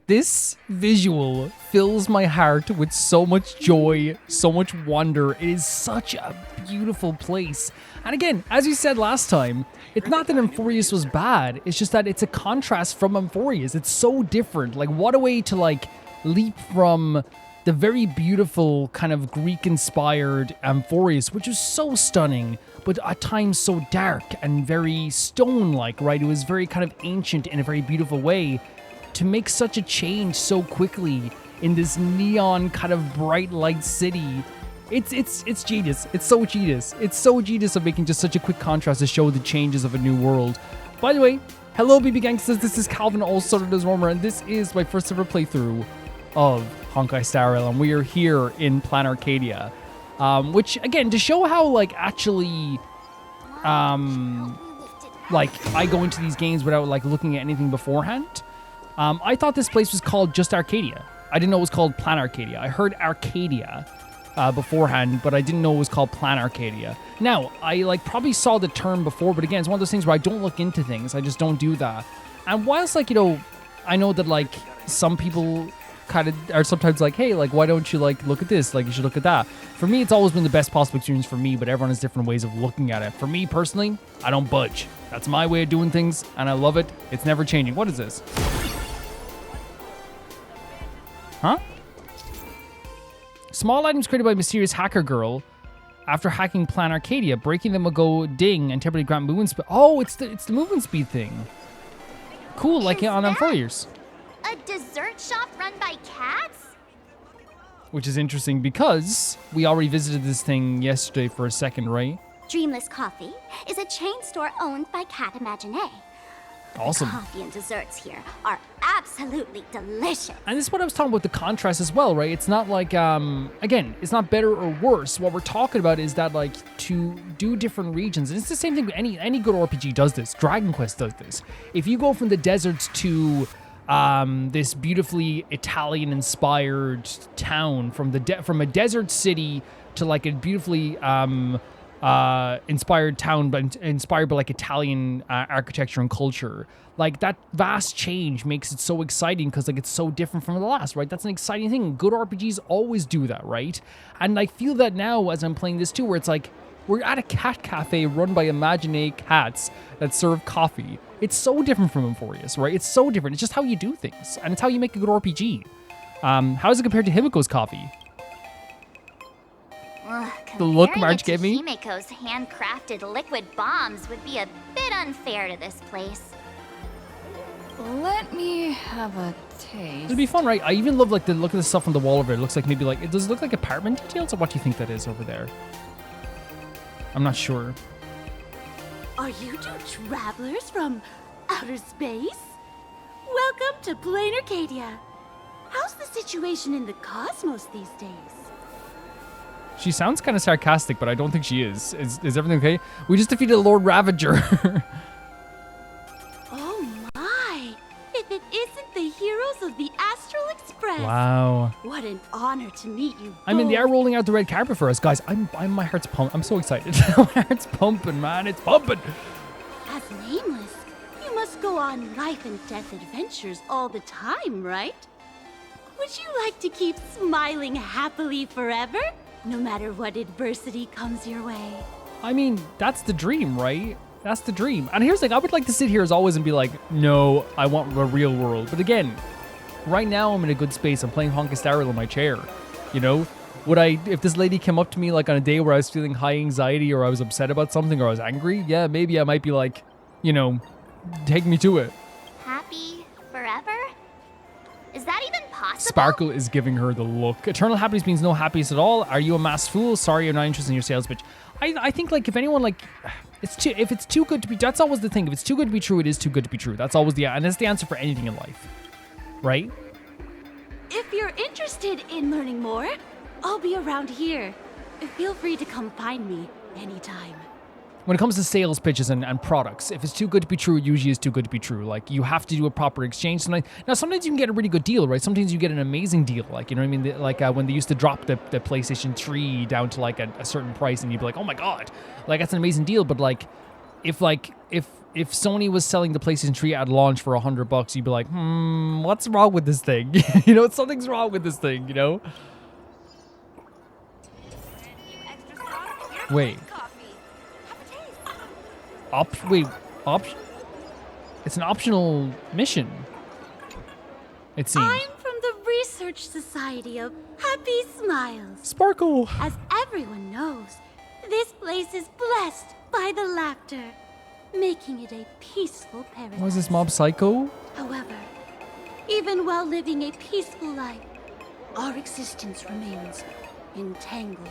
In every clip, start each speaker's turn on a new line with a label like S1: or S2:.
S1: This visual fills my heart with so much joy, so much wonder. It is such a beautiful place. And again, as you said last time, it's not that Amphorius was bad. It's just that it's a contrast from Amphorius. It's so different. Like, what a way to, like, leap from the very beautiful kind of Greek-inspired Amphorius, which was so stunning, but at times so dark and very stone-like, right? It was very kind of ancient in a very beautiful way. To make such a change so quickly in this neon kind of bright light city, it's genius. It's so genius. It's so genius of making just such a quick contrast to show the changes of a new world. By the way, hello BB Gangsters, this is Calvin, also known as Romer, and this is my first ever playthrough of Honkai Star Rail, and we are here in Planarcadia. Which, again, to show how, like, actually, like, I go into these games without, like, looking at anything beforehand. I thought this place was called just Arcadia. I didn't know it was called Planarcadia. I heard Arcadia beforehand, but I didn't know it was called Planarcadia. Now, I like probably saw the term before, but again, it's one of those things where I don't look into things. I just don't do that. And whilst, like, you know, I know that, like, some people kind of are sometimes like, hey, like, why don't you, like, look at this? Like, you should look at that. For me, it's always been the best possible experience for me, but everyone has different ways of looking at it. For me, personally, I don't budge. That's my way of doing things, and I love it. It's never changing. What is this? Huh? Small items created by mysterious hacker girl after hacking Planarcadia, breaking them will go ding and temporarily grant movement speed. Oh, it's the movement speed thing. Cool, like on Amphorius.
S2: A dessert shop run by cats?
S1: Which is interesting because we already visited this thing yesterday for a second, right?
S2: Dreamless Coffee is a chain store owned by Cat Imagine.
S1: Awesome.
S2: The coffee and desserts here are absolutely delicious.
S1: And this is what I was talking about, the contrast as well, right? It's not like, again, it's not better or worse. What we're talking about is that, like, to do different regions, and it's the same thing, any good RPG does this. Dragon Quest does this. If you go from the deserts to this beautifully Italian-inspired town, from a desert city to, like, a beautifully inspired town, but inspired by, like, Italian architecture and culture. Like, that vast change makes it so exciting because, like, it's so different from the last, right? That's an exciting thing. Good RPGs always do that, right? And I feel that now as I'm playing this too, where it's like, we're at a cat cafe run by Imagine cats that serve coffee. It's so different from Amphorius, right? It's so different. It's just how you do things, and it's how you make a good RPG. How is it compared to Himiko's coffee? The look Marge gave me?
S2: Himiko's handcrafted liquid bombs would be a bit unfair to this place.
S3: Let me have a taste.
S1: It'd be fun, right? I even love, like, the look of the stuff on the wall over it. It looks like maybe, like, does it look like apartment details, or what do you think that is over there? I'm not sure.
S4: Are you two travelers from outer space? Welcome to Planarcadia. How's the situation in the cosmos these days?
S1: She sounds kind of sarcastic, but I don't think she is. Is everything okay? We just defeated Lord Ravager.
S4: Oh my! If it isn't the heroes of the Astral Express!
S1: Wow.
S4: What an honor to meet you both.
S1: I mean, they are rolling out the red carpet for us, guys. My heart's pumping. I'm so excited. My heart's pumping, man. It's pumping.
S4: As nameless, you must go on life and death adventures all the time, right? Would you like to keep smiling happily forever? No matter what adversity comes your way.
S1: I mean, that's the dream, right? That's the dream. And here's the thing, I would like to sit here as always and be like, no, I want the real world. But again, right now I'm in a good space. I'm playing Honkai Star Rail in my chair. You know? Would I, if this lady came up to me like on a day where I was feeling high anxiety or I was upset about something or I was angry, yeah, maybe I might be like, you know, take me to it.
S2: Happy forever? Is that even possible?
S1: Sparkle is giving her the look. Eternal happiness means no happiness at all. Are you a masked fool? Sorry, I'm not interested in your sales pitch. I think, like, if anyone, like, if it's too good to be, that's always the thing. If it's too good to be true, it is too good to be true. That's always and that's the answer for anything in life, right?
S4: If you're interested in learning more, I'll be around here. Feel free to come find me anytime.
S1: When it comes to sales pitches and products, if it's too good to be true, it usually is too good to be true. Like, you have to do a proper exchange. Now, sometimes you can get a really good deal, right? Sometimes you get an amazing deal. Like, you know what I mean? Like, when they used to drop the PlayStation 3 down to, like, a certain price, and you'd be like, oh my God, like, that's an amazing deal. But, like, if if Sony was selling the PlayStation 3 at launch for $100, you'd be like, what's wrong with this thing? You know, something's wrong with this thing, you know? Wait. It's an optional mission. It seems.
S4: I'm from the Research Society of Happy Smiles.
S1: Sparkle.
S4: As everyone knows, this place is blessed by the laughter, making it a peaceful paradise.
S1: Was this Mob Psycho?
S4: However, even while living a peaceful life, our existence remains entangled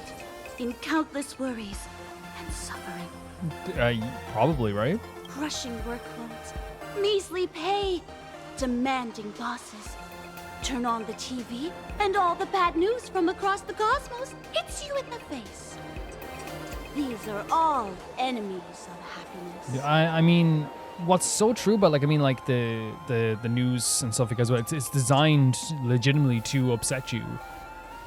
S4: in countless worries and suffering.
S1: Probably, right?
S4: Crushing workloads, measly pay, demanding bosses. Turn on the TV, and all the bad news from across the cosmos hits you in the face. These are all enemies of happiness.
S1: I mean, what's so true about like the news and stuff, because it's designed legitimately to upset you.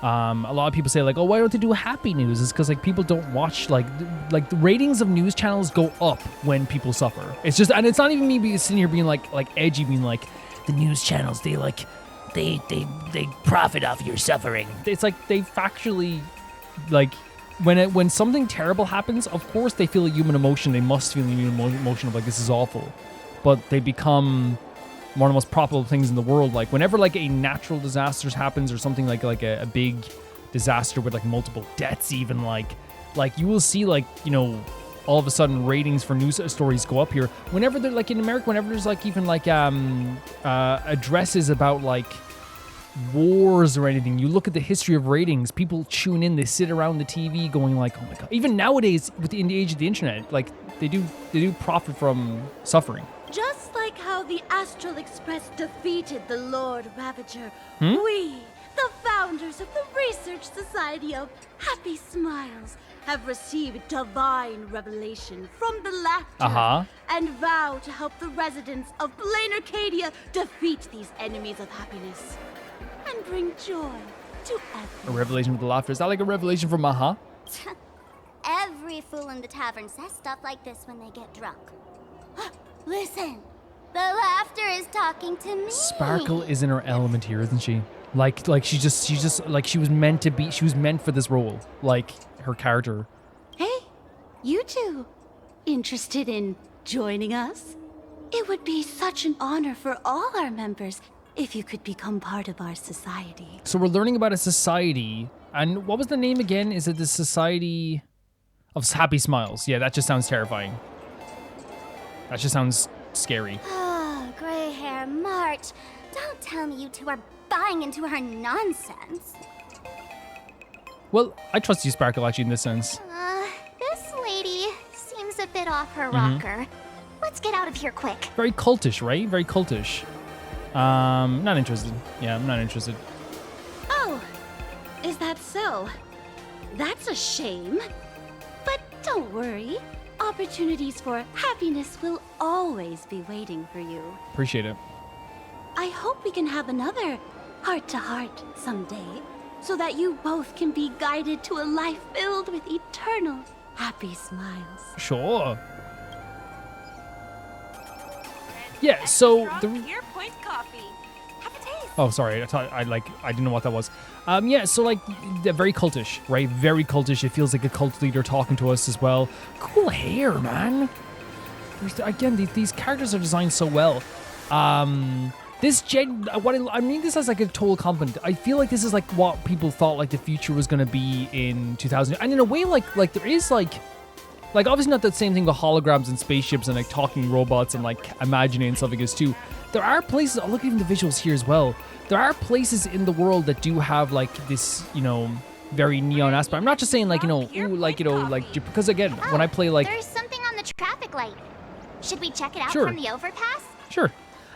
S1: A lot of people say like, oh, why don't they do happy news? It's because like people don't watch like the ratings of news channels go up when people suffer. It's just, and it's not even me sitting here being like edgy, being like the news channels they profit off your suffering. It's like they factually like when something terrible happens, of course they feel a human emotion. They must feel a human emotion of like this is awful, but they become one of the most profitable things in the world. Like whenever like a natural disaster happens or something like a big disaster with like multiple deaths, even like you will see like, you know, all of a sudden ratings for news stories go up here. Whenever they're like in America, whenever there's like even like addresses about like wars or anything, you look at the history of ratings, people tune in, they sit around the TV going like, oh my god. Even nowadays with the age of the internet, like they do profit from suffering.
S4: Just like how the Astral Express defeated the Lord Ravager, we, the founders of the Research Society of Happy Smiles, have received divine revelation from the laughter and vow to help the residents of Planarcadia defeat these enemies of happiness and bring joy to
S1: A
S4: everyone.
S1: revelation with the laughter. Is that like a revelation from Aha?
S2: Every fool in the tavern says stuff like this when they get drunk. Listen, the laughter is talking to me.
S1: Sparkle is in her element here, isn't she? Like she just like she was meant for this role. Like her character.
S4: Hey, you two, interested in joining us? It would be such an honor for all our members if you could become part of our society.
S1: So we're learning about a society, and what was the name again? Is it the Society of Happy Smiles? Yeah, that just sounds terrifying. That just sounds scary.
S2: Oh, gray hair March. Don't tell me you two are buying into her nonsense.
S1: Well, I trust you, Sparkle, actually, in this sense.
S2: This lady seems a bit off her rocker. Let's get out of here quick.
S1: Very cultish, right? Very cultish. Not interested. Yeah, I'm not interested.
S4: Oh, is that so? That's a shame. But don't worry. Opportunities for happiness will always be waiting for you.
S1: Appreciate it.
S4: I hope we can have another heart-to-heart someday, so that you both can be guided to a life filled with eternal happy smiles.
S1: Sure. Yeah, so
S5: Here, point coffee. Have a taste.
S1: Oh, sorry. I didn't know what that was. Yeah, so like they're very cultish, right? Very cultish. It feels like a cult leader talking to us as well. Cool hair, man. Again, these characters are designed so well. I mean this as like a total compliment. I feel like this is like what people thought like the future was gonna be in 2000, and in a way like there is like obviously not the same thing with holograms and spaceships and like talking robots and like imagining and stuff like this too. There are places, look at even the visuals here as well. There are places in the world that do have like this, you know, very neon aspect. I'm not just saying like, you know, ooh, like, you know, like, because again, when I play like...
S2: There's something on the traffic light. Should we check it out
S1: Sure.
S2: from the overpass?
S1: Sure.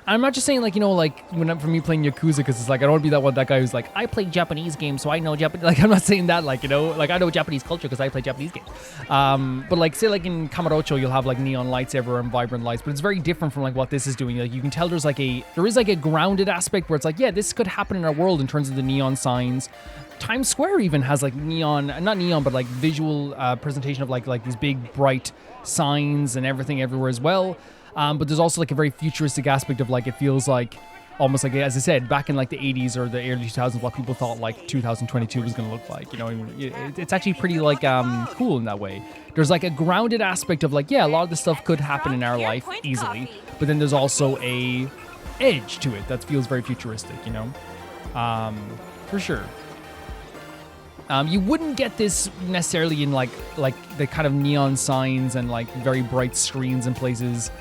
S1: I'm not just saying like, you know, like for me playing Yakuza, because it's like I don't want to be that guy who's like, I play Japanese games so I know Japanese. Like I'm not saying that, like, you know, like I know Japanese culture because I play Japanese games. But like say like in Kamurocho you'll have like neon lights everywhere and vibrant lights, but it's very different from like what this is doing. Like you can tell there is like a grounded aspect where it's like, yeah, this could happen in our world in terms of the neon signs. Times Square even has like not neon, but like visual presentation of like these big bright signs and everything everywhere as well. But there's also like a very futuristic aspect of like, it feels like almost like, as I said, back in like the 80s or the early 2000s, what people thought like 2022 was going to look like. You know, it's actually pretty like cool in that way. There's like a grounded aspect of like, yeah, a lot of this stuff could happen in our life easily, but then there's also a edge to it that feels very futuristic, you know, for sure. You wouldn't get this necessarily in like the kind of neon signs and like very bright screens and places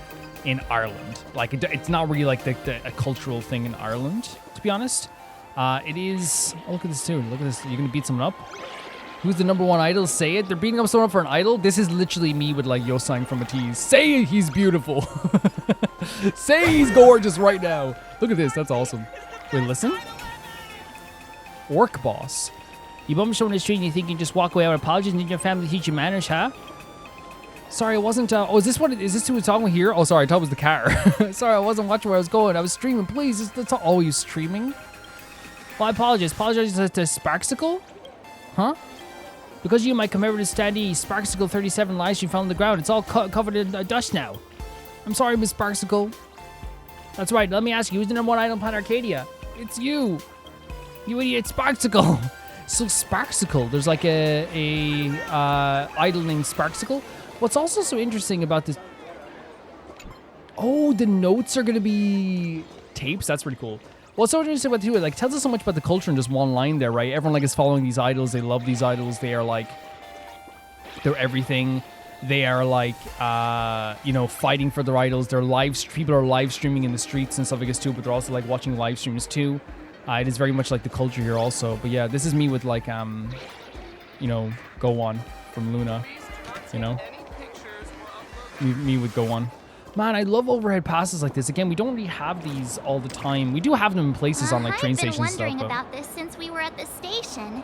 S1: in Ireland. Like it's not really like a cultural thing in Ireland, to be honest. It is. Oh, look at this too. Look at this. You're gonna beat someone up. Who's the number one idol? Say it. They're beating up someone up for an idol. This is literally me with like Yosang from a tease. Say he's beautiful. Say he's gorgeous right now. Look at this. That's awesome. Wait, listen. Orc boss. You bump someone on the street and you think you can just walk away without apologies and need your family to teach you manners, huh? Sorry, I wasn't. Oh, is this who we're talking about here? Oh, sorry, I thought it was the car. Sorry, I wasn't watching where I was going. I was streaming. Please, that's all. Oh, you streaming? Well, I apologize. Apologize to Sparxicle? Huh? Because you might come over to study Sparxicle 37 lives you found on the ground. It's all covered in dust now. I'm sorry, Miss Sparxicle. That's right. Let me ask you, who's the number one idol in Planarcadia? It's you. You idiot, Sparxicle. So Sparxicle, there's like a idol named Sparxicle. What's also so interesting about this... Oh, the notes are going to be tapes? That's pretty cool. What's so interesting about it, like, tells us so much about the culture in just one line there, right? Everyone, like, is following these idols. They love these idols. They are, like... They're everything. They are, like, you know, fighting for their idols. They're people are live streaming in the streets and stuff like this, too, but they're also, like, watching live streams, too. It is very much, like, the culture here also. But, yeah, this is me with, like, you know, Go On from Luna, you know? Me would Go On. Man, I love overhead passes like this. Again, we don't really have these all the time. We do have them in places on like train stations and stuff.
S2: I've been wondering about this since we were at the station.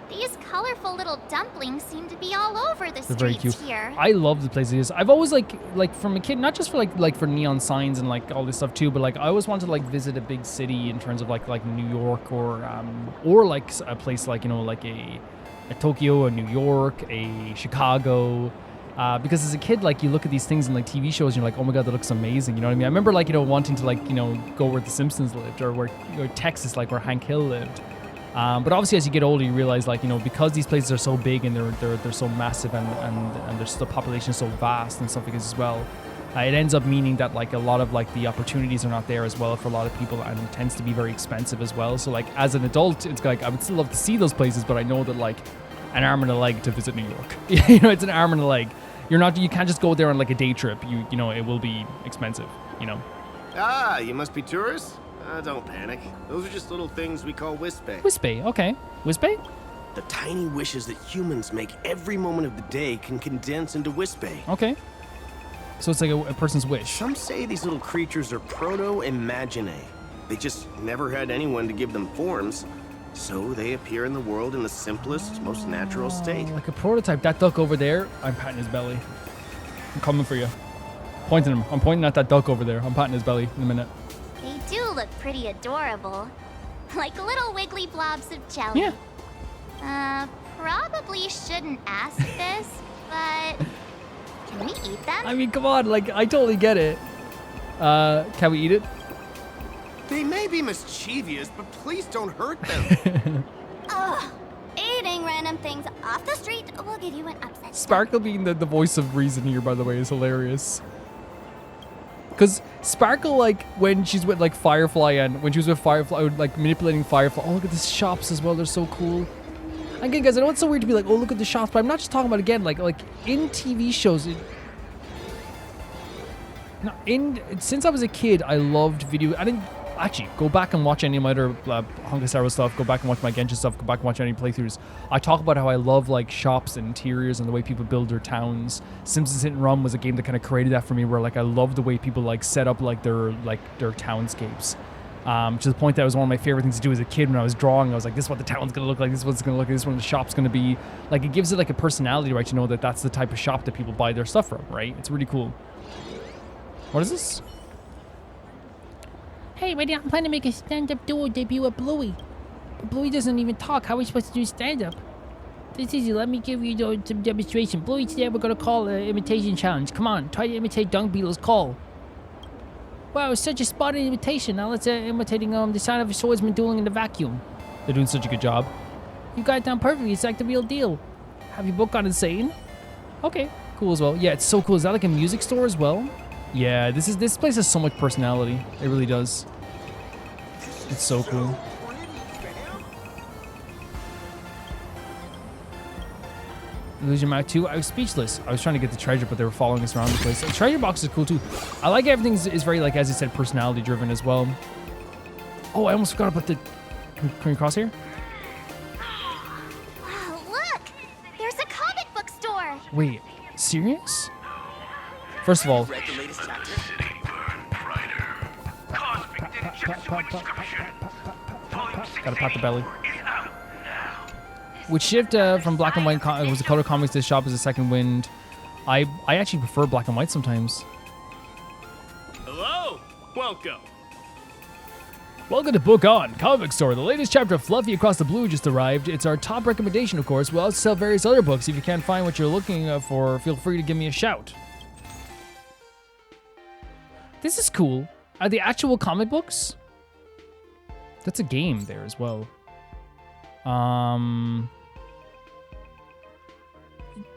S2: These colorful little dumplings seem to be all over the
S1: They're very
S2: streets
S1: cute.
S2: here.
S1: I love the places. I've always like from a kid, not just for like for neon signs and like all this stuff too, but like I always wanted to like visit a big city in terms of like New York or like a place like, you know, like a Tokyo, a New York, a Chicago. Because as a kid, like, you look at these things in, like, TV shows, and you're like, oh my god, that looks amazing, you know what I mean? I remember, like, you know, wanting to, like, you know, go where the Simpsons lived, or Texas, like, where Hank Hill lived. But obviously, as you get older, you realize, like, you know, because these places are so big and they're so massive and the population is so vast and stuff like this as well, it ends up meaning that, like, a lot of, like, the opportunities are not there as well for a lot of people, and it tends to be very expensive as well. So, like, as an adult, it's like, I would still love to see those places, but I know that, like, an arm and a leg to visit New York. You know, it's an arm and a leg. You can't just go there on like a day trip. You know, it will be expensive, you know.
S6: Ah, you must be tourists? Don't panic. Those are just little things we call wispe.
S1: Wispe, okay. Wispe?
S6: The tiny wishes that humans make every moment of the day can condense into wispe.
S1: Okay. So it's like a person's wish.
S6: Some say these little creatures are proto-imaginae. They just never had anyone to give them forms. So they appear in the world in the simplest, most natural state.
S1: Like a prototype. That duck over there, I'm patting his belly. I'm coming for you. Pointing him. I'm pointing at that duck over there. I'm patting his belly in a minute.
S2: They do look pretty adorable. Like little wiggly blobs of jelly.
S1: Yeah.
S2: Probably shouldn't ask this, but can we eat them?
S1: I mean, come on. Like, I totally get it. Can we eat it?
S6: They may be mischievous, but please don't hurt them.
S2: Ugh. Eating random things off the street will give you an upset.
S1: Sparkle being the voice of reason here, by the way, is hilarious. Because Sparkle, like, when she's with, like, Firefly, and when she was with Firefly, like, manipulating Firefly. Oh, look at the shops as well. They're so cool. Again, guys, I know it's so weird to be like, oh, look at the shops, but I'm not just talking about, again, like in TV shows. Since I was a kid, I loved video. I didn't actually go back and watch any of my other Honkai Star Rail stuff. Go back and watch my Genshin stuff. Go back and watch any playthroughs. I talk about how I love like shops and interiors and the way people build their towns. Simpsons Hit and Run was a game that kind of created that for me, where like I love the way people like set up like their townscapes. To the point that it was one of my favorite things to do as a kid when I was drawing. I was like, this is what the town's gonna look like. This is what it's gonna look like. This is what the shop's gonna be. Like, it gives it like a personality, right? To know that that's the type of shop that people buy their stuff from, right? It's really cool. What is this? Hey, ready? I'm planning to make a stand-up duo debut with Bluey. But Bluey doesn't even talk. How are we supposed to do stand-up? It's easy. Let me give you some demonstration. Bluey, today we're gonna call an imitation challenge. Come on, try to imitate Dung Beetle's call. Wow, such a spotted imitation. Now let's imitating the sound of a swordsman dueling in the vacuum. They're doing such a good job. You got it down perfectly. It's like the real deal. Have your book gone insane? Okay, cool as well. Yeah, it's so cool. Is that like a music store as well? Yeah, this place has so much personality. It really does. It's so cool. Illusion Map 2, I was speechless. I was trying to get the treasure, but they were following us around the place. The treasure box is cool too. I like everything is very, like, as I said, personality driven as well. Oh, I almost forgot about the... Can we cross here?
S2: Wow, look! There's a comic book store!
S1: Wait, serious? First of all... Gotta pat the belly. Would shift from black and white, it was a color comics to shop as a second wind. I actually prefer black and white sometimes.
S7: Hello, welcome.
S1: Welcome to Book On, Comic Store. The latest chapter of Fluffy Across the Blue just arrived. It's our top recommendation, of course. We also sell various other books. If you can't find what you're looking for, feel free to give me a shout. This is cool. Are they actual comic books? That's a game there as well.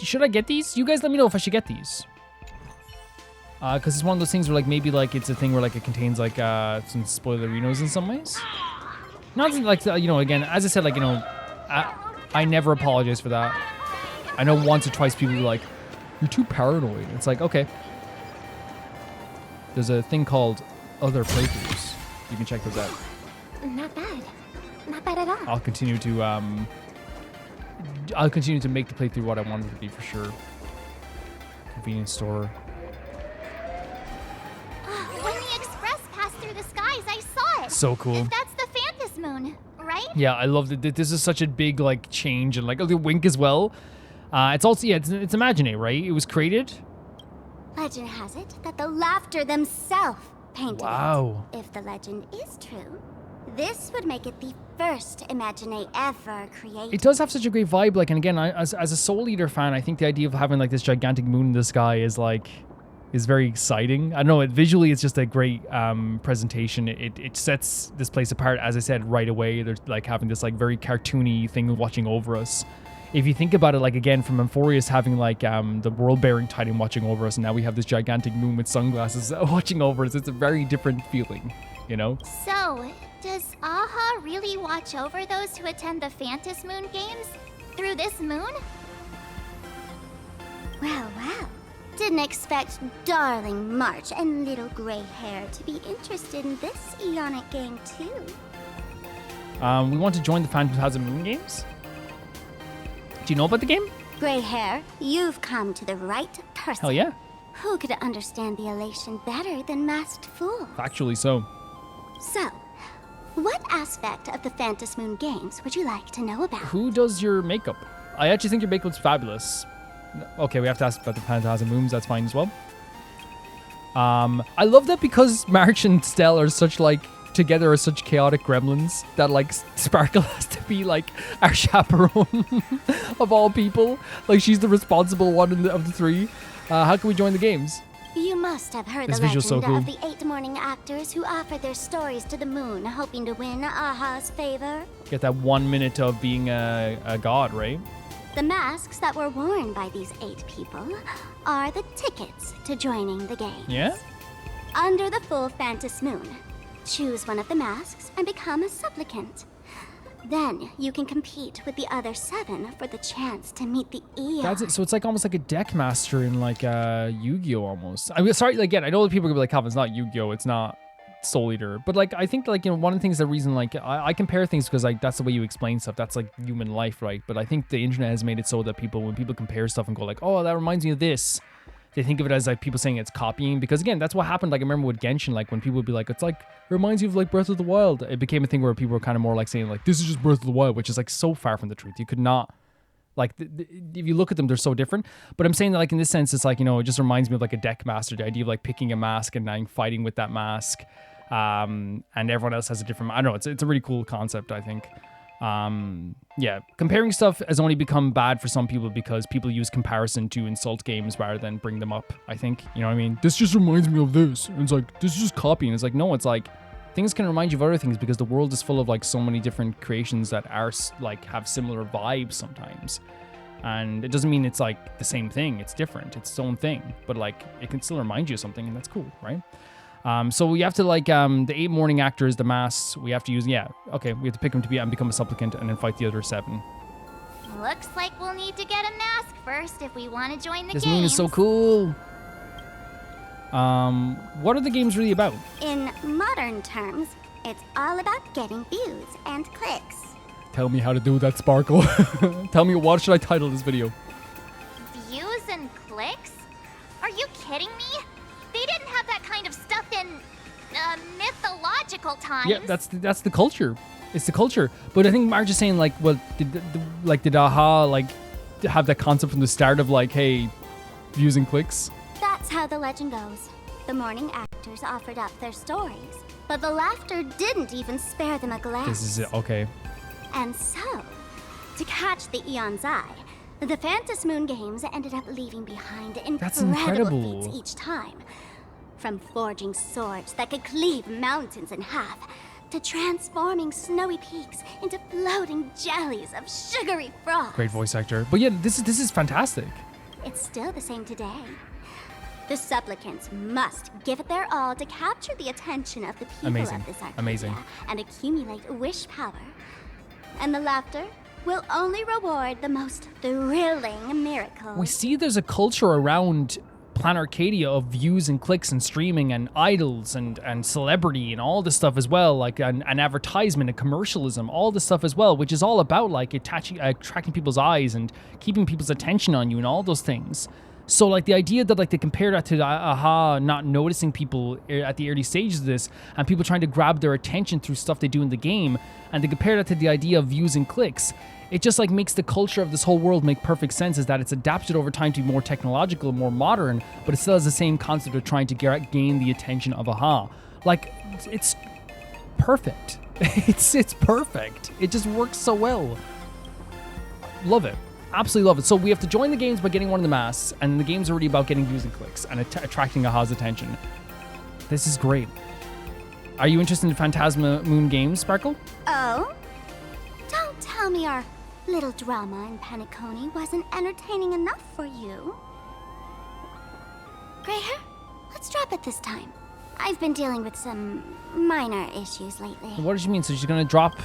S1: Should I get these? You guys let me know if I should get these. Because it's one of those things where, like, maybe, like, it's a thing where, like, it contains, like, some spoilerinos in some ways. Not like, you know, again, as I said, like, you know, I never apologize for that. I know once or twice people be like, you're too paranoid. It's like, okay. There's a thing called other playthroughs. You can check those out.
S2: Not bad. Not bad at all.
S1: I'll continue to make the playthrough what I want it to be for sure. Convenience store.
S2: When the express passed through the skies, I saw it.
S1: So cool.
S2: That's the Phantasmoon, right?
S1: Yeah, I love that. This is such a big, like, change, and, like, the wink as well. It's also, yeah, it's Imagine, right? It was created.
S2: Legend has it that the Laughter themselves painted
S1: Wow.
S2: it. If the legend is true, this would make it the first Imagine ever created.
S1: It does have such a great vibe, like, and again, as a Soul Eater fan, I think the idea of having, like, this gigantic moon in the sky is very exciting. I don't know, visually it's just a great presentation. It sets this place apart, as I said, right away. There's, like, having this, like, very cartoony thing watching over us. If you think about it, like, again, from Amphorius having, like, the world-bearing Titan watching over us, and now we have this gigantic moon with sunglasses watching over us, it's a very different feeling, you know?
S2: So, does Aha really watch over those who attend the Phantasmoon games through this moon? Well, well. Didn't expect darling March and little gray hair to be interested in this Eonic game too.
S1: We want to join the Phantasmoon games? Do you know about the game?
S2: Gray hair, you've come to the right person.
S1: Hell yeah.
S2: Who could understand the elation better than masked fools?
S1: Factually so.
S2: So, what aspect of the Phantasmoon games would you like to know about?
S1: Who does your makeup? I actually think your makeup's fabulous. Okay, we have to ask about the Phantasmoons. That's fine as well. I love that because March and Stell are such, like, together are such chaotic gremlins that, like, Sparkle has to be, like, our chaperone of all people. Like, she's the responsible one of the three. How can we join the games?
S2: You must have heard
S1: This
S2: the legend
S1: visual's so cool.
S2: of the 8 morning actors who offered their stories to the moon, hoping to win Aha's favor.
S1: Get that 1 minute of being a god, right?
S2: The masks that were worn by these 8 people are the tickets to joining the games.
S1: Yeah?
S2: Under the full Phantasmoon, choose one of the masks and become a supplicant. Then you can compete with the other 7 for the chance to meet the Eon.
S1: That's it. So it's like almost like a deck master in, like, Yu-Gi-Oh! Almost. I mean, sorry, again, I know that people are gonna be like, Calvin, it's not Yu-Gi-Oh! It's not Soul Eater. But, like, I think, like, you know, one of the things, the reason, like, I compare things because, like, that's the way you explain stuff. That's, like, human life, right? But I think the internet has made it so that people, when people compare stuff and go, like, oh, that reminds me of this, they think of it as, like, people saying it's copying. Because, again, that's what happened, like, I remember with Genshin, like, when people would be like, it's, like, it reminds you of, like, Breath of the Wild. It became a thing where people were kind of more, like, saying, like, this is just Breath of the Wild, which is, like, so far from the truth. You could not... Like, if you look at them, they're so different. But I'm saying that, like, in this sense, it's like, you know, it just reminds me of, like, a deck master. The idea of, like, picking a mask and then fighting with that mask. And everyone else has a different... I don't know. It's a really cool concept, I think. Yeah, comparing stuff has only become bad for some people because people use comparison to insult games rather than bring them up, I think. You know what I mean? This just reminds me of this. And it's like, this is just copying. It's like, no, it's like, things can remind you of other things because the world is full of like so many different creations that are like have similar vibes sometimes. And it doesn't mean it's like the same thing. It's different. It's its own thing. But like, it can still remind you of something, and that's cool, right? So we have to like the 8 morning actors, the masks. We have to use we have to pick them to be and become a supplicant, and then fight the other 7.
S2: Looks like we'll need to get a mask first if we want to join the
S1: This
S2: games.
S1: moon is so cool. What are the games really about?
S2: In modern terms, it's all about getting views and clicks.
S1: Tell me how to do that, Sparkle. Tell me, what should I title this video?
S2: Views and clicks? Are you kidding me? They didn't have that kind of stuff in mythological times.
S1: Yeah, that's the culture. It's the culture. But I think Marge is saying like, well, did AHA like have that concept from the start of like, hey, views and clicks?
S2: That's how the legend goes. The morning actors offered up their stories, but the laughter didn't even spare them a glance.
S1: This is it. Okay.
S2: And so, to catch the Eon's eye, the Phantasmoon games ended up leaving behind
S1: That's
S2: incredible
S1: incredible.
S2: feats each time. From forging swords that could cleave mountains in half, to transforming snowy peaks into floating jellies of sugary froth.
S1: Great voice actor. But yeah, this is fantastic.
S2: It's still the same today. The supplicants must give it their all to capture the attention of the people
S1: Amazing.
S2: of this Arcadia
S1: Amazing.
S2: and accumulate wish power. And the laughter will only reward the most thrilling miracles.
S1: We see there's a culture around Planarcadia of views and clicks and streaming and idols and celebrity and all this stuff as well, like an advertisement and commercialism, all this stuff as well, which is all about like attracting people's eyes and keeping people's attention on you and all those things. So like the idea that like they compare that to the AHA not noticing people at the early stages of this and people trying to grab their attention through stuff they do in the game, and they compare that to the idea of views and clicks, it just like makes the culture of this whole world make perfect sense, is that it's adapted over time to be more technological, more modern, but it still has the same concept of trying to gain the attention of AHA. Like, it's perfect. It's perfect. It just works so well. Love it. Absolutely love it. So we have to join the games by getting one of the masks, and the game's already about getting views and clicks and attracting AHA's attention. This is great. Are you interested in Phantasmoon games, Sparkle?
S2: Oh? Don't tell me our little drama in Paniconi wasn't entertaining enough for you. Gray hair, let's drop it this time. I've been dealing with some minor issues lately.
S1: What does she mean? So she's gonna drop...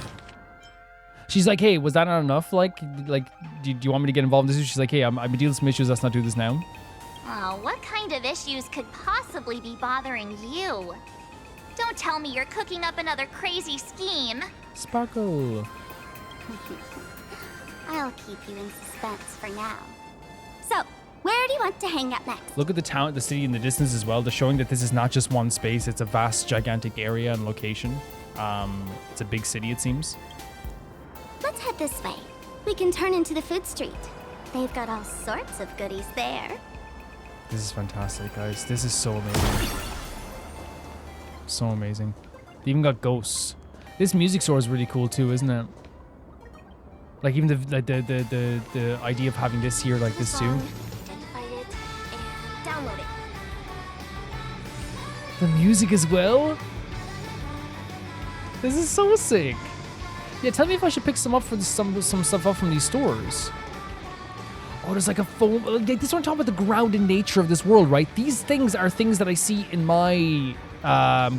S1: She's like, hey, was that not enough? Like, do you want me to get involved in this? She's like, hey, I've been dealing with some issues. Let's not do this now.
S2: Oh, what kind of issues could possibly be bothering you? Don't tell me you're cooking up another crazy scheme.
S1: Sparkle.
S2: I'll keep you in suspense for now. So, where do you want to hang out next?
S1: Look at the town, the city in the distance as well. They're showing that this is not just one space. It's a vast, gigantic area and location. It's a big city, it seems.
S2: Let's head this way. We can turn into the food street. They've got all sorts of goodies there.
S1: This is fantastic, guys. This is so amazing. So amazing. They even got ghosts. This music store is really cool too, isn't it? Like even the idea of having this here like this too.
S2: Identify it and download it.
S1: The music as well. This is so sick. Yeah, tell me if I should pick some stuff up from these stores. Oh, there's like a phone. Like, this is what I'm talking about, the grounded nature of this world, right? These things are things that I see in my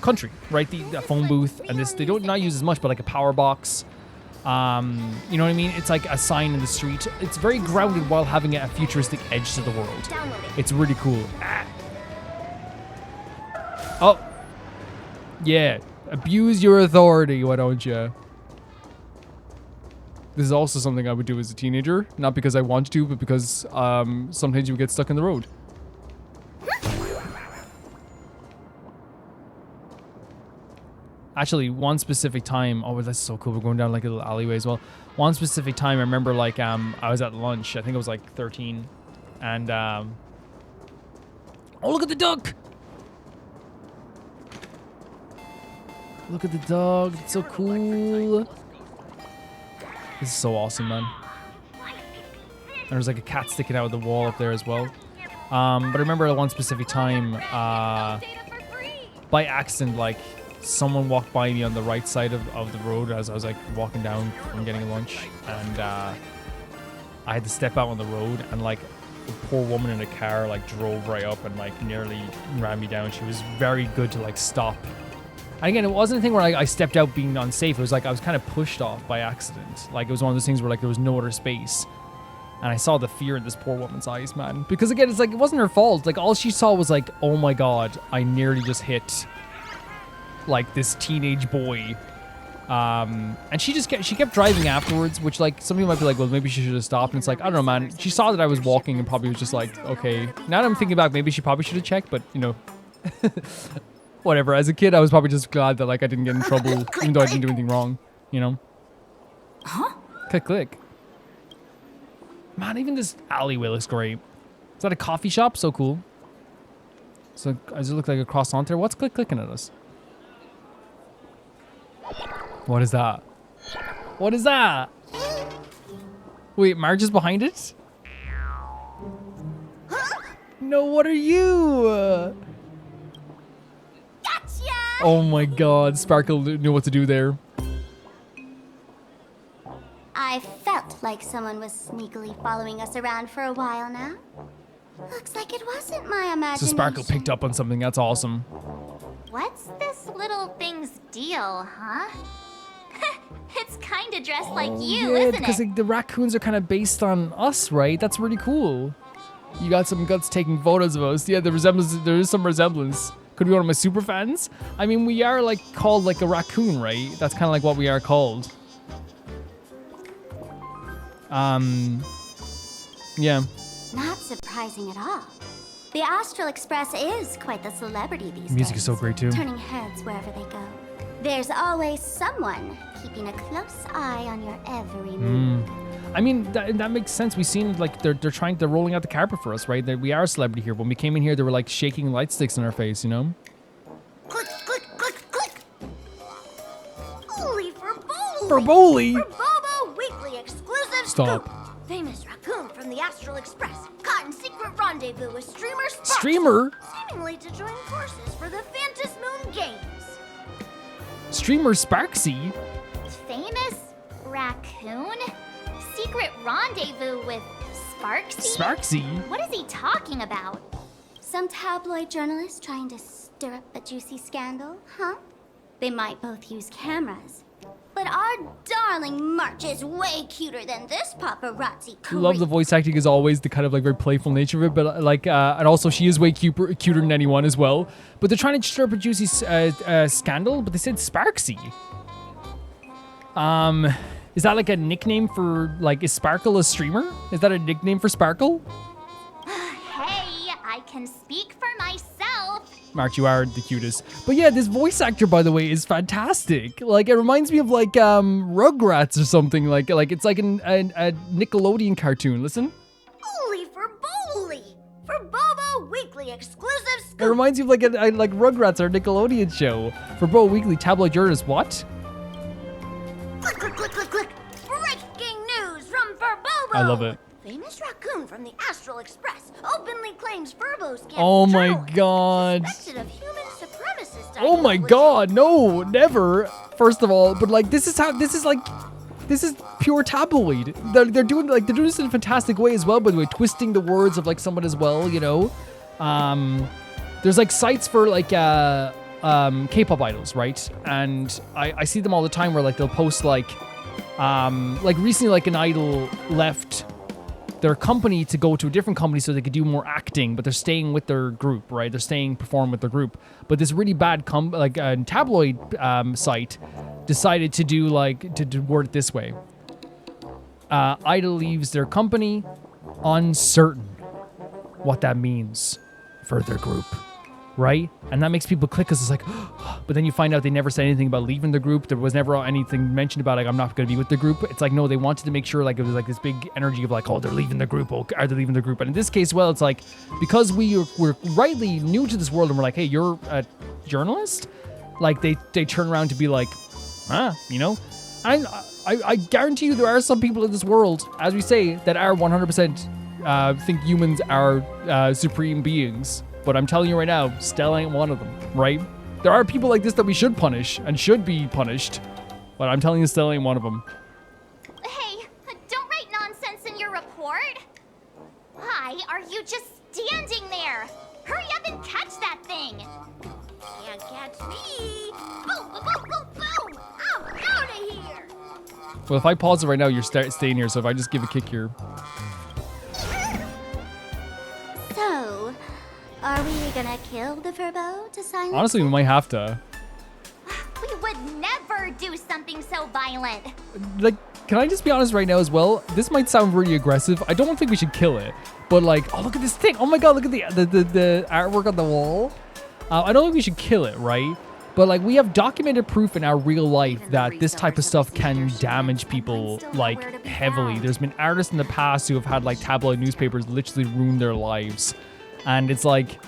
S1: country, right? The phone booth and this, they don't not use as much, but like a power box. You know what I mean? It's like a sign in the street. It's very grounded while having a futuristic edge to the world.
S2: Download it.
S1: It's really cool. Oh, yeah. Abuse your authority, why don't you? This is also something I would do as a teenager. Not because I want to, but because sometimes you get stuck in the road. Actually, one specific time... Oh, that's so cool. We're going down like a little alleyway as well. One specific time, I remember like I was at lunch. I think I was like 13. And... Oh, look at the duck! Look at the dog. It's so cool. This is so awesome, man. And there's like a cat sticking out of the wall up there as well. But I remember at one specific time, by accident, like someone walked by me on the right side of the road as I was like walking down from getting lunch, and I had to step out on the road, and like the poor woman in the car like drove right up and like nearly ran me down. She was very good to like stop. And again, it wasn't a thing where I stepped out being unsafe. It was like I was kind of pushed off by accident. Like it was one of those things where like there was no other space. And I saw the fear in this poor woman's eyes, man. Because again, it's like it wasn't her fault. Like all she saw was like, oh my god, I nearly just hit like this teenage boy. And she kept driving afterwards, which like some people might be like, well, maybe she should have stopped. And it's like, I don't know, man. She saw that I was walking and probably was just like, okay. Now that I'm thinking back, maybe she probably should have checked, but you know. Whatever. As a kid, I was probably just glad that like I didn't get in trouble, even though I didn't do anything wrong. You know?
S3: Huh?
S1: Click, click. Man, even this alleyway looks great. Is that a coffee shop? So cool. So does it look like a croissant there? What's click clicking at us? What is that? What is that? Wait, Marge is behind it? No, what are you? Oh my god, Sparkle knew what to do there.
S2: I felt like someone was sneakily following us around for a while now. Looks like it wasn't my imagination.
S1: So Sparkle picked up on something, that's awesome.
S2: What's this little thing's deal, huh? It's kinda dressed like you,
S1: yeah,
S2: isn't
S1: because
S2: it?
S1: like, the raccoons are kind of based on us, right? That's really cool. You got some guts taking photos of us. Yeah, there is some resemblance. Could be one of my super fans. I mean, we are like called like a raccoon, right? That's kind of like what we are called. Yeah.
S2: Not surprising at all. The Astral Express is quite the celebrity these days.
S1: Music is so great too.
S2: Turning heads wherever they go. There's always someone keeping a close eye on your every move.
S1: I mean, that makes sense. We've seen like they're rolling out the carpet for us, right? We are a celebrity here. When we came in here, they were like shaking light sticks in our face, you know?
S2: Click, click, click, click. Holy for Bowley!
S1: For Bowley?
S2: For Bobo Weekly exclusive
S1: Stop.
S2: scoop. Famous raccoon from the Astral Express caught in secret rendezvous with streamer Sparxie.
S1: Streamer?
S2: Seemingly to join forces for the Phantasmoon Games.
S1: Streamer Sparxie?
S2: Famous raccoon? Secret rendezvous with Sparxie?
S1: Sparxie?
S2: What is he talking about? Some tabloid journalist trying to stir up a juicy scandal, huh? They might both use cameras. But our darling March is way cuter than this paparazzi creep.
S1: Love the voice acting as always, the kind of like very playful nature of it, but like, and also she is way cuter than anyone as well. But they're trying to stir up a juicy scandal, but they said Sparxie. Is that like a nickname for, like, is Sparkle a streamer? Is that a nickname for Sparkle?
S2: Hey, I can speak for myself.
S1: Mark, you are the cutest. But yeah, this voice actor, by the way, is fantastic. Like, it reminds me of like Rugrats or something. Like it's like a Nickelodeon cartoon. Listen.
S2: Holy for Bowley! For Bobo Weekly exclusive scoop.
S1: It reminds you of like like Rugrats or Nickelodeon show. For Bo Weekly, tabloid journalist. What?
S2: Click, click, click, click, click. Breaking news from Furbobo.
S1: I love it.
S2: Famous raccoon from the Astral Express openly claims Furbo scams.
S1: Oh my god.
S2: Suspected of human supremacist
S1: Oh my
S2: ideology.
S1: god, no, never. First of all, but like this is pure tabloid. They're doing this in a fantastic way as well, by the way, twisting the words of like someone as well, you know. There's like sites for like K-pop idols, right? And I see them all the time where like they'll post like recently like an idol left their company to go to a different company so they could do more acting, but they're staying with their group, right? They're perform with their group. But this really bad tabloid site decided to do to word it this way. Idol leaves their company uncertain what that means for their group, right? And that makes people click because it's like, but then you find out they never said anything about leaving the group. There was never anything mentioned about like, I'm not going to be with the group. It's like, no, they wanted to make sure like it was like this big energy of like, oh, they're leaving the group. Oh, are they leaving the group? And in this case, well, it's like, because we're rightly new to this world and we're like, hey, you're a journalist? Like they turn around to be like, you know? I guarantee you there are some people in this world, as we say, that are 100% think humans are supreme beings. But I'm telling you right now, Stella ain't one of them, right? There are people like this that we should punish and should be punished. But I'm telling you, Stella ain't one of them.
S2: Hey, don't write nonsense in your report. Why are you just standing there? Hurry up and catch that thing. Can't catch me. Boom, boom, boom, boom, boom. I'm out of here.
S1: Well, if I pause it right now, you're staying here. So if I just give a kick here.
S2: So, are we gonna kill the Furbo to silence
S1: Honestly, we might have to.
S2: We would never do something so violent.
S1: Like, can I just be honest right now as well? This might sound really aggressive. I don't think we should kill it. But like, oh, look at this thing. Oh my God, look at the artwork on the wall. I don't think we should kill it, right? But like, we have documented proof in our real life that this type of stuff can damage people like heavily. There's been artists in the past who have had like tabloid newspapers literally ruin their lives. And it's like,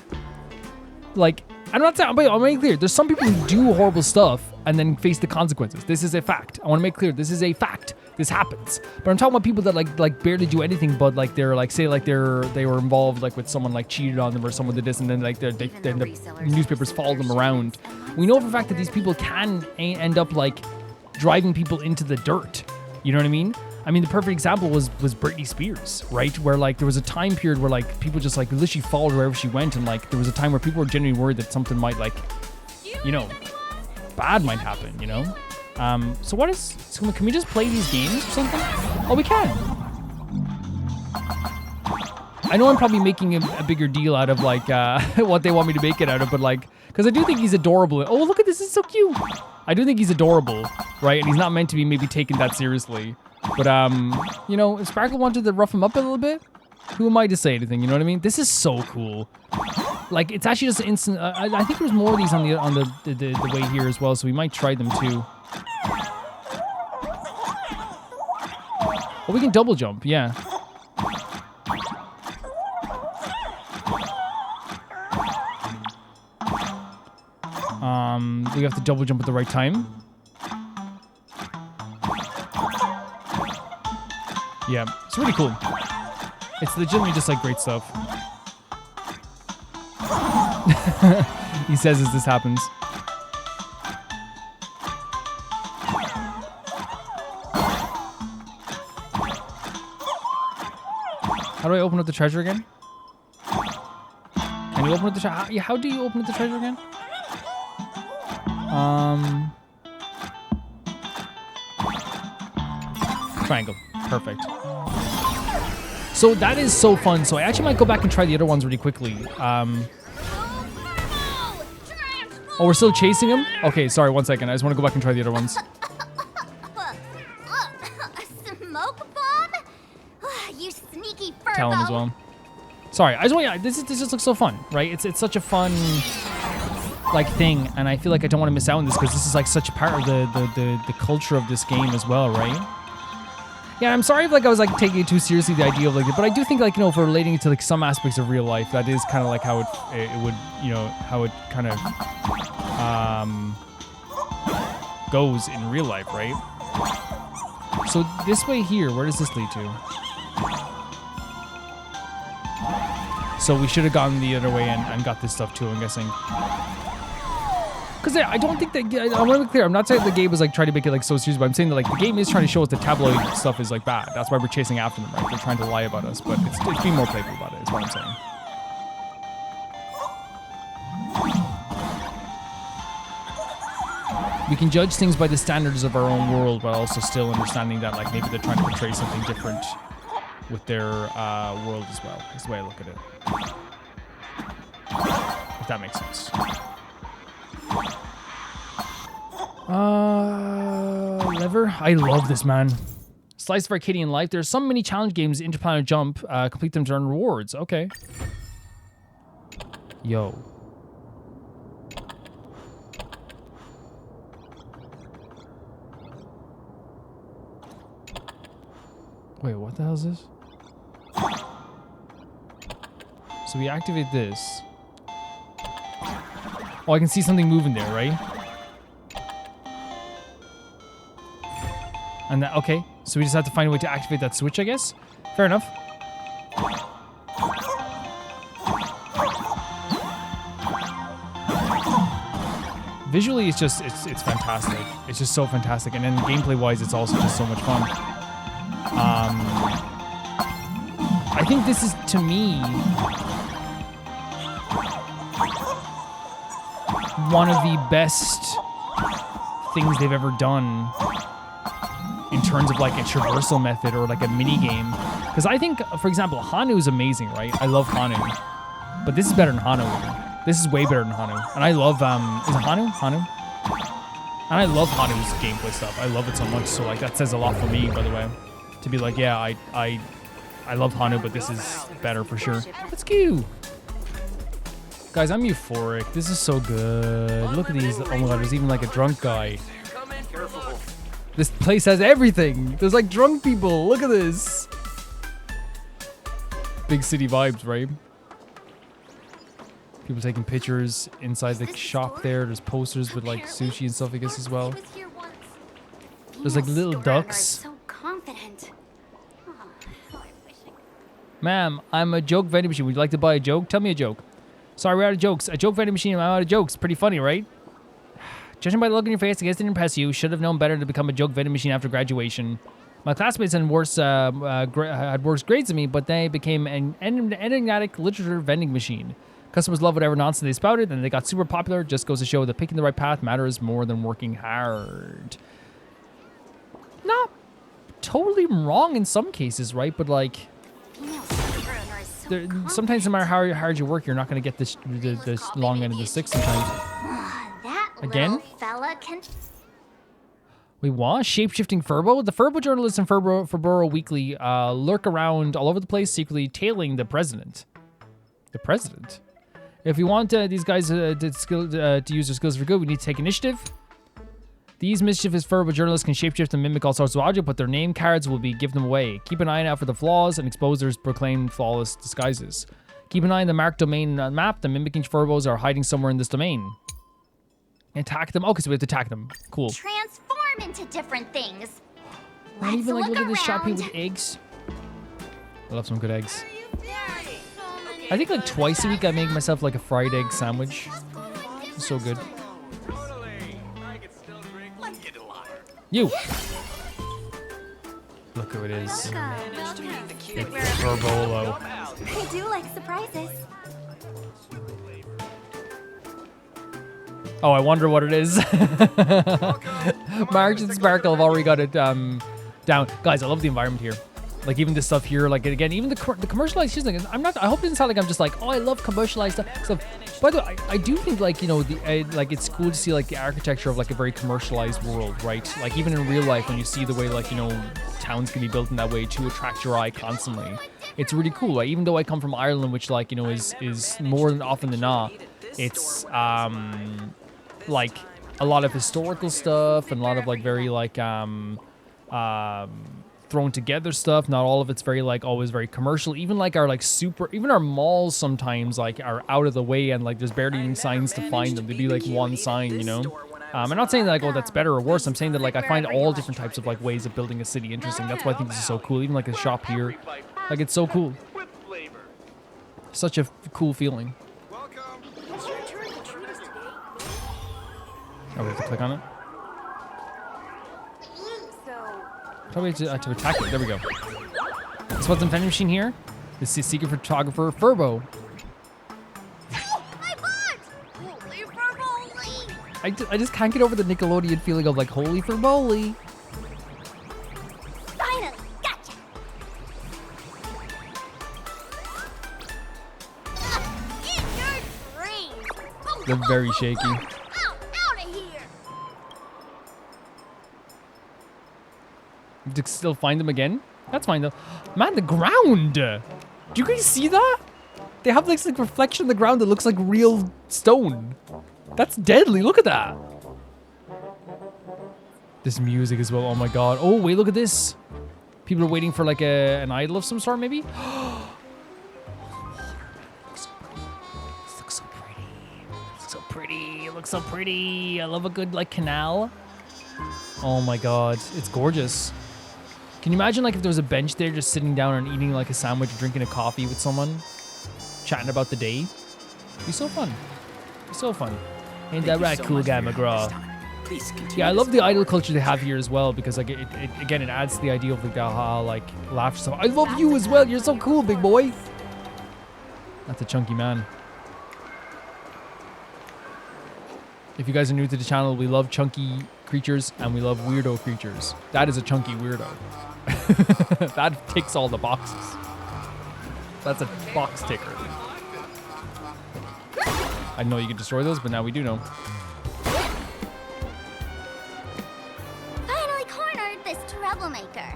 S1: I'm not saying, I'll make it clear. There's some people who do horrible stuff and then face the consequences. This is a fact. I want to make clear, this is a fact. This happens. But I'm talking about people that like barely do anything, but like they're like, say like they were involved like with someone like cheated on them or someone did this, and then like then the newspapers follow them around. We know for a fact that these people can end up like driving people into the dirt. You know what I mean? I mean, the perfect example was Britney Spears, right? Where like there was a time period where like people just like literally followed wherever she went, and like there was a time where people were genuinely worried that something might like, you know, bad might happen, you know? So what is, so can we just play these games or something? Oh, we can. I know I'm probably making a bigger deal out of like what they want me to make it out of, but like, because I do think he's adorable. Oh, look at this, it's so cute. I do think he's adorable, right? And he's not meant to be maybe taken that seriously. But, you know, if Sparkle wanted to rough him up a little bit, who am I to say anything, you know what I mean? This is so cool. Like, it's actually just instant. I think there's more of these on the way here as well, so we might try them too. Oh, we can double jump, yeah. We have to double jump at the right time. Yeah, it's really cool. It's legitimately just like great stuff. He says as this happens. How do I open up the treasure again? Can you open up the treasure? How do you open up the treasure again? Triangle. Perfect. So that is so fun. So I actually might go back and try the other ones really quickly. Oh, we're still chasing him? Okay, sorry, 1 second. I just want to go back and try the other ones.
S2: A smoke bomb? You sneaky Furbo.
S1: Tell him as well. Sorry, I just want this just looks so fun, right? It's such a fun like thing, and I feel like I don't want to miss out on this because this is like such a part of the culture of this game as well, right? Yeah, I'm sorry if like I was like taking it too seriously, the idea of like it, but I do think like, you know, if we're relating it to like some aspects of real life, that is kind of like how it would, you know, how it kind of goes in real life, right? So this way here, where does this lead to? So we should have gone the other way and got this stuff too, I'm guessing. Because I don't think that, I want to be clear, I'm not saying the game was like trying to make it like so serious, but I'm saying that like the game is trying to show us the tabloid stuff is like bad. That's why we're chasing after them, right? They're trying to lie about us, but it's being more playful about it, is what I'm saying. We can judge things by the standards of our own world, but also still understanding that like maybe they're trying to portray something different with their world as well. That's the way I look at it. If that makes sense. Lever? I love this, man. Slice of Arcadian life. There's some mini challenge games, Interplanar Jump. Complete them to earn rewards. Okay. Yo. Wait, what the hell is this? So we activate this. Oh, I can see something moving there, right? And that, okay, so we just have to find a way to activate that switch, I guess. Fair enough. Visually, it's just, it's fantastic. It's just so fantastic. And then gameplay-wise, it's also just so much fun. I think this is, to me, one of the best things they've ever done in terms of like a traversal method or like a mini game. Because I think, for example, Hanu is amazing, right? I love Hanu, but this is better than Hanu. This is way better than Hanu, and I love is it Hanu? Hanu? And I love Hanu's gameplay stuff. I love it so much. So like that says a lot for me, by the way, to be like, yeah, I love Hanu, but this is better for sure. Let's go. Guys, I'm euphoric. This is so good. Look at these. Oh my god, there's even like a drunk guy. This place has everything. There's like drunk people. Look at this. Big city vibes, right? People taking pictures inside the shop there. There's posters with like sushi and stuff, I guess, as well. There's like little ducks.
S2: So confident.
S1: Ma'am, I'm a joke vending machine. Would you like to buy a joke? Tell me a joke. Sorry, we're out of jokes. A joke vending machine, I'm out of jokes. Pretty funny, right? Judging by the look on your face, I guess it didn't impress you. Should have known better to become a joke vending machine after graduation. My classmates had worse grades than me, but they became an enigmatic literature vending machine. Customers love whatever nonsense they spouted, and they got super popular. Just goes to show that picking the right path matters more than working hard. Not totally wrong in some cases, right? But like, sometimes no matter how hard you work, you're not going to get this long end of the stick sometimes.
S2: That
S1: Again?
S2: fella can...
S1: We want shape-shifting Furbo. The Furbo journalists in Furboro Weekly lurk around all over the place, secretly tailing the president. The president? If we want these guys to use their skills for good, we need to take initiative. These mischievous Furbo journalists can shapeshift and mimic all sorts of objects, but their name cards will be given them away. Keep an eye out for the flaws and expose their proclaimed flawless disguises. Keep an eye on the marked domain map. The mimicking Furbos are hiding somewhere in this domain. Attack them. Okay, so we have to attack them. Cool.
S2: transform into different things.
S1: Not
S2: Let's
S1: even like
S2: look
S1: look at this shop here
S2: around.
S1: with eggs. I love some good eggs. I think like twice a week I make myself like a fried egg sandwich. It's so good. You. Look who it is. Big Furbolo.
S2: I do like surprises.
S1: Oh, I wonder what it is. Marge and Sparkle have already got it down. Guys, I love the environment here. Like even this stuff here, like again, even the commercialized shit. I hope it doesn't sound like I'm just like, oh, I love commercialized stuff. By the way, I do think like, you know, like it's cool to see like the architecture of like a very commercialized world, right? Like even in real life, when you see the way like, you know, towns can be built in that way to attract your eye constantly, it's really cool. Like even though I come from Ireland, which like, you know, is more than often than not, it's like a lot of historical stuff and a lot of like very like thrown together stuff. Not all of it's very like always very commercial. Even like our like even our malls sometimes like are out of the way and like there's barely even signs to find them. There'd be like one sign, you know. I'm not saying that like, oh, that's better or worse. I'm saying that like I find all different types of like ways of building a city interesting. That's why I think this is so cool. Even like a shop here, like it's so cool. Such a cool feeling. Oh, we have to click on it. Probably to attack it. There we go. This what's in vending machine here. This is secret photographer Furbo. I just can't get over the Nickelodeon feeling of like holy Furboli.
S2: Finally, gotcha. Get your dreams.
S1: They're very shaky.
S2: Out of here.
S1: To still find them again? That's fine though. Man, the ground! Do you guys see that? They have like reflection on the ground that looks like real stone. That's deadly. Look at that. This music as well. Oh my god. Oh, wait, look at this. People are waiting for like an idol of some sort, maybe? This looks so pretty. This looks so pretty. It looks so pretty. I love a good like canal. Oh my god. It's gorgeous. Can you imagine like if there was a bench there just sitting down and eating like a sandwich or drinking a coffee with someone, chatting about the day? It'd be so fun. It'd be so fun. Ain't that right, cool guy McGraw? Yeah, I love the idol culture they have here as well because like it again it adds to the idea of like the laughter stuff. I love you as well. You're so cool, big boy. That's a chunky man. If you guys are new to the channel, we love chunky creatures and we love weirdo creatures. That is a chunky weirdo. That ticks all the boxes. That's a box ticker. I know you can destroy those, but now we do know.
S2: Finally cornered this troublemaker.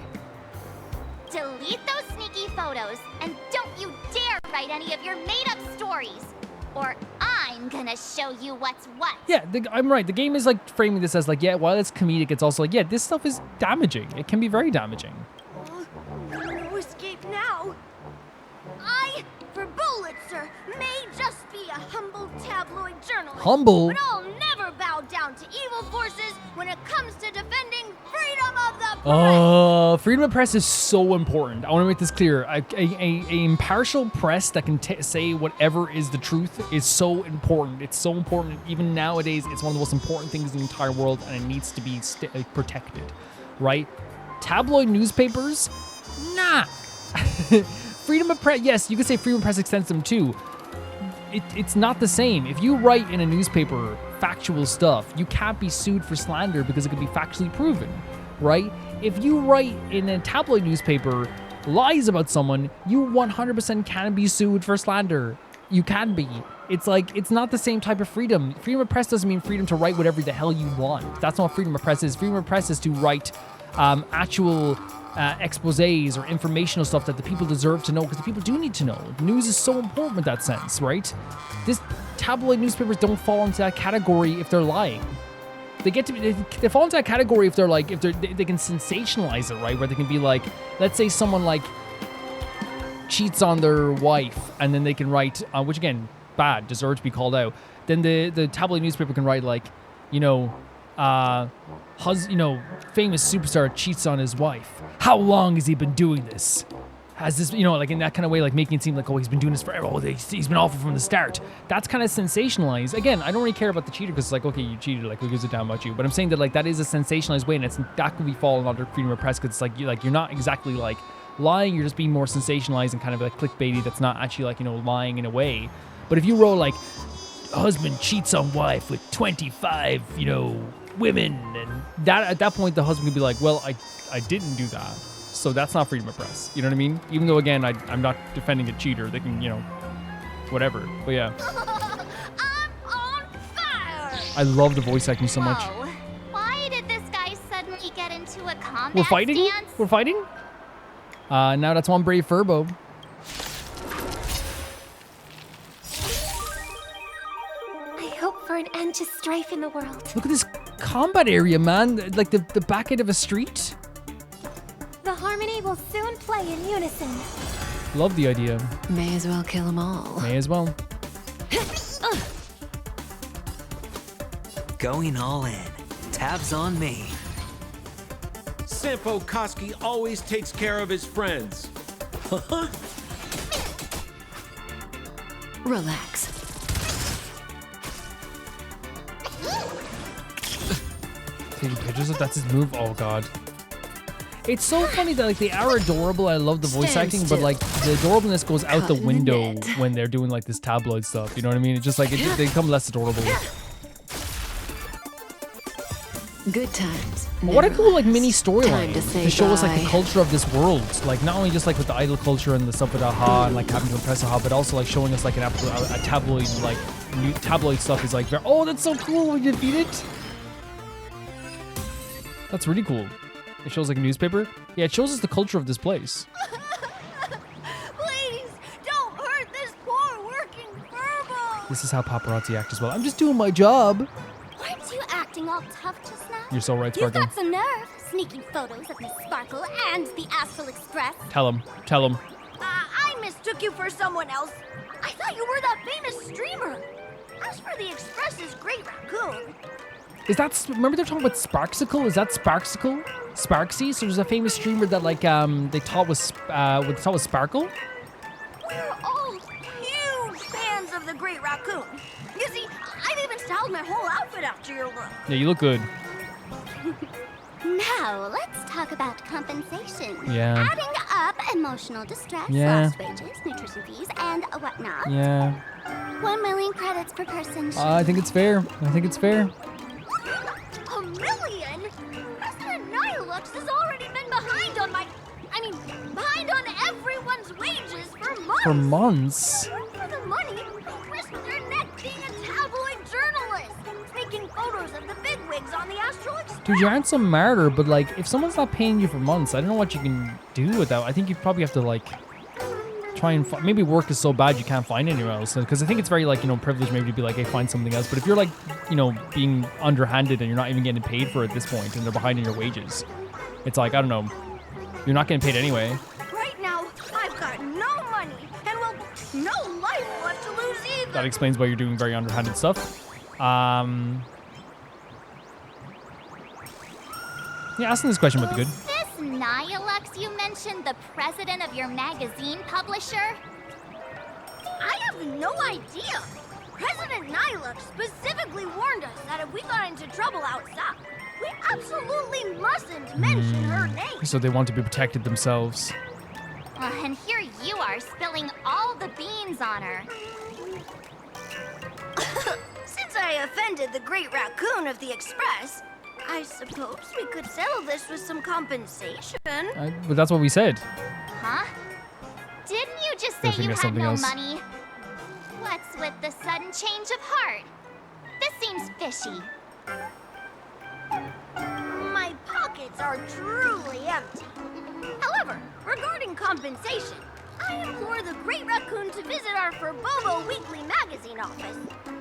S2: Delete those sneaky photos and don't you dare write any of your made-up stories, or I'm gonna show you what's what.
S1: Yeah, I'm right. The game is like framing this as like, yeah, while it's comedic, it's also like, yeah, this stuff is damaging. It can be very damaging.
S5: No escape now.
S2: I, Furbulitzer, may just be a humble tabloid journalist.
S1: Humble?
S2: But I'll never bow down to evil forces when it comes to defending freedom of the press.
S1: Freedom of press is so important. I want to make this clear. A impartial press that can say whatever is the truth is so important. It's so important. Even nowadays, it's one of the most important things in the entire world, and it needs to be protected, right? Tabloid newspapers? Nah. Freedom of press, yes, you could say freedom of press extends them too. It's not the same. If you write in a newspaper factual stuff, you can't be sued for slander because it could be factually proven, right? If you write in a tabloid newspaper lies about someone, you 100% can be sued for slander. You can be. It's like, it's not the same type of freedom. Freedom of press doesn't mean freedom to write whatever the hell you want. That's not what freedom of press is. Freedom of press is to write actual exposés or informational stuff that the people deserve to know, because the people do need to know. News is so important in that sense, right? This tabloid newspapers don't fall into that category if they're lying. They get to be, they fall into that category if they're like, if they can sensationalize it, right? Where they can be like, let's say someone like cheats on their wife, and then they can write, which again, bad, deserve to be called out. Then the tabloid newspaper can write like, famous superstar cheats on his wife. How long has he been doing this? Has this, like in that kind of way, like making it seem like, oh, he's been doing this forever. Oh, he's been awful from the start. That's kind of sensationalized. Again, I don't really care about the cheater because it's like, okay, you cheated, like who gives a damn about you? But I'm saying that like that is a sensationalized way, and that could be falling under freedom of press because it's like you're not exactly like lying. You're just being more sensationalized and kind of like clickbaity. That's not actually like lying in a way. But if you wrote like, husband cheats on wife with 25, women, and that at that point the husband could be like, well, I didn't do that, so that's not freedom of press. You know what I mean? Even though again I'm not defending a cheater, they can whatever. But yeah,
S2: I'm on fire.
S1: I love the voice acting so much.
S2: Whoa. Why did this guy suddenly get into a combat
S1: We're fighting.
S2: stance?
S1: We're fighting. Now that's one brave Furbo.
S2: I hope for an end to strife in the world.
S1: Look at this combat area, man. Like the back end of a street.
S2: The harmony will soon play in unison.
S1: Love the idea.
S3: May as well kill them all.
S1: May as well.
S7: Going all in. Tabs on me.
S8: Sampo Koski always takes care of his friends.
S3: Relax.
S1: Taking pictures of that's his move. Oh god. It's so funny that like they are adorable. I love the voice
S3: Stand
S1: acting,
S3: still.
S1: but like the adorableness goes out the
S3: Cut in the
S1: window
S3: net.
S1: when they're doing like this tabloid stuff. You know what I mean? It's just like they become less adorable.
S3: Good times.
S1: But what a
S3: never
S1: cool like
S3: last.
S1: mini storyline
S3: Time to say
S1: to show us like the
S3: bye.
S1: culture of this world. Like not only just like with the idol culture and the stuff with Aha and like having to impress Aha, but also like showing us like a tabloid like new tabloid stuff is like very, oh, that's so cool when you defeat it. That's really cool. It shows like a newspaper. Yeah, it shows us the culture of this place.
S2: Please, don't hurt this poor working Furbo.
S1: This is how paparazzi act as well. I'm just doing my job.
S2: Weren't you acting all tough just now?
S1: You're so right,
S2: You've
S1: Sparkle.
S2: got some nerve, sneaking photos of Miss Sparkle and the Astral Express.
S1: Tell him. Tell him.
S5: I mistook you for someone else. I thought you were that famous streamer. As for the Express's great raccoon,
S1: Is that, remember they're talking about Sparxicle? Is that Sparxicle? Sparxie? So there's a famous streamer that like they thought was Sparkle.
S5: We're all huge fans of the Great Raccoon. You see, I've even styled my whole outfit after your look.
S1: Yeah, you look good.
S2: Now, let's talk about compensation.
S1: Yeah.
S2: Adding up emotional distress,
S1: Yeah.
S2: lost wages, nutrition fees, and whatnot.
S1: Yeah.
S2: 1 million credits per person.
S1: I think it's fair. I think it's fair.
S5: A million? President Nihilux has already been behind on behind on everyone's wages for months.
S1: For months.
S5: For the money, you risked your neck being a tabloid journalist, taking photos of the bigwigs on the Astral Express.
S1: Dude, you aren't some martyr, but like, if someone's not paying you for months, I don't know what you can do with that. I think you probably have to like try and maybe work is so bad you can't find anywhere else. Because I think it's very like, you know, privileged maybe to be like, hey, find something else. But if you're like, you know, being underhanded and you're not even getting paid for it at this point, and they're behind in your wages, it's like, I don't know, you're not getting paid anyway.
S5: Right now, I've got no money, and well, no life left to lose either.
S1: That explains why you're doing very underhanded stuff. Yeah, asking this question would be good.
S2: Is this Nihilux you mentioned the president of your magazine publisher?
S5: I have no idea. President Nihilux specifically warned us that if we got into trouble outside, we absolutely mustn't mention her name.
S1: So they want to be protected themselves.
S2: And here you are spilling all the beans on her.
S5: Since I offended the Great Raccoon of the Express, I suppose we could settle this with some compensation.
S1: But that's what we said.
S2: Huh? Didn't you just
S1: I
S2: say
S1: think
S2: you
S1: that's
S2: had
S1: something
S2: no
S1: else.
S2: money? What's with the sudden change of heart? This seems fishy.
S5: My pockets are truly empty. However, regarding compensation, I implore the Great Raccoon to visit our Furbobo Weekly magazine office.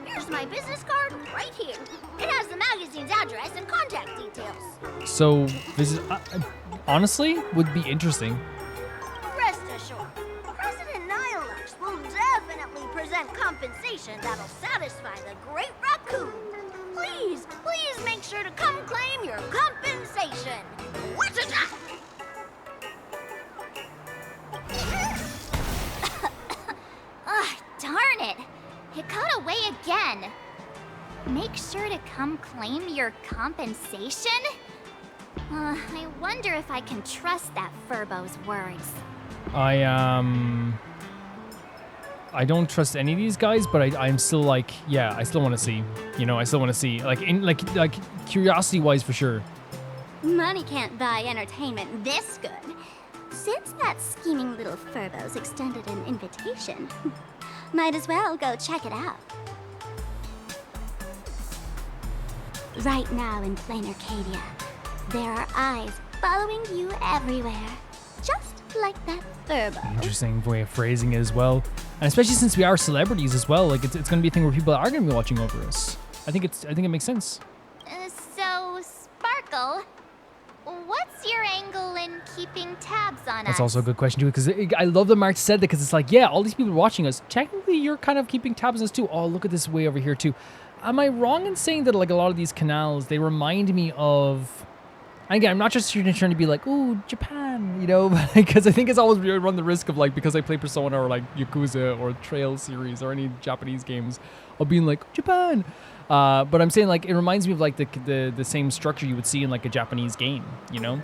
S5: Here's my business card right here. It has the magazine's address and contact details.
S1: So this is honestly would be interesting.
S5: Rest assured, President Nihilux will definitely present compensation that'll satisfy the Great Raccoon. Please, please make sure to come claim your compensation. What's it?
S2: Ugh, darn it. It got away again. Make sure to come claim your compensation? I wonder if I can trust that Furbo's words.
S1: I don't trust any of these guys, but I'm still like, yeah, I still want to see. You know, I still want to see. Like, like curiosity-wise, for sure.
S2: Money can't buy entertainment this good. Since that scheming little Furbo's extended an invitation, might as well go check it out. Right now in Planarcadia, there are eyes following you everywhere, just like that Furbo.
S1: Interesting way of phrasing it as well, and especially since we are celebrities as well. Like, it's going to be a thing where people are going to be watching over us. I think it makes sense.
S2: So, Sparkle, what's your angle in keeping tabs on us?
S1: That's also a good question too, because I love that Mark said that, because it's like, yeah, all these people are watching us. Technically, you're kind of keeping tabs on us too. Oh, look at this way over here too. Am I wrong in saying that like a lot of these canals, they remind me of? And again, I'm not just trying to be like, ooh, Japan, you know, because I think it's always run the risk of like, because I play Persona or like Yakuza or Trail series or any Japanese games, of being like Japan. But I'm saying like it reminds me of like the same structure you would see in like a Japanese game, you know.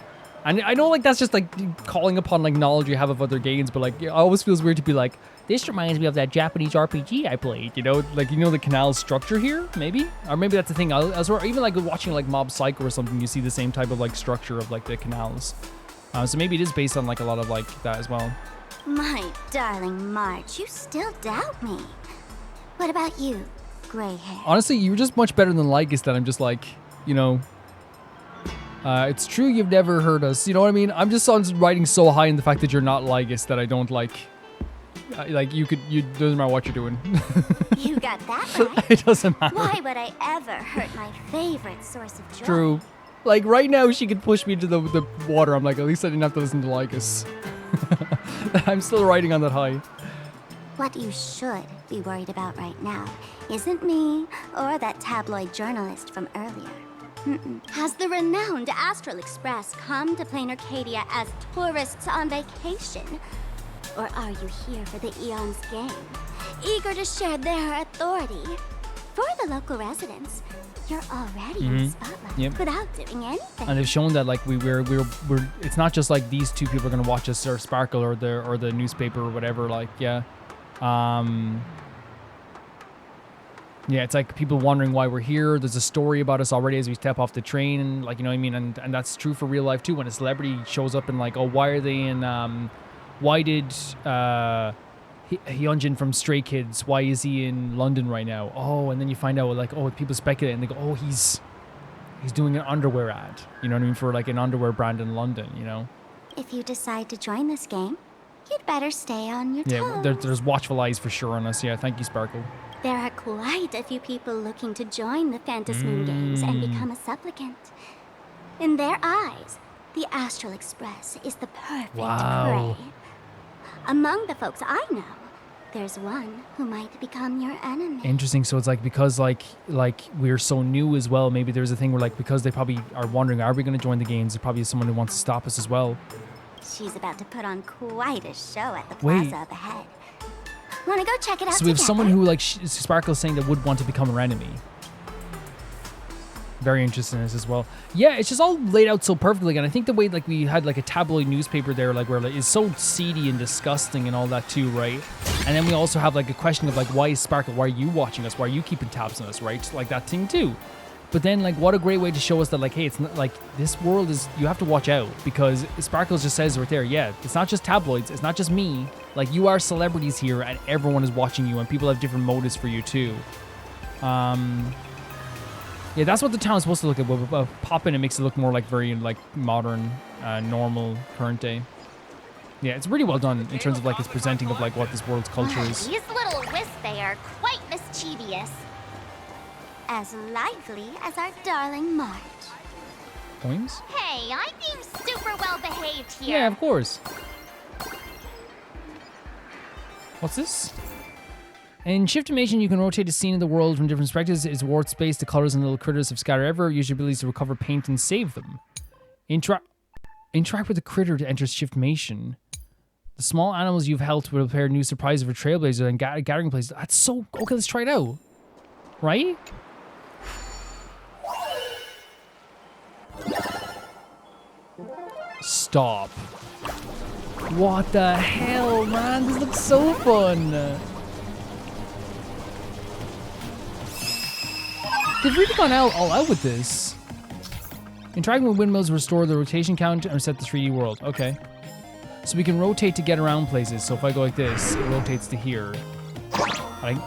S1: And I know like that's just like calling upon like knowledge you have of other games, but like it always feels weird to be like, this reminds me of that Japanese RPG I played, you know, like, you know, the canal structure here, maybe, or maybe that's the thing. Or even like watching like Mob Psycho or something, you see the same type of like structure of like the canals. So maybe it is based on like a lot of like that as well.
S2: My darling March, you still doubt me. What about you, gray hair?
S1: Honestly, you're just much better than Lycus. That I'm just like, you know. It's true you've never heard us. You know what I mean? I'm just riding so high in the fact that you're not Lygus that I don't like. Like you doesn't matter what you're doing.
S2: You got that right.
S1: It doesn't matter.
S2: Why would I ever hurt my favorite source of joy?
S1: True. Like right now, she could push me into the water. I'm like, at least I didn't have to listen to Lygus. I'm still riding on that high.
S2: What you should be worried about right now isn't me or that tabloid journalist from earlier. Has the renowned Astral Express come to Planarcadia as tourists on vacation? Or are you here for the Eon's game, eager to share their authority? For the local residents, you're already in the spotlight without doing anything.
S1: And they've shown that like we're it's not just like these two people are gonna watch us or Sparkle or the newspaper or whatever. Like yeah, it's like people wondering why we're here. There's a story about us already as we step off the train, and like you know what I mean. And that's true for real life too. When a celebrity shows up and like, oh, why are they in? Why did Hyunjin from Stray Kids, why is he in London right now? Oh, and then you find out like, oh, people speculate and they go, oh, he's doing an underwear ad. You know what I mean? For like an underwear brand in London, you know?
S2: If you decide to join this game, you'd better stay on your toes.
S1: Yeah, there's watchful eyes for sure on us. Yeah, thank you, Sparkle.
S2: There are quite a few people looking to join the Phantasmoon games and become a supplicant. In their eyes, the Astral Express is the perfect prey. Among the folks I know, there's one who might become your enemy.
S1: Interesting. So it's like because like we're so new as well. Maybe there's a thing where like because they probably are wondering, are we going to join the games? There probably is someone who wants to stop us as well.
S2: She's about to put on quite a show at the plaza up ahead. Want to go check it out?
S1: So we have someone who like Sparkle is saying that would want to become our enemy. Very interested in this as well. Yeah, it's just all laid out so perfectly, and I think the way like we had like a tabloid newspaper there, like where like is so seedy and disgusting and all that too, right? And then we also have like a question of like, why is Sparkle? Why are you watching us? Why are you keeping tabs on us, right? Like that thing too. But then like, what a great way to show us that like, hey, it's not like this world is. You have to watch out because Sparkle just says right there, yeah, it's not just tabloids, it's not just me. Like you are celebrities here, and everyone is watching you, and people have different motives for you too. Yeah, that's what the town is supposed to look at. But pop in, it makes it look more like very like modern, normal, current day. Yeah, it's really well done in terms of like its presenting of like what this world's culture is.
S2: These little wisps, they are quite mischievous. As lively as our darling March.
S1: Poems?
S2: Hey, I'm being super well behaved here.
S1: Yeah, of course. What's this? In Shiftmation, you can rotate a scene of the world from different perspectives. Its warped space, the colors and little critters have scattered everywhere. Use your abilities to recover paint and save them. Interact with the critter to enter Shiftmation. The small animals you've helped will prepare new surprises for Trailblazer and gathering places. That's so... Okay, let's try it out. Right? Stop. What the hell, man? This looks so fun. They've really gone all out with this. Interacting with windmills restore the rotation count and reset the 3D world. Okay. So we can rotate to get around places. So if I go like this, it rotates to here. And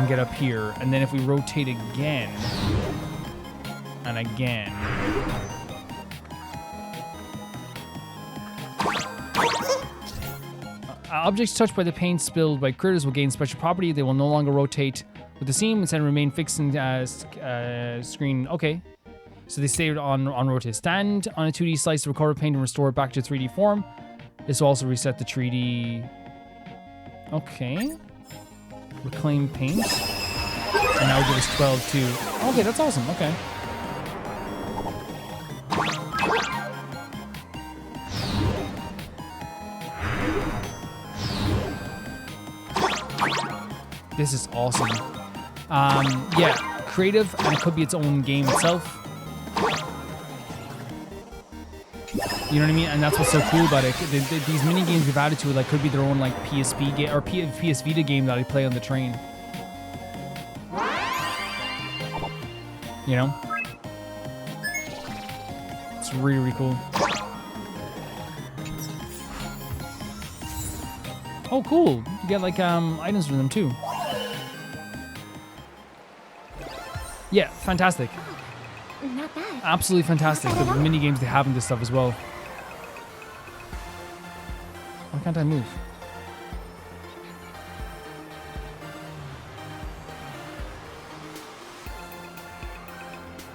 S1: get up here. And then if we rotate again and again. Objects touched by the paint spilled by critters will gain special property. They will no longer rotate with the seam, instead remain fixed in screen. Okay. So they stay on rotate. Stand on a 2D slice to recover paint and restore it back to 3D form. This will also reset the 3D. Okay. Reclaim paint. And now give us 12 too. Okay, that's awesome. Okay. This is awesome. Yeah, creative, and it could be its own game itself. You know what I mean? And that's what's so cool about it. These mini games we've added to it, like, could be their own like PSP game or PS Vita game that I play on the train. You know? It's really, really cool. Oh, cool! You get like items from them too. Yeah, fantastic.
S2: Not bad.
S1: Absolutely fantastic. The mini games they have in this stuff as well. Why can't I move?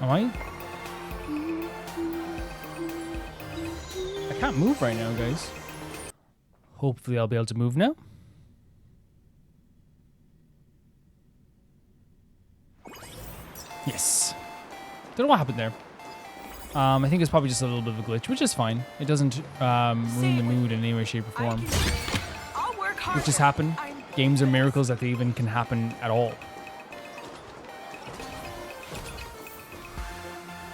S1: Am I? I can't move right now, guys. Hopefully I'll be able to move now. Yes. Don't know what happened there. I think it's probably just a little bit of a glitch, which is fine. It doesn't ruin the mood in any way, shape, or form. Which just happened. Games are miracles that they even can happen at all.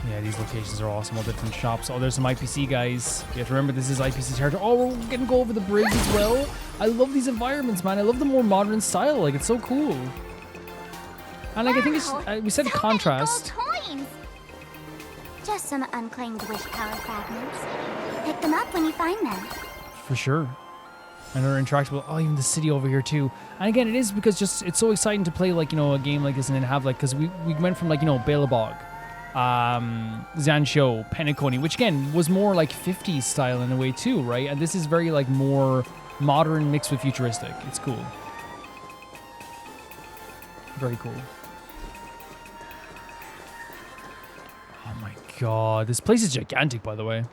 S1: Yeah, these locations are awesome. All different shops. Oh, there's some IPC guys. You have to remember this is IPC territory. Oh, we're gonna go over the bridge as well. I love these environments, man. I love the more modern style. Like, it's so cool. And like, I think it's we said contrast.
S2: Coins. Just some unclaimed wish power fragments. Pick them up when you find them.
S1: For sure. And they're interactable. Oh, even the city over here too. And again, it is because just it's so exciting to play like, you know, a game like this and then have like, because we went from like, you know, Belobog, Zansho, Penacony, which again was more like 50s style in a way too, right? And this is very like more modern mixed with futuristic. It's cool. Very cool. Oh my god, this place is gigantic, by the way.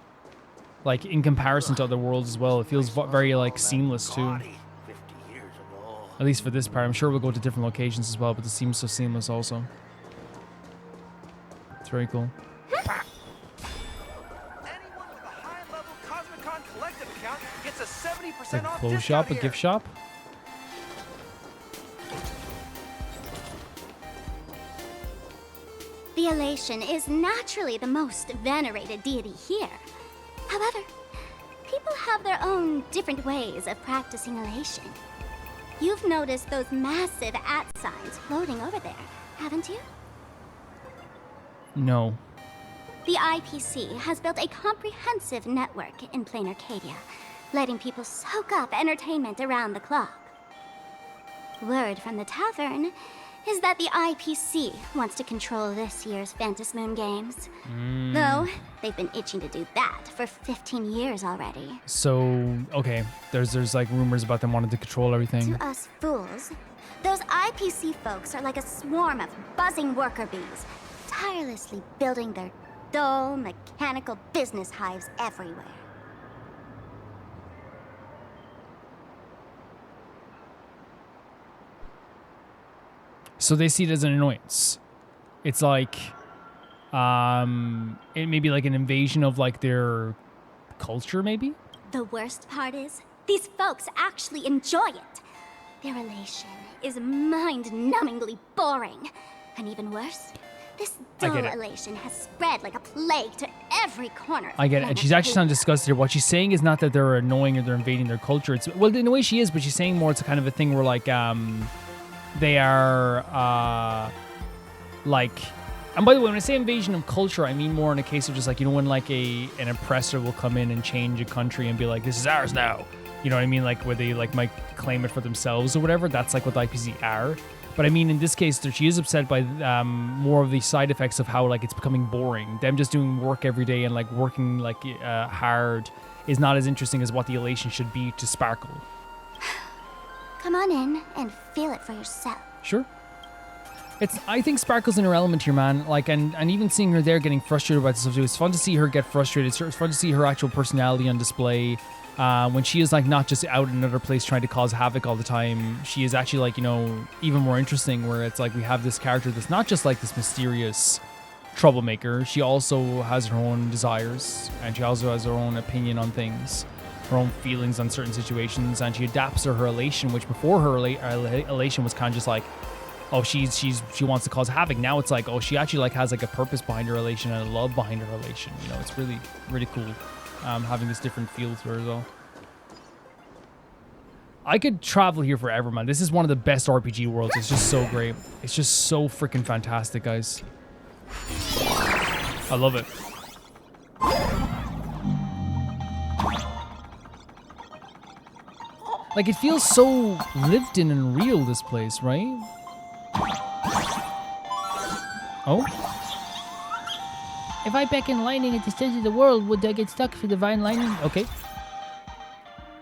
S1: Like in comparison to other worlds as well, it feels very like seamless too. At least for this part, I'm sure we'll go to different locations as well, but this seems so seamless also. It's very cool.
S9: Anyone with a high-level Cosmicon Collective account gets a 70% off
S1: Clothes shop, a gift shop.
S2: The elation is naturally the most venerated deity here. However, people have their own different ways of practicing elation. You've noticed those massive @signs floating over there, haven't you?
S1: No.
S2: The IPC has built a comprehensive network in Planarcadia, letting people soak up entertainment around the clock. Word from the tavern is that the IPC wants to control this year's Phantasmoon games. Though, they've been itching to do that for 15 years already.
S1: So, okay, there's like rumors about them wanting to control everything.
S2: To us fools, those IPC folks are like a swarm of buzzing worker bees, tirelessly building their dull, mechanical business hives everywhere.
S1: So they see it as an annoyance. It's like, it may be like an invasion of like their culture, maybe?
S2: The worst part is, these folks actually enjoy it. Their elation is mind-numbingly boring. And even worse, this dull elation has spread like a plague to every corner.
S1: I get it. And she's actually sounding disgusted here. What she's saying is not that they're annoying or they're invading their culture. It's, well, in a way she is, but she's saying more it's a kind of a thing where like, they are, like... And by the way, when I say invasion of culture, I mean more in a case of just like, you know, when like an oppressor will come in and change a country and be like, this is ours now. You know what I mean? Like where they like might claim it for themselves or whatever. That's like what the IPC are. But I mean, in this case, she is upset by more of the side effects of how like it's becoming boring. Them just doing work every day and like working like hard is not as interesting as what the elation should be to Sparkle.
S2: Come on in and feel it for yourself.
S1: Sure. I think Sparkle's in her element here, man. Like, and even seeing her there getting frustrated about this stuff too. It's fun to see her get frustrated. It's fun to see her actual personality on display. When she is like not just out in another place trying to cause havoc all the time. She is actually like, you know, even more interesting where it's like we have this character that's not just like this mysterious troublemaker. She also has her own desires and she also has her own opinion on things. Her own feelings on certain situations, and she adapts to her elation, which before her elation was kind of just like, oh, she wants to cause havoc. Now it's like, oh, she actually like has like a purpose behind her elation and a love behind her elation. You know, it's really, really cool having this different feel to her as well. I could travel here forever, man. This is one of the best RPG worlds. It's just so great. It's just so freaking fantastic, guys. I love it. Like, it feels so lived in and real, this place, right? Oh? If I beckon lightning at the center of the world, would I get stuck for divine lightning? Okay.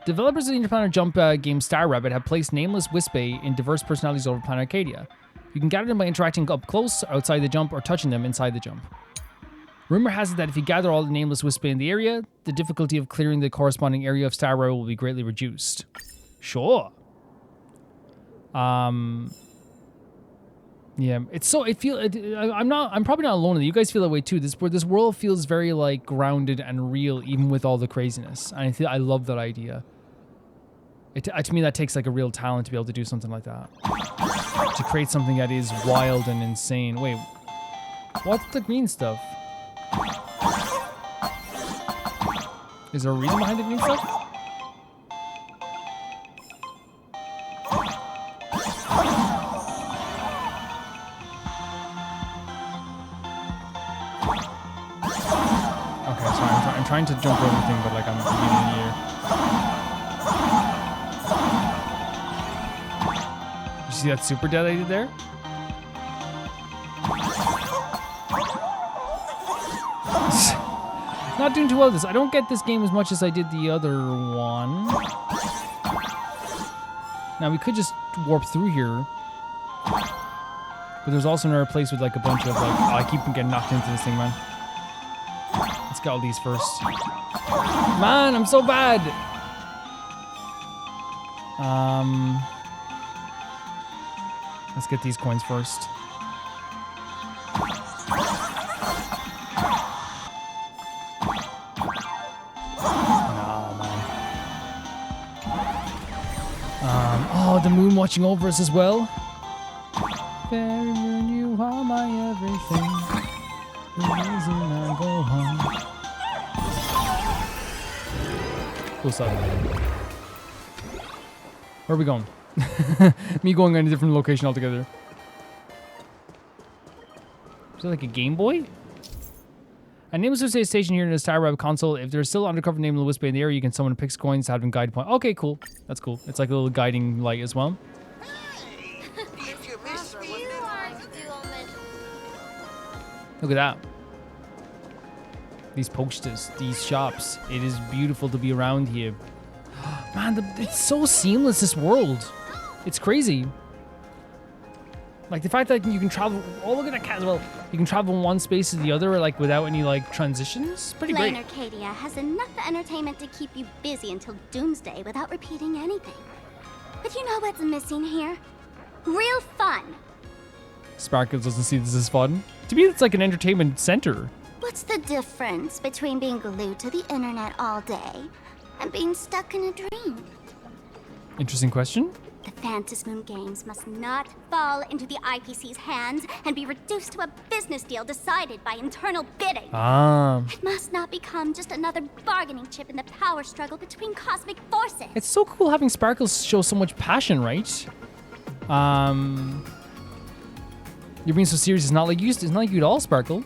S1: Developers of the Interplanar Jump game Star Rabbit have placed nameless Wispy in diverse personalities over Planarcadia. You can gather them by interacting up close, outside the jump, or touching them inside the jump. Rumor has it that if you gather all the nameless Wispy in the area, the difficulty of clearing the corresponding area of Star Rail will be greatly reduced. Sure. Yeah, it's so. I'm probably not alone. You guys feel that way too. This world feels very like grounded and real, even with all the craziness. And I love that idea. To me, that takes like a real talent to be able to do something like that. To create something that is wild and insane. Wait, what's the green stuff? Is there a reason behind the green stuff? Okay, sorry, I'm trying to jump over everything, but like I'm getting here. You see that super dead I did there? Not doing too well with this. I don't get this game as much as I did the other one. Now we could just warp through here. But there's also another place with like a bunch of like... Oh, I keep getting knocked into this thing, man. Let's get all these first. Man, I'm so bad! Let's get these coins first. Oh, the moon watching over us as well. Fairy moon, you are my everything. The reason I go home. Cool stuff. Where are we going? Me going on a different location altogether. Is it like a Game Boy? A nameless associate station here in the Star Rail console. If there's still undercover name of the Whisper in the area, you can summon Pix coins to have them guide point. Okay, cool. That's cool. It's like a little guiding light as well. Look at that. These posters, these shops. It is beautiful to be around here. Man, it's so seamless, this world. It's crazy. Like the fact that you can travel. Oh, look at that cat as well. You can travel from one space to the other, like without any like transitions. Pretty great.
S2: Planarcadia has enough entertainment to keep you busy until doomsday without repeating anything. But you know what's missing here? Real fun.
S1: Sparkles doesn't see this as fun. To me, it's like an entertainment center.
S2: What's the difference between being glued to the internet all day and being stuck in a dream?
S1: Interesting question.
S2: The Phantasmoon games must not fall into the IPC's hands and be reduced to a business deal decided by internal bidding. It must not become just another bargaining chip in the power struggle between cosmic forces.
S1: It's so cool having Sparkles show so much passion, right? You're being so serious. It's not like you at all, Sparkle.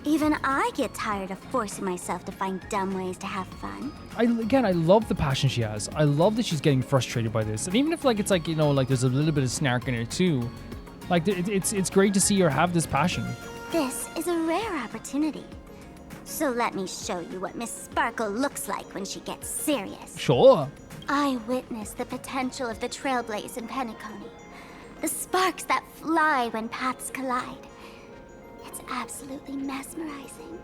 S2: Even I get tired of forcing myself to find dumb ways to have fun.
S1: I love the passion she has. I love that she's getting frustrated by this. And even if like it's like, you know, like there's a little bit of snark in it too. Like it's great to see her have this passion.
S2: This is a rare opportunity. So let me show you what Miss Sparkle looks like when she gets serious.
S1: Sure.
S2: I witnessed the potential of the trailblaze in Penacony. The sparks that fly when paths collide. It's absolutely mesmerizing.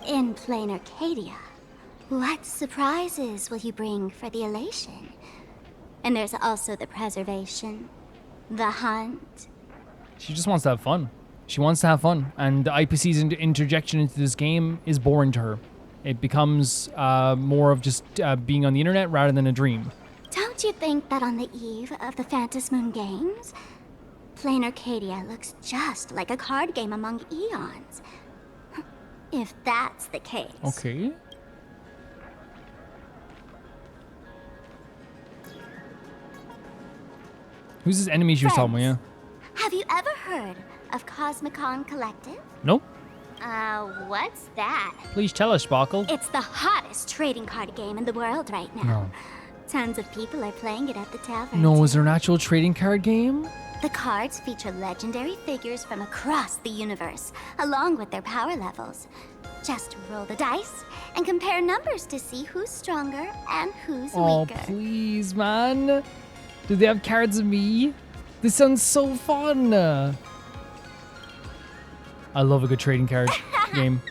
S2: In Planarcadia, what surprises will you bring for the elation? And there's also the preservation, the hunt.
S1: She just wants to have fun. She wants to have fun. And the IPC's interjection into this game is boring to her. It becomes more of just being on the internet rather than a dream.
S2: Don't you think that on the eve of the Phantasmoon games, Planarcadia looks just like a card game among eons? If that's the case.
S1: Okay. Who's this enemy she was talking about? Yeah.
S2: Have you ever heard of Cosmicon Collective?
S1: Nope.
S2: What's that?
S1: Please tell us, Sparkle.
S2: It's the hottest trading card game in the world right now.
S1: No.
S2: Tons of people are playing it at the tavern.
S1: No, is there an actual trading card game?
S2: The cards feature legendary figures from across the universe, along with their power levels. Just roll the dice and compare numbers to see who's stronger and who's weaker.
S1: Oh, please, man. Do they have cards of me? This sounds so fun. I love a good trading card game.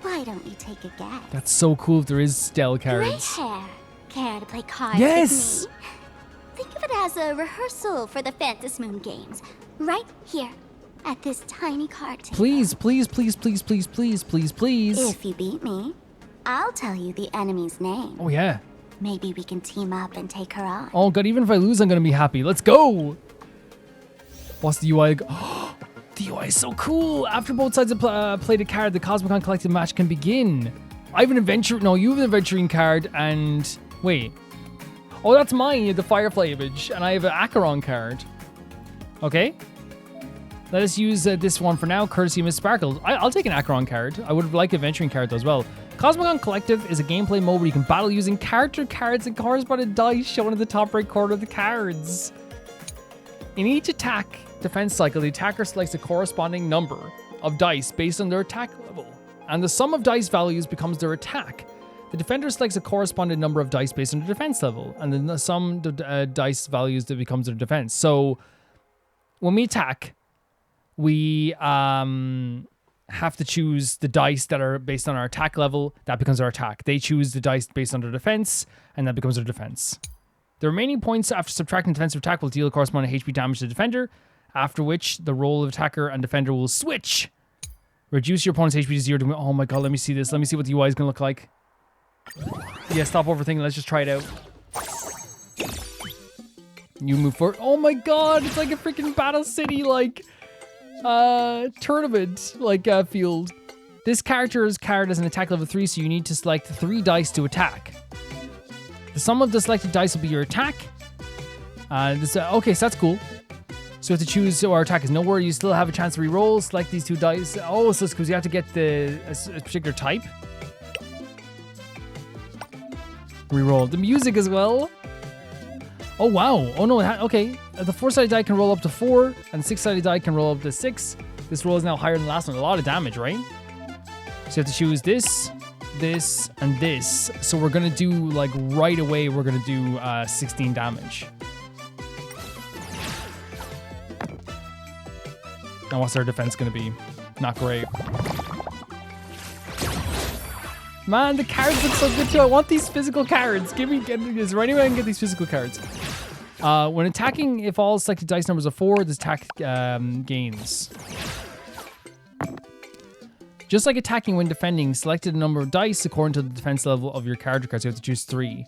S2: Why don't you take a guess?
S1: That's so cool if there is Stell
S2: Gray
S1: cards.
S2: hair. Care to play cards
S1: Yes!
S2: with me? Think of it as a rehearsal for the Phantasmoon games. Right here, at this tiny card table.
S1: Please, please, please, please, please, please, please, please.
S2: If you beat me, I'll tell you the enemy's name.
S1: Oh, yeah.
S2: Maybe we can team up and take her on.
S1: Oh, God, even if I lose, I'm going to be happy. Let's go. What's the UI? The UI is so cool. After both sides have played a card, the Cosmicon Collective match can begin. I have an adventure. No, you have an adventuring card, and wait. Oh, that's mine, the Firefly image, and I have an Acheron card. Okay. Let us use this one for now, courtesy of Miss Sparkle. I'll take an Acheron card. I would like an adventuring card though as well. Cosmicon Collective is a gameplay mode where you can battle using character cards and corresponding dice shown in the top right corner of the cards. In each attack defense cycle, the attacker selects a corresponding number of dice based on their attack level, and the sum of dice values becomes their attack. The defender selects a corresponding number of dice based on their defense level, and then the sum of dice values that becomes their defense. So when we attack, we have to choose the dice that are based on our attack level. That becomes our attack. They choose the dice based on their defense, and that becomes their defense. The remaining points after subtracting defensive attack will deal corresponding HP damage to the defender, after which the role of attacker and defender will switch. Reduce your opponent's HP to 0 to... Oh my god, let me see this. Let me see what the UI is going to look like. Yeah, stop overthinking. Let's just try it out. You move forward. Oh my god, it's like a freaking Battle City, like... tournament, like, field. This character's card has an attack level 3, so you need to select 3 dice to attack. The sum of the selected dice will be your attack. Okay, so that's cool. So we have to choose, so our attack is nowhere. You still have a chance to re-roll. Select these 2 dice. Oh, so it's because you have to get a particular type. Re-roll. The music as well. Oh, wow. Oh, no. Okay. The 4-sided die can roll up to 4, and the 6-sided die can roll up to 6. This roll is now higher than the last one. A lot of damage, right? So you have to choose this, this, and this. So we're going to do, like, right away, we're going to do 16 damage. Now, what's our defense going to be? Not great. Man, the cards look so good too. I want these physical cards. Is there any way I can get these physical cards? When attacking, if all selected dice numbers are 4, this attack gains. Just like attacking when defending, select a number of dice according to the defense level of your character cards. You have to choose 3.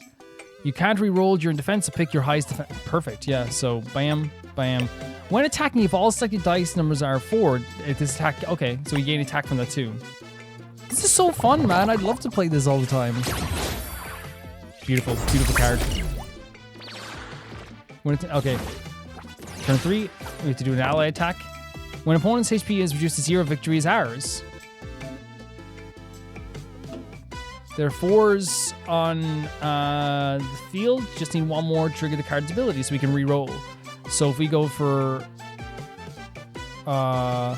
S1: You can't re-roll during defense, so pick your highest defense. Perfect, yeah. So, bam, bam. When attacking, if all selected dice numbers are 4, if this attack... Okay, so you gain attack from that too. This is so fun, man. I'd love to play this all the time. Beautiful, beautiful card. Okay. Turn 3, we have to do an ally attack. When opponent's HP is reduced to 0, victory is ours. There are 4s on the field. Just need 1 more to trigger the card's ability so we can re-roll. So if we go for... I'll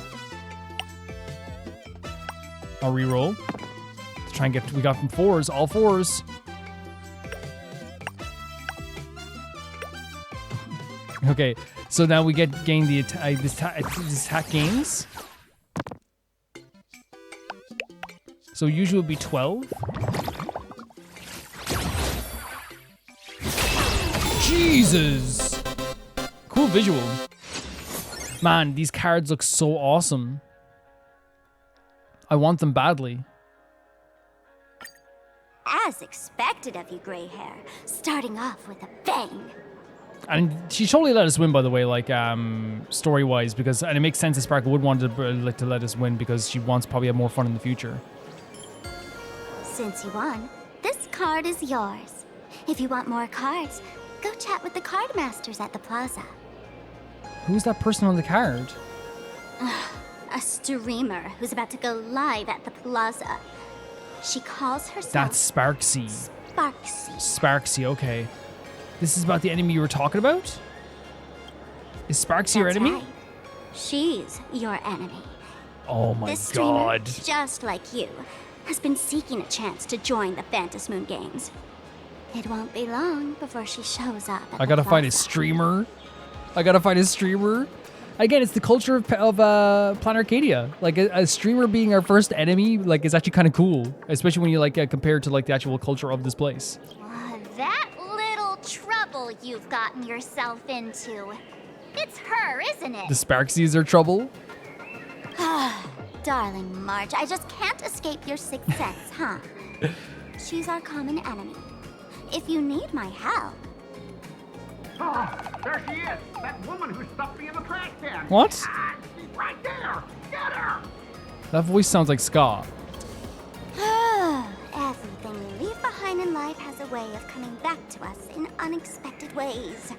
S1: re-roll. To try and get... We got from 4s, all 4s. Okay, so now we gain the this attack gains. So usually it would be 12. Jesus! Cool visual. Man, these cards look so awesome. I want them badly.
S2: As expected of you, gray hair. Starting off with a bang.
S1: And she totally let us win, by the way, like, story-wise, because, and it makes sense that Sparkle would want to let us win because she wants to probably have more fun in the future.
S2: Since you won, this card is yours. If you want more cards, go chat with the card masters at the plaza.
S1: Who's that person on the card?
S2: A streamer who's about to go live at the plaza. She calls herself...
S1: That's Sparxie.
S2: Sparxie.
S1: Sparxie, okay. This is about the enemy you were talking about? Is Sparxie your enemy?
S2: Right. She's your enemy.
S1: Oh my
S2: this streamer,
S1: god.
S2: Just like you, has been seeking a chance to join the Phantasmoon games. It won't be long before she shows up at
S1: I gotta
S2: the
S1: find a
S2: plaza.
S1: streamer. I gotta find a streamer. Again, it's the culture of Planarcadia. Like, a streamer being our first enemy, like, is actually kind of cool. Especially when you, like, compare it to, like, the actual culture of this place.
S5: That little
S2: trouble you've gotten yourself into. It's her, isn't it?
S1: The Sparxies are trouble.
S2: Darling March, I just can't escape your sixth sense, huh? She's our common enemy. If you need my help...
S10: Oh, there she is! That woman who stuffed me in the trash can!
S1: What?
S10: Ah, she's right there! Get her!
S1: That voice sounds like ska.
S2: Everything we leave behind in life has a way of coming back to us in unexpected ways.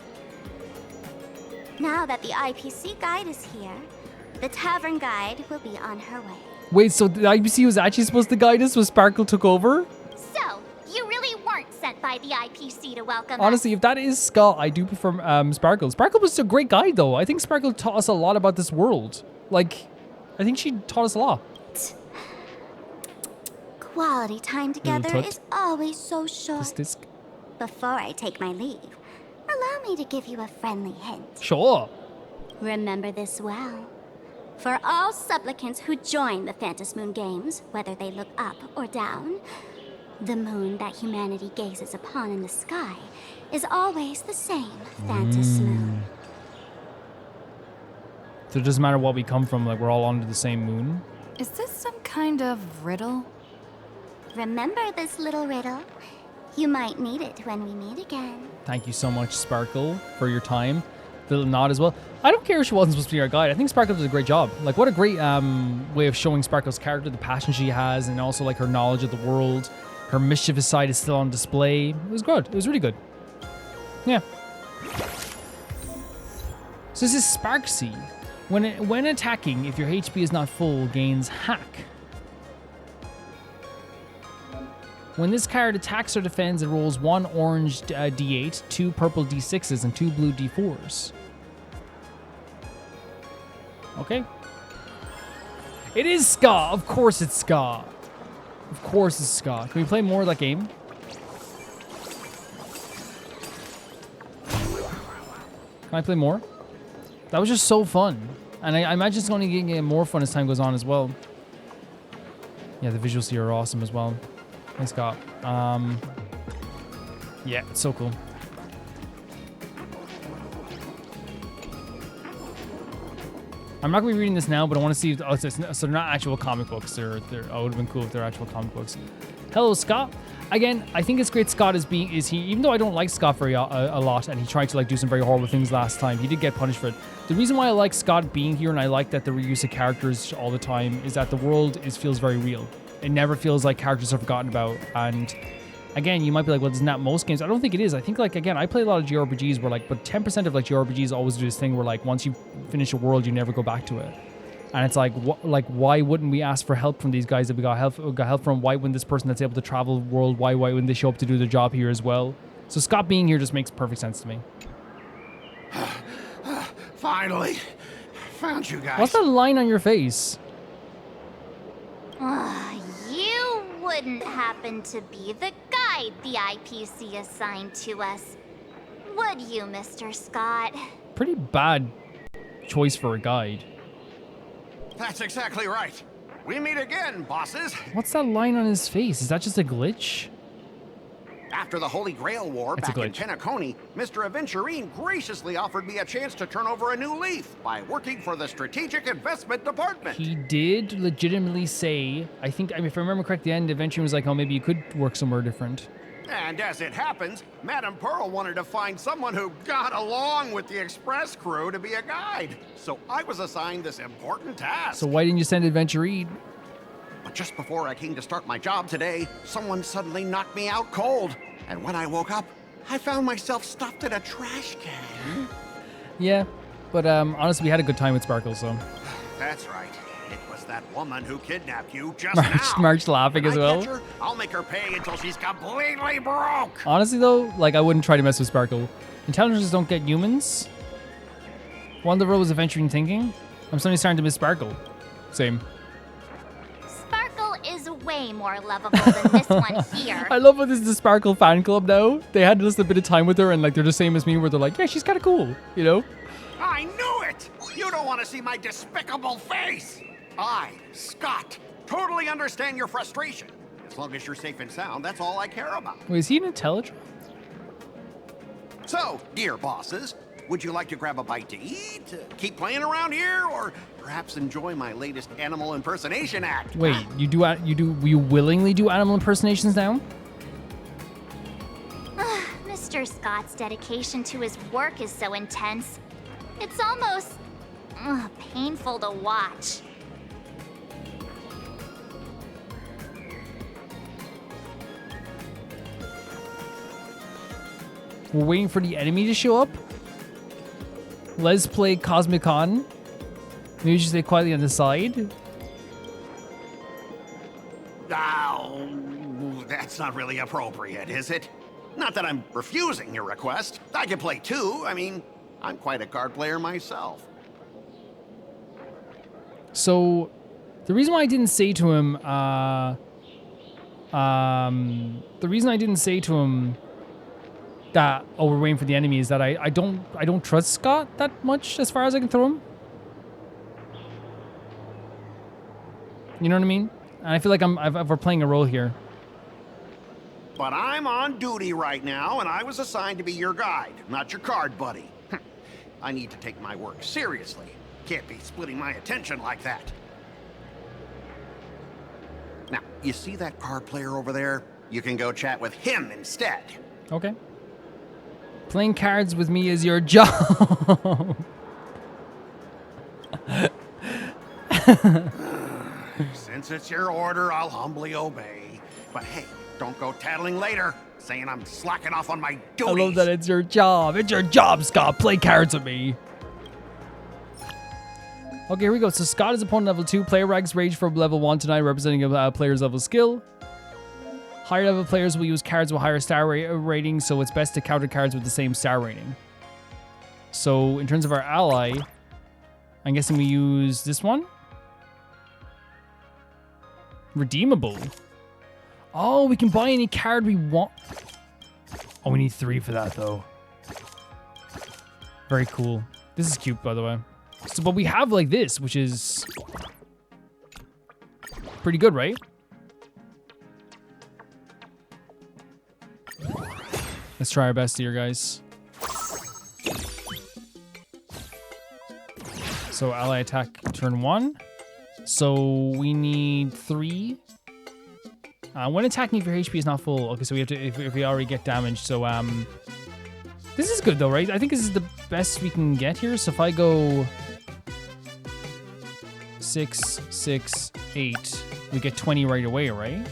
S2: Now that the IPC guide is here, the tavern guide will be on her way.
S1: Wait, so the IBC was actually supposed to guide us when Sparkle took over?
S2: So, you really weren't sent by the IPC to welcome
S1: Honestly, if that is ska, I do prefer Sparkle. Sparkle was a great guide, though. I think Sparkle taught us a lot about this world. Like, I think she taught us a lot.
S2: Quality time together
S1: tut.
S2: is always so short.
S1: This.
S2: Before I take my leave, allow me to give you a friendly hint.
S1: Sure.
S2: Remember this well. For all supplicants who join the Phantasmoon games, whether they look up or down, the moon that humanity gazes upon in the sky is always the same Phantasmoon.
S1: So it doesn't matter what we come from, like we're all under the same moon.
S3: Is this some kind of riddle?
S2: Remember this little riddle? You might need it when we meet again.
S1: Thank you so much, Sparkle, for your time. Little nod as well. I don't care if she wasn't supposed to be our guide. I think Sparkle does a great job. Like, what a great way of showing Sparkle's character, the passion she has, and also like her knowledge of the world. Her mischievous side is still on display. It was good. It was really good. Yeah. So this is Sparxie. When attacking, if your HP is not full, gains hack. When this card attacks or defends, it rolls 1 orange D8, 2 purple D6s, and 2 blue D4s. Okay. It is ska. Of course it's ska. Of course it's ska. Can we play more of that game? Can I play more? That was just so fun. And I imagine it's only getting more fun as time goes on as well. Yeah, the visuals here are awesome as well. Thanks, Scott. Yeah, it's so cool. I'm not going to be reading this now, but I want to see if... Oh, so they're not actual comic books. They're it would have been cool if they're actual comic books. Hello, Scott. Again, I think it's great Scott is he, even though I don't like Scott very a lot, and he tried to like do some very horrible things last time, he did get punished for it. The reason why I like Scott being here, and I like that the reuse of characters all the time, is that the world feels very real. It never feels like characters are forgotten about. And again, you might be like, well, isn't that most games? I don't think it is. I think, like, again, I play a lot of JRPGs where, like, but 10% of, like, JRPGs always do this thing where, like, once you finish a world, you never go back to it. And it's like, why wouldn't we ask for help from these guys that we got help from? Why wouldn't this person that's able to travel the world, why wouldn't they show up to do their job here as well? So Scott being here just makes perfect sense to me.
S10: Finally, found you guys.
S1: What's that line on your face?
S2: You wouldn't happen to be the guide the IPC assigned to us, would you, Mr. Scott?
S1: Pretty bad choice for a guide.
S10: That's exactly right. We meet again, bosses.
S1: What's that line on his face? Is that just a glitch?
S10: After the Holy Grail War
S1: It's a
S10: back in
S1: glitch.
S10: Penacony, Mr. Aventurine graciously offered me a chance to turn over a new leaf by working for the Strategic Investment Department.
S1: He did legitimately say, I think, if I remember correctly, the end, Adventure was like, oh, maybe you could work somewhere different.
S10: And as it happens, Madame Pearl wanted to find someone who got along with the Express crew to be a guide. So I was assigned this important task.
S1: So why didn't you send Adventurine?
S10: But just before I came to start my job today, someone suddenly knocked me out cold. And when I woke up, I found myself stuffed in a trash can.
S1: Yeah, but honestly, we had a good time with Sparkle, so.
S10: That's right. It was that woman who kidnapped you just now.
S1: March laughing
S10: When
S1: as
S10: I
S1: well.
S10: catch her, I'll make her pay until she's completely broke.
S1: Honestly, though, like, I wouldn't try to mess with Sparkle. Intelligences don't get humans. Wonder was Adventuring thinking. I'm suddenly starting to miss Sparkle. Same.
S2: Sparkle is way more lovable than this one here.
S1: I love what this is the Sparkle fan club now. They had just a bit of time with her, and like they're the same as me, where they're like, yeah, she's kind of cool, you know?
S10: I knew it! You don't want to see my despicable face! I, Scott, totally understand your frustration. As long as you're safe and sound, that's all I care about.
S1: Wait, is he an Intelligent?
S10: So, dear bosses, would you like to grab a bite to eat, keep playing around here, or perhaps enjoy my latest animal impersonation act?
S1: Wait, you willingly do animal impersonations now?
S2: Mr. Scott's dedication to his work is so intense. It's almost painful to watch.
S1: We're waiting for the enemy to show up. Let's play Cosmicon. Maybe just stay quietly on the side.
S10: Oh, that's not really appropriate, is it? Not that I'm refusing your request. I can play too. I mean, I'm quite a card player myself.
S1: So, the reason why I didn't say to him, that, oh, we're waiting for the enemy is that I don't trust Scott that much as far as I can throw him. You know what I mean? And I feel like we're playing a role here.
S10: But I'm on duty right now, and I was assigned to be your guide, not your card buddy. I need to take my work seriously. Can't be splitting my attention like that. Now, you see that card player over there? You can go chat with him instead.
S1: Okay. Playing cards with me is your job.
S10: Since it's your order, I'll humbly obey. But hey, don't go tattling later, saying I'm slacking off on my duties.
S1: I love that it's your job. It's your job, Scott. Play cards with me. Okay, here we go. So Scott is opponent level 2. Player ranks range from level 1 to 9, representing a player's level skill. Higher level players will use cards with higher star rating, so it's best to counter cards with the same star rating. So in terms of our ally, I'm guessing we use this one. Redeemable. Oh, we can buy any card we want. Oh, we need 3 for that though. Very cool. This is cute, by the way. So, but we have like this, which is pretty good, right? Let's try our best here, guys. So ally attack turn 1. So we need 3. When attacking, if your HP is not full. Okay, so we have to if we already get damaged. So this is good though, right? I think this is the best we can get here. So if I go 6, 6, 8, we get 20 right away, right?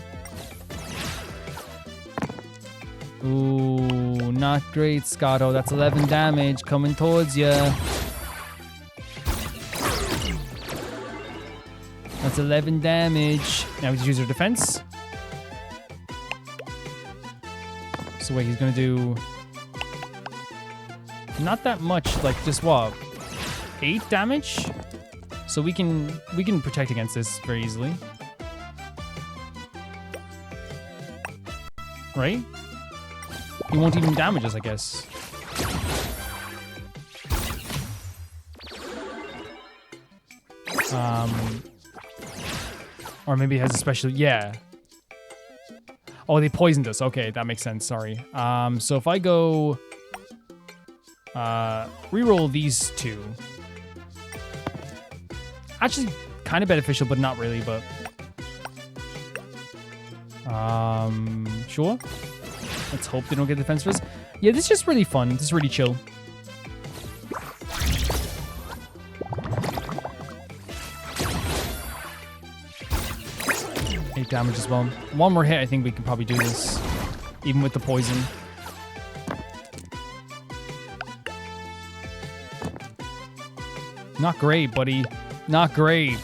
S1: Ooh, not great, Scotto. That's 11 damage coming towards you. That's 11 damage. Now we just use our defense. So wait, he's gonna do not that much, like just what? 8 damage? So we can protect against this very easily. Right? He won't even damage us, I guess. Or maybe he has a special, yeah. Oh, they poisoned us. Okay, that makes sense. Sorry. So if I go reroll these 2. Actually, kind of beneficial, but not really, but sure. Let's hope they don't get defense first. Yeah, this is just really fun. This is really chill. Damage as well. One more hit, I think we can probably do this, even with the poison. Not great, buddy. Not great.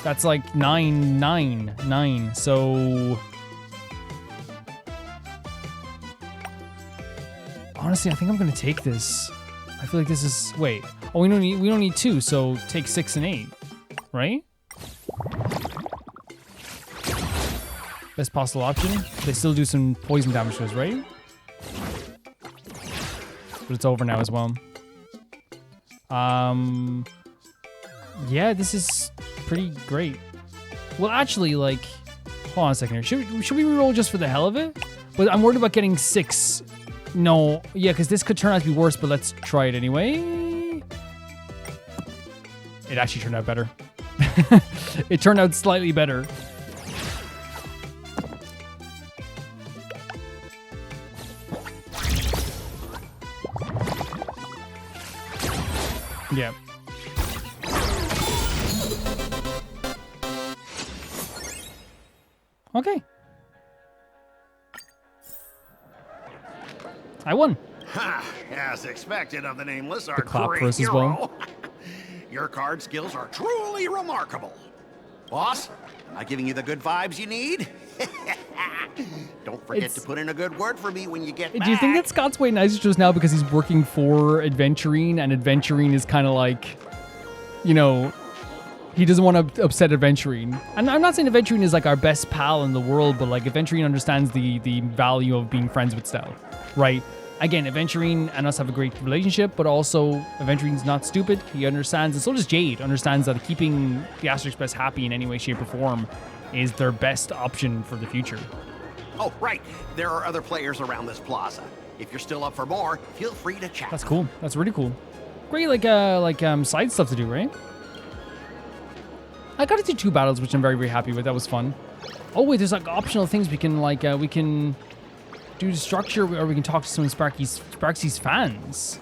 S1: That's like 9, 9, 9. So honestly, I think I'm gonna take this. I feel like this is wait. Oh, we don't need 2, so take 6 and 8, right? Best possible option. They still do some poison damage to us, right? But it's over now as well. Yeah, this is pretty great. Well, actually, like, hold on a second here. Should we reroll just for the hell of it? But I'm worried about getting 6 No, yeah, because this could turn out to be worse, but let's try it anyway. It actually turned out better. It turned out slightly better. Yeah. Okay. I won.
S10: Ha! As expected of the nameless, our
S1: clap
S10: great
S1: for us as
S10: hero.
S1: well.
S10: Your card skills are truly remarkable. Boss, am I giving you the good vibes you need? Don't forget to put in a good word for me when you get back.
S1: Do you think that Scott's way nicer just now because he's working for Adventurine, and Adventurine is kind of like, you know, he doesn't want to upset Adventurine. And I'm not saying Adventurine is like our best pal in the world, but like Adventurine understands the value of being friends with Stell, right? Again, Adventurine and us have a great relationship, but also Adventurine's not stupid. He understands, and so does Jade, understands that keeping the Astro Express happy in any way, shape, or form is their best option for the future.
S10: Oh, right. There are other players around this plaza. If you're still up for more, feel free to chat.
S1: That's cool. That's really cool. Great, side stuff to do, right? I got to do 2 battles, which I'm very, very happy with. That was fun. Oh wait, there's like optional things we can we can do the structure, or we can talk to some of Sparxie's fans.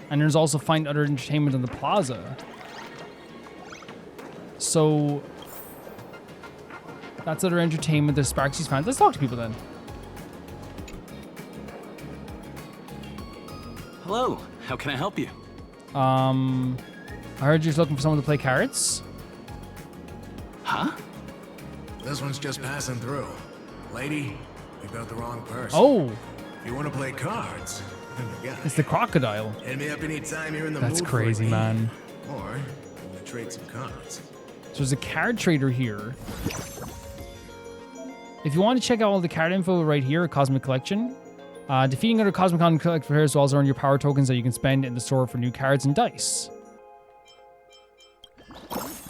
S1: And there's also find other entertainment in the plaza. So that's other entertainment. There's Sparxie's fans. Let's talk to people then.
S11: Hello, how can I help you?
S1: I heard you're looking for someone to play cards.
S11: Huh?
S12: This one's just passing through. Lady, you got the wrong person.
S1: Oh.
S12: If you want to play cards,
S1: It's the crocodile.
S12: hit me up anytime you're in the
S1: That's
S12: mood
S1: crazy,
S12: for it.
S1: man.
S12: Or you can trade some cards.
S1: So there's a card trader here. If you want to check out all the card info right here at Cosmic Collection, defeating other Cosmicon Collective players will also earn your power tokens that you can spend in the store for new cards and dice.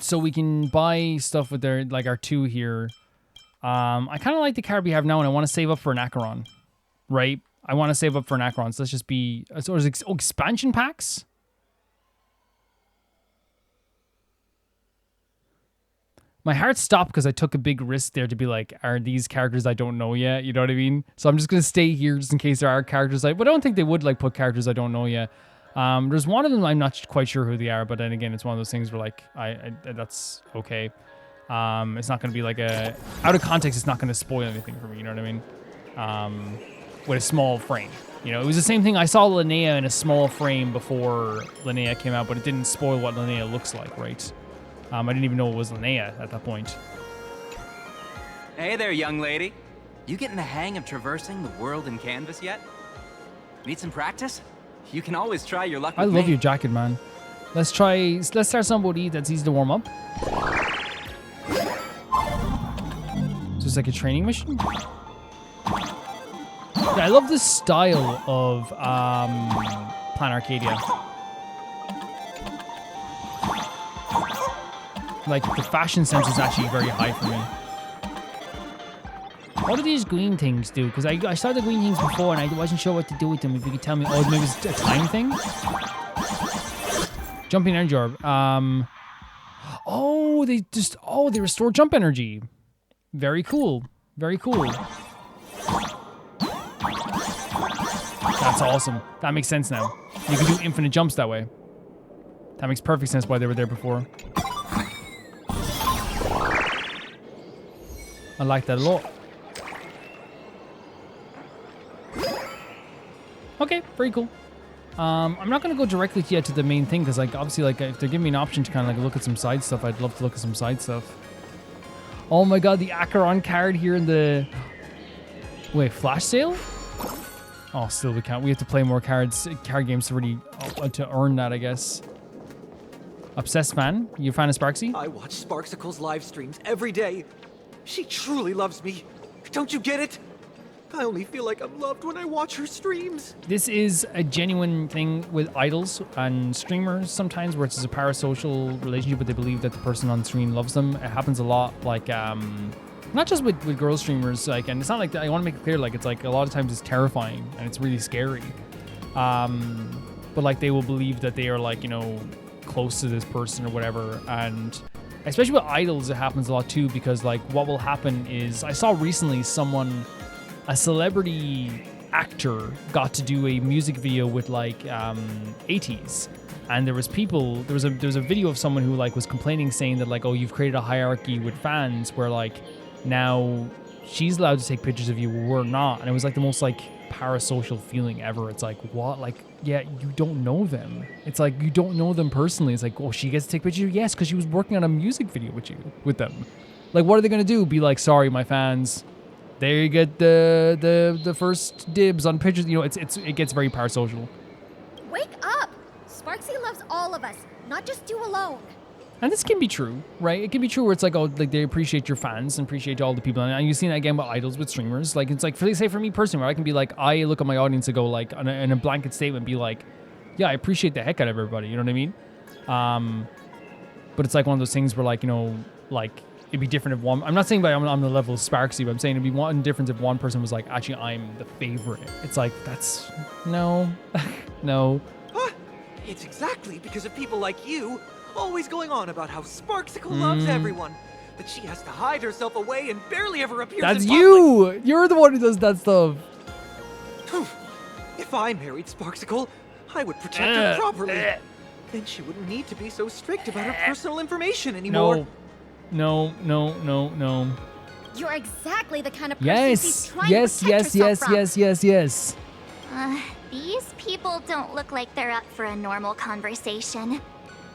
S1: So we can buy stuff with their our 2 here. I kind of like the card we have now, and I want to save up for an Acheron, right? I want to save up for an Acheron, so let's just be... So there's expansion packs? My heart stopped because I took a big risk there to be like, are these characters I don't know yet? You know what I mean? So I'm just going to stay here just in case there are characters but I don't think they would put characters I don't know yet. There's one of them I'm not quite sure who they are, but then again, it's one of those things where that's okay. It's not going to be out of context, it's not going to spoil anything for me, you know what I mean? With a small frame. You know, it was the same thing. I saw Linnea in a small frame before Linnea came out, but it didn't spoil what Linnea looks like, right? I didn't even know it was Linnea at that point.
S13: Hey there, young lady. You getting the hang of traversing the world in canvas yet? Need some practice? You can always try your luck with me.
S1: I love your jacket, man. Let's start somebody that's easy to warm up. So it's like a training mission? Yeah, I love the style of Planarcadia. Like, the fashion sense is actually very high for me. What do these green things do? Because I saw the green things before and I wasn't sure what to do with them. If you could tell me. Oh, maybe it's a time thing? Jumping energy orb. Oh, they restore jump energy. Very cool. Very cool. That's awesome. That makes sense now. You can do infinite jumps that way. That makes perfect sense why they were there before. I like that a lot. Okay, very cool. I'm not gonna go directly yet to the main thing because, obviously, if they're giving me an option to kind of look at some side stuff, I'd love to look at some side stuff. Oh my god, the Acheron card here in the... Wait, flash sale? Oh, still we can't. We have to play more card games to really to earn that, I guess. Obsessed fan? You a fan of Sparxie?
S14: I watch Sparxicle's live streams every day. She truly loves me. Don't you get it?
S9: I only feel like I'm loved when I watch her streams.
S1: This is a genuine thing with idols and streamers sometimes, where it's just a parasocial relationship, but they believe that the person on screen loves them. It happens a lot, like not just with girl streamers, like, and it's not like, I want to make it clear, like, it's like a lot of times it's terrifying and it's really scary. But like they will believe that they are, like, you know, close to this person or whatever. And especially with idols, it happens a lot too, because like what will happen is, I saw recently a celebrity actor got to do a music video with like 80s, and there was a video of someone who like was complaining, saying that like, oh, you've created a hierarchy with fans where like now she's allowed to take pictures of you, we're not. And it was like the most like parasocial feeling ever. It's like, what? Like, yeah, you don't know them. It's like, you don't know them personally. It's like, oh, she gets to take pictures of you? Yes, because she was working on a music video with them. Like, what are they gonna do? Be like, sorry, my fans, there you get the first dibs on pictures. You know, it gets very parasocial.
S5: Wake up! Sparxie loves all of us, not just you alone.
S1: And this can be true, right? It can be true where it's like, oh, like they appreciate your fans and appreciate all the people. And you've seen that again with idols, with streamers. Like, it's like, for me personally, where I can be like, I look at my audience and go like, in a blanket statement, be like, yeah, I appreciate the heck out of everybody. You know what I mean? But it's like one of those things where, like, you know, like, it'd be different if one, I'm not saying that I'm on the level of Sparxie, but I'm saying it'd be one difference if one person was like, actually, I'm the favorite. It's like, that's, no, no.
S9: It's exactly because of people like you always going on about how Sparxicle loves everyone, that she has to hide herself away and barely ever appears
S1: That's
S9: in
S1: you!
S9: public.
S1: You're the one who does that stuff.
S9: If I married Sparxicle, I would protect her properly. Then she wouldn't need to be so strict about her personal information anymore.
S1: No.
S5: You're exactly the kind of person she's trying to protect herself from.
S1: Yes.
S2: These people don't look like they're up for a normal conversation.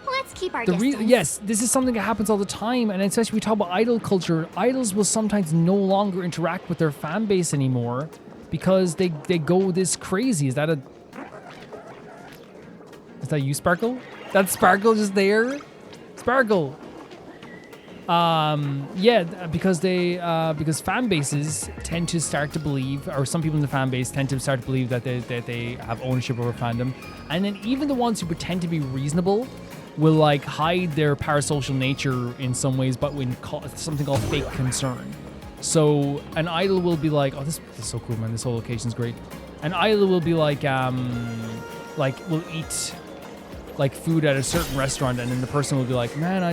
S2: Let's keep our distance.
S1: Yes, this is something that happens all the time, and especially we talk about idol culture. Idols will sometimes no longer interact with their fan base anymore because they go this crazy. Is that you, Sparkle? That's Sparkle just there? Sparkle. Yeah, because fan bases tend to start to believe, or some people in the fan base tend to start to believe that they have ownership over fandom, and then even the ones who pretend to be reasonable will like hide their parasocial nature in some ways, but when something called fake concern. So an idol will be like, oh, this is so cool, man. This whole location's great. An idol will be like will eat like food at a certain restaurant, and then the person will be like, man,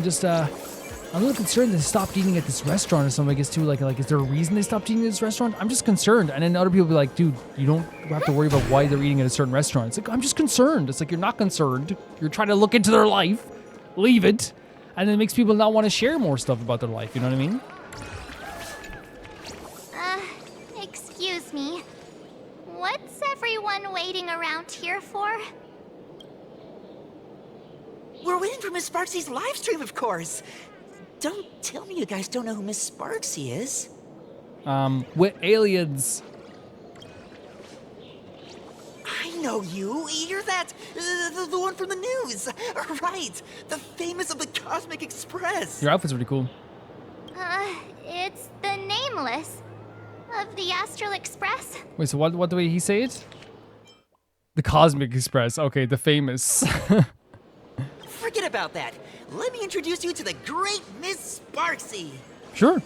S1: I'm a little concerned they stopped eating at this restaurant or something. I guess too, like, is there a reason they stopped eating at this restaurant? I'm just concerned. And then other people will be like, dude, you don't have to worry about why they're eating at a certain restaurant. It's like, I'm just concerned. It's like, you're not concerned. You're trying to look into their life, leave it, and it makes people not want to share more stuff about their life. You know what I mean?
S2: Excuse me. What's everyone waiting around here for?
S14: We're waiting for Miss Sparxie's live stream, of course. Don't tell me you guys don't know who Miss Sparxie is.
S1: With aliens.
S14: I know you. You're that, the one from the news. Right. The famous of the Cosmic Express.
S1: Your outfit's really cool.
S2: It's the Nameless of the Astral Express.
S1: Wait, so what the way he say it? The Cosmic Express. Okay, the famous.
S14: Forget about that. Let me introduce you to the great Miss Sparxie.
S1: Sure.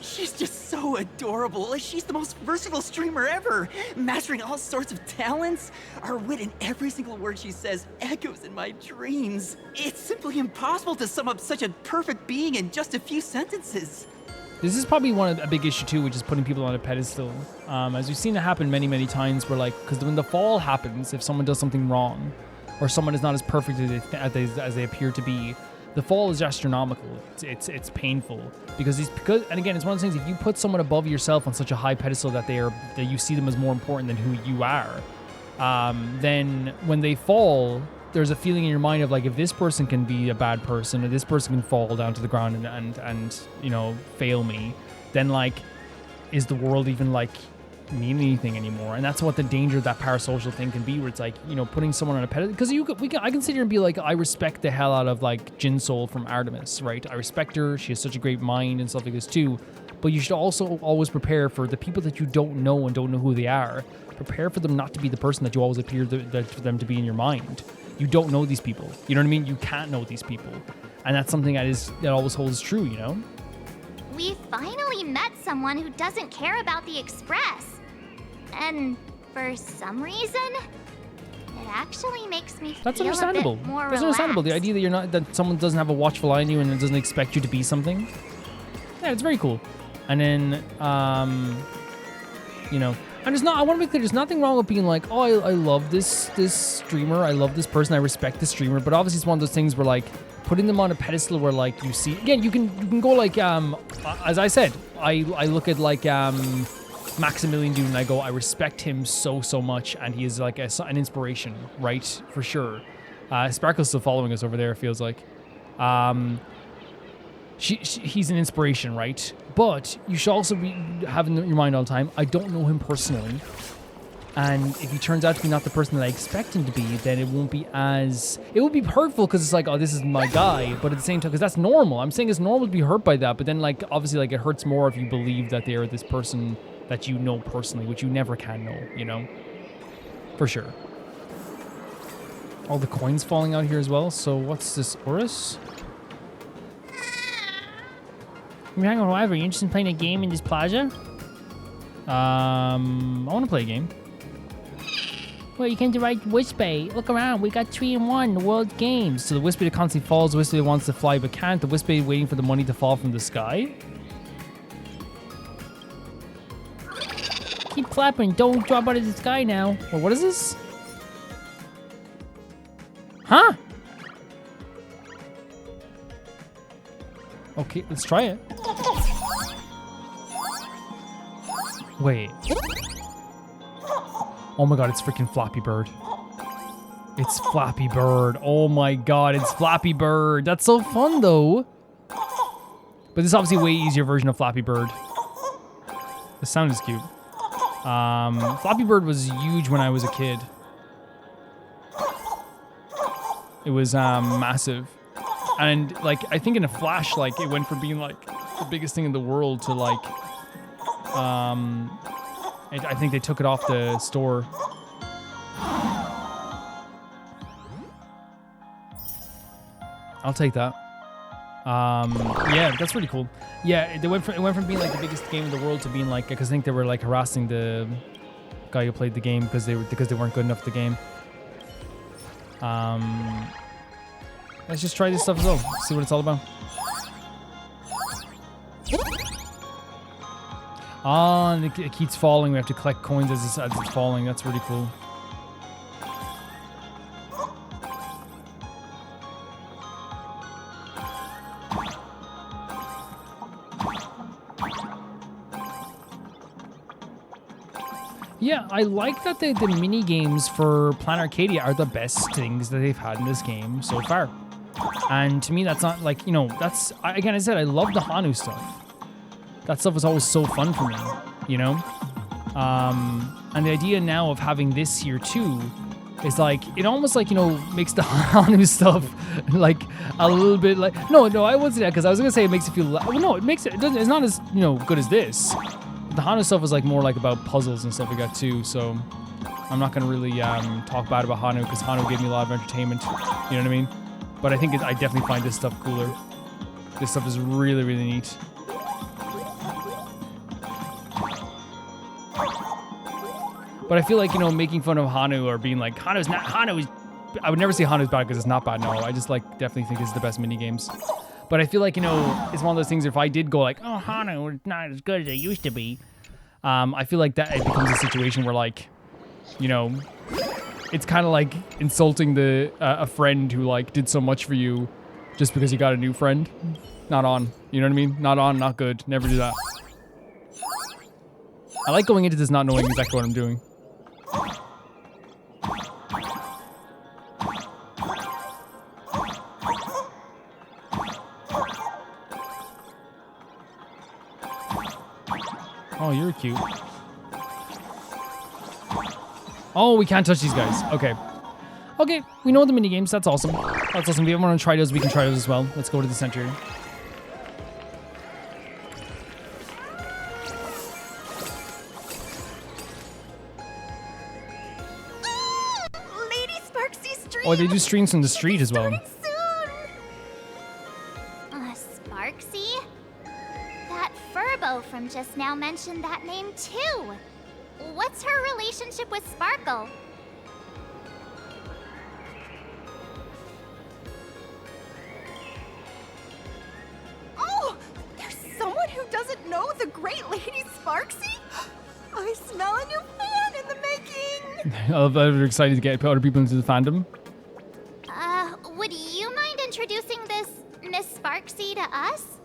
S14: She's just so adorable. She's the most versatile streamer ever, mastering all sorts of talents. Her wit in every single word she says echoes in my dreams. It's simply impossible to sum up such a perfect being in just a few sentences.
S1: This is probably a big issue too, which is putting people on a pedestal. As we've seen it happen many, many times, where like, because when the fall happens, if someone does something wrong, or someone is not as perfect as they appear to be, the fall is astronomical. It's painful because and again, it's one of those things. If you put someone above yourself on such a high pedestal that you see them as more important than who you are, then when they fall, there's a feeling in your mind of like, if this person can be a bad person, or this person can fall down to the ground and fail me, then like, is the world even like mean anything anymore. And that's what the danger of that parasocial thing can be, where it's like, you know, putting someone on a pedestal. Because I can sit here and be like, I respect the hell out of like Jin Soul from Artemis, right? I respect her. She has such a great mind and stuff like this too. But you should also always prepare for the people that you don't know and don't know who they are. Prepare for them not to be the person that you always appear for them to be in your mind. You don't know these people. You know what I mean? You can't know these people. And that's something that always holds true, you know?
S2: We finally met someone who doesn't care about the Express. And for some reason, it actually makes me
S1: That's
S2: feel
S1: understandable.
S2: a bit more
S1: That's understandable. The
S2: relaxed.
S1: idea that someone doesn't have a watchful eye on you and it doesn't expect you to be something. Yeah, it's very cool. And then, you know, and I want to be clear, there's nothing wrong with being like, oh, I love this streamer, I love this person, I respect this streamer. But obviously, it's one of those things where like putting them on a pedestal where like you see, again, you can go like, as I said, I look at like Maximilian Doom and I go, I respect him so much, and he is like an inspiration, right? For sure. Sparkle's still following us over there, it feels like. He's an inspiration, right? But you should also be having in your mind all the time, I don't know him personally. And if he turns out to be not the person that I expect him to be, then it won't be as... It will be hurtful because it's like, oh, this is my guy. But at the same time, because that's normal. I'm saying it's normal to be hurt by that. But then, like, obviously, like, it hurts more if you believe that they are this person that you know personally, which you never can know, you know? For sure. All the coins falling out here as well. So what's this, Horus? You're hanging on, whatever. You interested in playing a game in this plaza? I want to play a game. Well, you came to right Wispy. Look around. We got 3 in 1, the world games. So the Wispy that constantly falls, the Wispy that wants to fly but can't, the Wispy waiting for the money to fall from the sky. Keep clapping. Don't drop out of the sky now. Well, what is this? Huh? Okay, let's try it. Wait. Oh my god, it's freaking Flappy Bird. It's Flappy Bird. Oh my god, it's Flappy Bird. That's so fun though. But this is obviously a way easier version of Flappy Bird. The sound is cute. Flappy Bird was huge when I was a kid. It was massive. And like, I think in a flash, like it went from being like the biggest thing in the world to like, I think they took it off the store. I'll take that. Yeah, that's really cool. Yeah, it went from being like the biggest game in the world to being like, because I think they were like harassing the guy who played the game because they weren't good enough at the game. Let's just try this stuff as well. See what it's all about. Oh, and it keeps falling. We have to collect coins as it's falling. That's really cool. Yeah, I like that the mini games for Planarcadia are the best things that they've had in this game so far. And to me, that's not like, you know, that's, again, I said, I love the Hanu stuff. That stuff was always so fun for me, you know? And the idea now of having this here too is like, it almost like, you know, makes the Hanu stuff like a little bit like, no, I wasn't that, because I was going to say it makes it feel, well, no, it's not as, you know, good as this. The Hanu stuff is like more like about puzzles and stuff like that too, so I'm not going to really talk bad about Hanu, because Hanu gave me a lot of entertainment, you know what I mean? But I think I definitely find this stuff cooler. This stuff is really, really neat. But I feel like, you know, making fun of Hanu or being like, Hanu is, I would never say Hanu's bad because it's not bad, no. I just like definitely think it's the best mini games. But I feel like, you know, it's one of those things, if I did go like, oh, Hanu is not as good as it used to be, I feel like that it becomes a situation where, like, you know, it's kind of like insulting a friend who, like, did so much for you just because you got a new friend. Not on. You know what I mean? Not on, not good. Never do that. I like going into this not knowing exactly what I'm doing. Oh, you're cute. Oh, we can't touch these guys. Okay. Okay, we know the minigames. That's awesome. That's awesome. If you ever want to try those, we can try those as well. Let's go to the center.
S5: Lady Sparxie stream.
S1: Oh, they do streams from the street as well.
S2: Sparxie? That Furbo from just now mentioned that name too. What's her relationship with Sparkle?
S5: Oh, there's someone who doesn't know the great Lady Sparxie? I smell a new fan in the making.
S1: I'm excited to get other people into the fandom.
S2: Would you mind introducing this Miss Sparxie to us?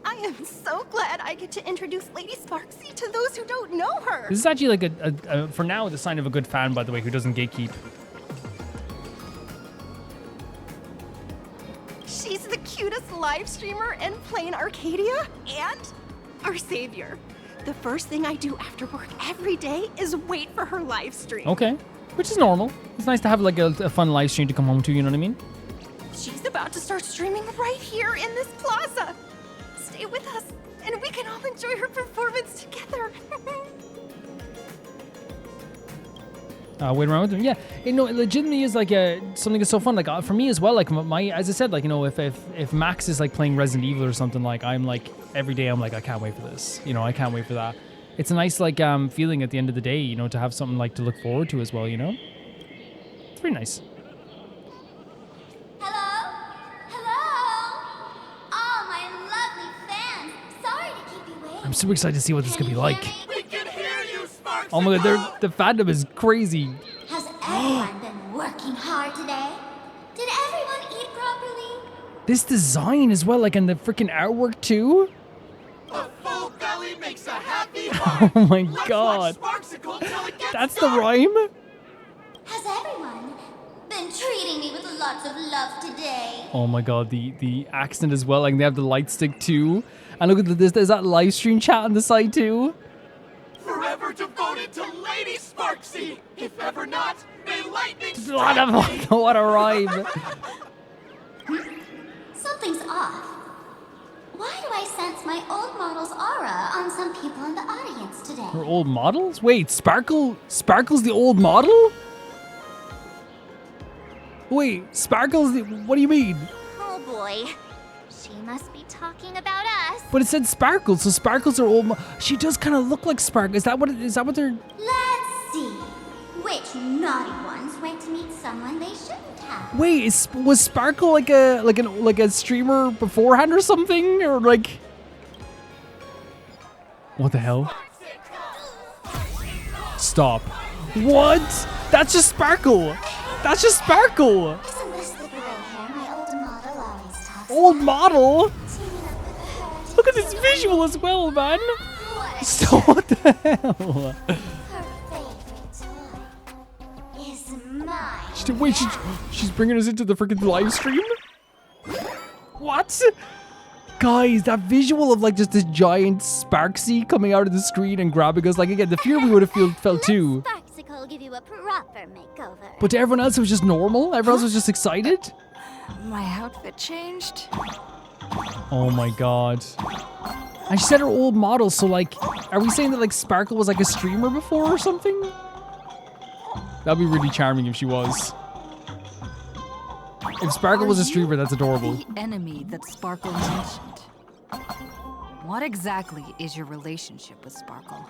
S5: I am so glad I get to introduce Lady Sparxie to those who don't know her.
S1: This is actually like for now, the sign of a good fan, by the way, who doesn't gatekeep.
S5: She's the cutest live streamer in Planarcadia and our savior. The first thing I do after work every day is wait for her live stream.
S1: Okay, which is normal. It's nice to have like a fun live stream to come home to, you know what I mean?
S5: She's about to start streaming right here in this plaza. Stay with us, and we can all enjoy her performance together.
S1: Wait around with them. Yeah, you know, it legitimately is like something that's so fun. Like for me as well. Like as I said, like, you know, if Max is like playing Resident Evil or something, like I'm like every day I'm like, I can't wait for this. You know, I can't wait for that. It's a nice like feeling at the end of the day, you know, to have something like to look forward to as well. You know, it's pretty nice. I'm super excited to see what this could be like.
S5: We can hear you, Sparxie.
S1: Oh my god, the fandom is crazy.
S2: Has everyone been working hard today? Did everyone eat properly?
S1: This design as well, like in the freaking artwork too.
S5: A full belly makes a happy heart.
S1: Oh my god. That's the rhyme?
S2: Has everyone been treating me with lots of love today?
S1: Oh my god, the accent as well, like they have the light stick too. And look at this, there's that live stream chat on the side too.
S5: Forever devoted to Lady Sparxie. If ever not, may lightning
S1: strike. What a rhyme.
S2: Something's off. Why do I sense my old model's aura on some people in the audience today?
S1: Her old models? Wait, Sparkle's the old model? Wait, Sparkle's the, what do you mean?
S2: Oh boy. She must be talking about us.
S1: But it said Sparkle, so Sparkle's her old she does kind of look like Sparkle. Is that what they're...
S2: Let's see. Which naughty ones went to meet someone they shouldn't have?
S1: Wait, was Sparkle like a streamer beforehand or something? Or like... What the hell? Stop. What? That's just Sparkle. That's just Sparkle.
S2: Isn't this the gray hair my old model always talks
S1: Old model? Look at this visual as well, man. So what the hell?
S2: Is mine.
S1: Wait, she's bringing us into the freaking live stream? What? Guys, that visual of like just this giant Sparxie coming out of the screen and grabbing us, like again, the fear we would have felt too.
S2: Sparxicle will give you a proper makeover.
S1: But to everyone else, it was just normal. Everyone else was just excited.
S3: My outfit changed.
S1: Oh my god. And she said her old model, so like, are we saying that like Sparkle was like a streamer before or something? That'd be really charming if she was. If Sparkle was a streamer, that's adorable.
S3: The enemy that Sparkle mentioned. What exactly is your relationship with Sparkle?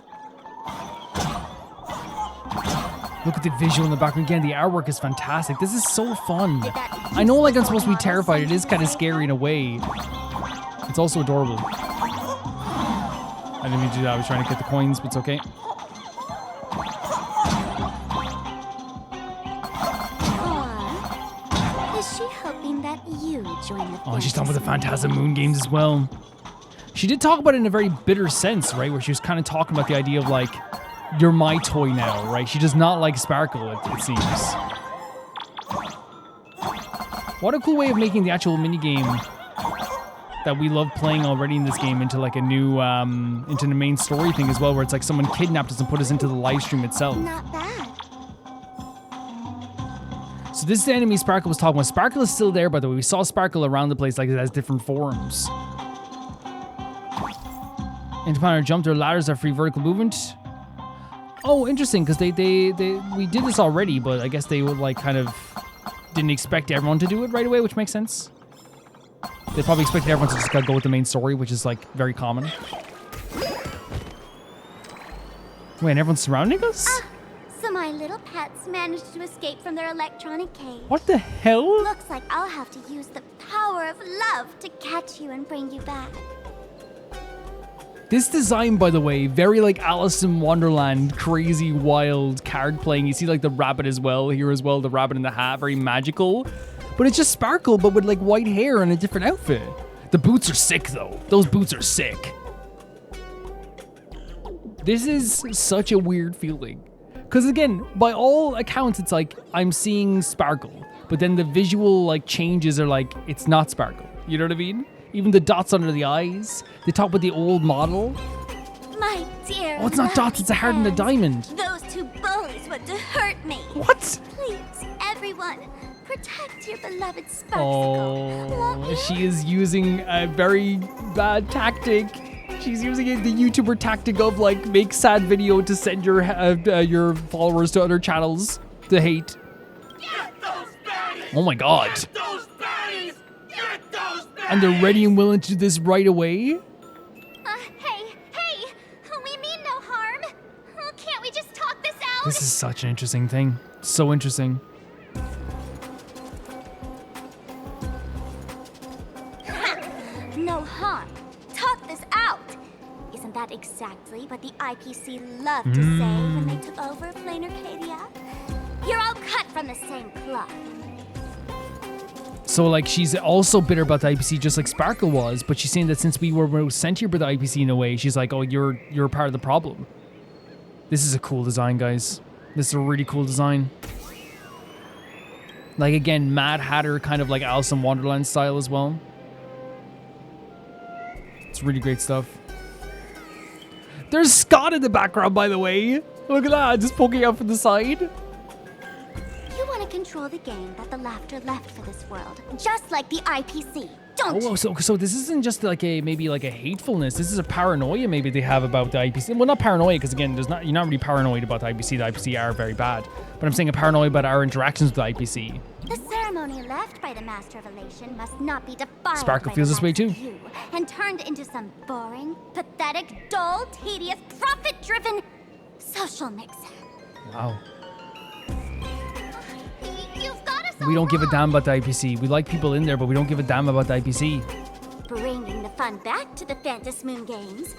S1: Look at the visual in the background. Again, the artwork is fantastic. This is so fun. I know like I'm supposed to be terrified. It is kind of scary in a way. It's also adorable. I didn't mean to do that. I was trying to get the coins, but it's okay.
S2: Or is she hoping that you join the
S1: Oh, she's talking about the Phantasmoon games as well. She did talk about it in a very bitter sense, right? Where she was kind of talking about the idea of like, you're my toy now, right? She does not like Sparkle, it seems. What a cool way of making the actual minigame that we love playing already in this game into like a new, into the main story thing as well, where it's like someone kidnapped us and put us into the live stream itself.
S2: Not bad.
S1: So this is the enemy Sparkle was talking about. Sparkle is still there, by the way. We saw Sparkle around the place like it has different forms. Interplanar jump, their ladders are free vertical movement. Oh, interesting, because we did this already, but I guess they would like kind of didn't expect everyone to do it right away, which makes sense. They probably expected everyone to just go with the main story, which is like very common. Wait, and everyone's surrounding us?
S2: So my little pets managed to escape from their electronic cage.
S1: What the hell?
S2: Looks like I'll have to use the power of love to catch you and bring you back.
S1: This design, by the way, very like Alice in Wonderland, crazy, wild card playing. You see like the rabbit as well here as well, the rabbit in the hat, very magical. But it's just Sparkle, but with like white hair and a different outfit. The boots are sick though. Those boots are sick. This is such a weird feeling. Because again, by all accounts, it's like I'm seeing Sparkle, but then the visual like changes are like, it's not Sparkle. You know what I mean? Even the dots under the eyes. They talk about the old model.
S2: My dear.
S1: Oh, it's not dots, it's a heart and a diamond.
S2: Those two bullies want to hurt me.
S1: What?
S2: Please, everyone, protect your beloved Sparxicle.
S1: Oh, she is using a very bad tactic. She's using the YouTuber tactic of like make sad video to send your followers to other channels to hate. Oh my god. And they're ready and willing to do this right away?
S2: Hey, we mean no harm. Can't we just talk this out?
S1: This is such an interesting thing. So interesting.
S2: No harm. Talk this out. Isn't that exactly what the IPC loved to say when they took over Planarcadia? You're all cut from the same cloth.
S1: So like she's also bitter about the IPC just like Sparkle was, but she's saying that since we were sent here by the IPC in a way, she's like, oh, you're part of the problem. This is a cool design, guys. This is a really cool design. Like again, Mad Hatter kind of like Alice in Wonderland style as well. It's really great stuff. There's Scott in the background, by the way. Look at that, just poking out from the side.
S2: You want to control the game that the laughter left for this world, just like the IPC, don't you?
S1: Oh, so this isn't just like maybe like a hatefulness. This is a paranoia maybe they have about the IPC. Well, not paranoia, because again, you're not really paranoid about the IPC. The IPC are very bad. But I'm saying a paranoia about our interactions with the IPC.
S2: The ceremony left by the Master of Elation must not be defiled
S1: Sparkle
S2: by
S1: feels
S2: the
S1: this way
S2: likes of
S1: too.
S2: you and turned into some boring, pathetic, dull, tedious, profit-driven social mixer.
S1: Wow.
S2: You've got us
S1: We don't give a damn about the IPC. We like people in there, but we don't give a damn about the IPC.
S2: Bringing the fun back to the Phantasmoon games.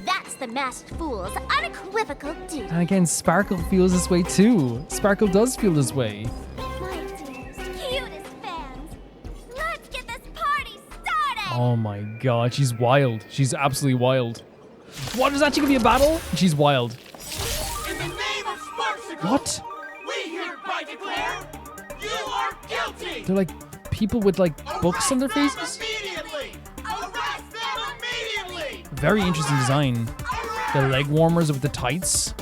S2: That's the masked fool's unequivocal duty.
S1: And again, Sparkle feels this way too. Sparkle does feel this way.
S2: My dearest, cutest fans, let's get this party started!
S1: Oh my god, she's wild. She's absolutely wild. What, is actually gonna be a battle? She's wild.
S15: In the name of Sparxicle,
S1: What?
S15: we hereby declare you are guilty!
S1: They're like people with like books on their faces?
S15: Immediately! Arrest them immediately!
S1: Very interesting design. The leg warmers with the tights.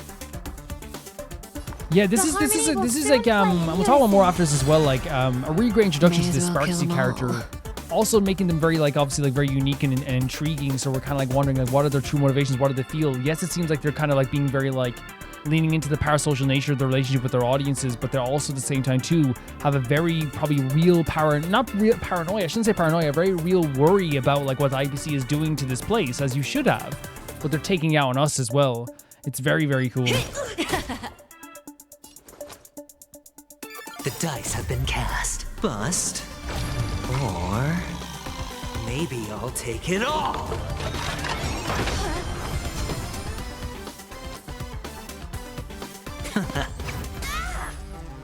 S1: Yeah, this is like we'll talk about more after this as well. Like a really great introduction to this Sparxie character. Also making them very like obviously like very unique and intriguing. So we're kind of like wondering like what are their true motivations? What do they feel? Yes, it seems like they're kind of like being very like leaning into the parasocial nature of their relationship with their audiences, but they're also at the same time too have a very probably real not real paranoia. I shouldn't say paranoia. A very real worry about like what the IPC is doing to this place, as you should have. But they're taking out on us as well. It's very, very cool.
S7: The dice have been cast. Bust. Or maybe I'll take it all.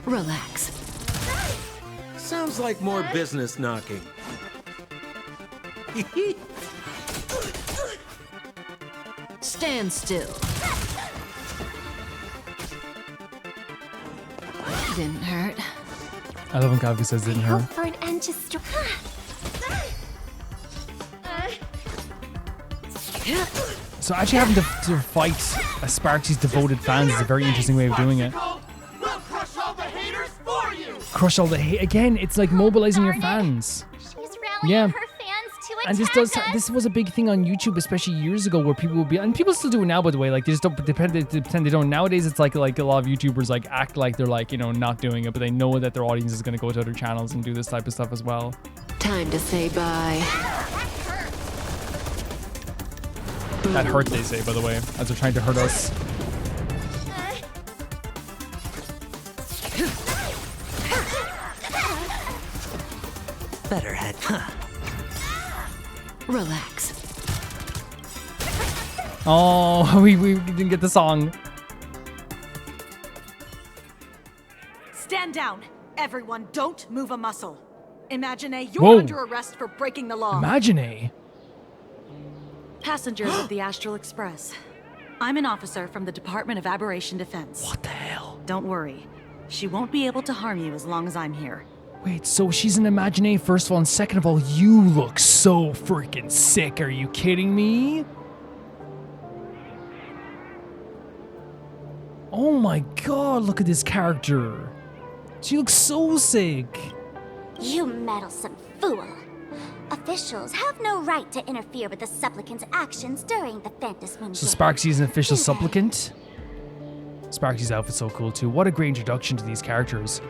S3: Relax.
S8: Sounds like more business knocking.
S3: Stand still. Didn't hurt.
S1: I love when Kavi says didn't hurt.
S2: For an end to
S1: So actually having to fight a Sparxie's devoted fans is a very interesting way of doing it.
S15: We'll crush all the haters for you.
S1: Crush all the hate. Again, it's like mobilizing your fans.
S2: She's rallying her fans to
S1: And
S2: attack
S1: this was a big thing on YouTube, especially years ago, where people would be, and people still do it now, by the way. Like they just don't pretend they don't. Nowadays, it's like a lot of YouTubers like act like they're like, you know, not doing it, but they know that their audience is going to go to other channels and do this type of stuff as well.
S16: Time to say bye.
S1: That hurt, they say, by the way, as they're trying to hurt us.
S7: Better head. Huh.
S16: Relax.
S1: Oh, we didn't get the song.
S17: Stand down. Everyone, don't move a muscle. Imagine you're
S1: Whoa.
S17: under arrest for breaking the law.
S1: Imagine.
S17: Passengers of the Astral Express. I'm an officer from the Department of Aberration Defense.
S1: What the hell?
S17: Don't worry. She won't be able to harm you as long as I'm here.
S1: Wait, so she's an Imagine, first of all, and second of all, you look so freaking sick. Are you kidding me? Oh my god, look at this character. She looks so sick.
S2: You meddlesome fool. Officials have no right to interfere with the supplicant's actions during the Phantasmoon.
S1: So Sparxie is an official supplicant? Sparxie's outfit's so cool too. What a great introduction to these characters.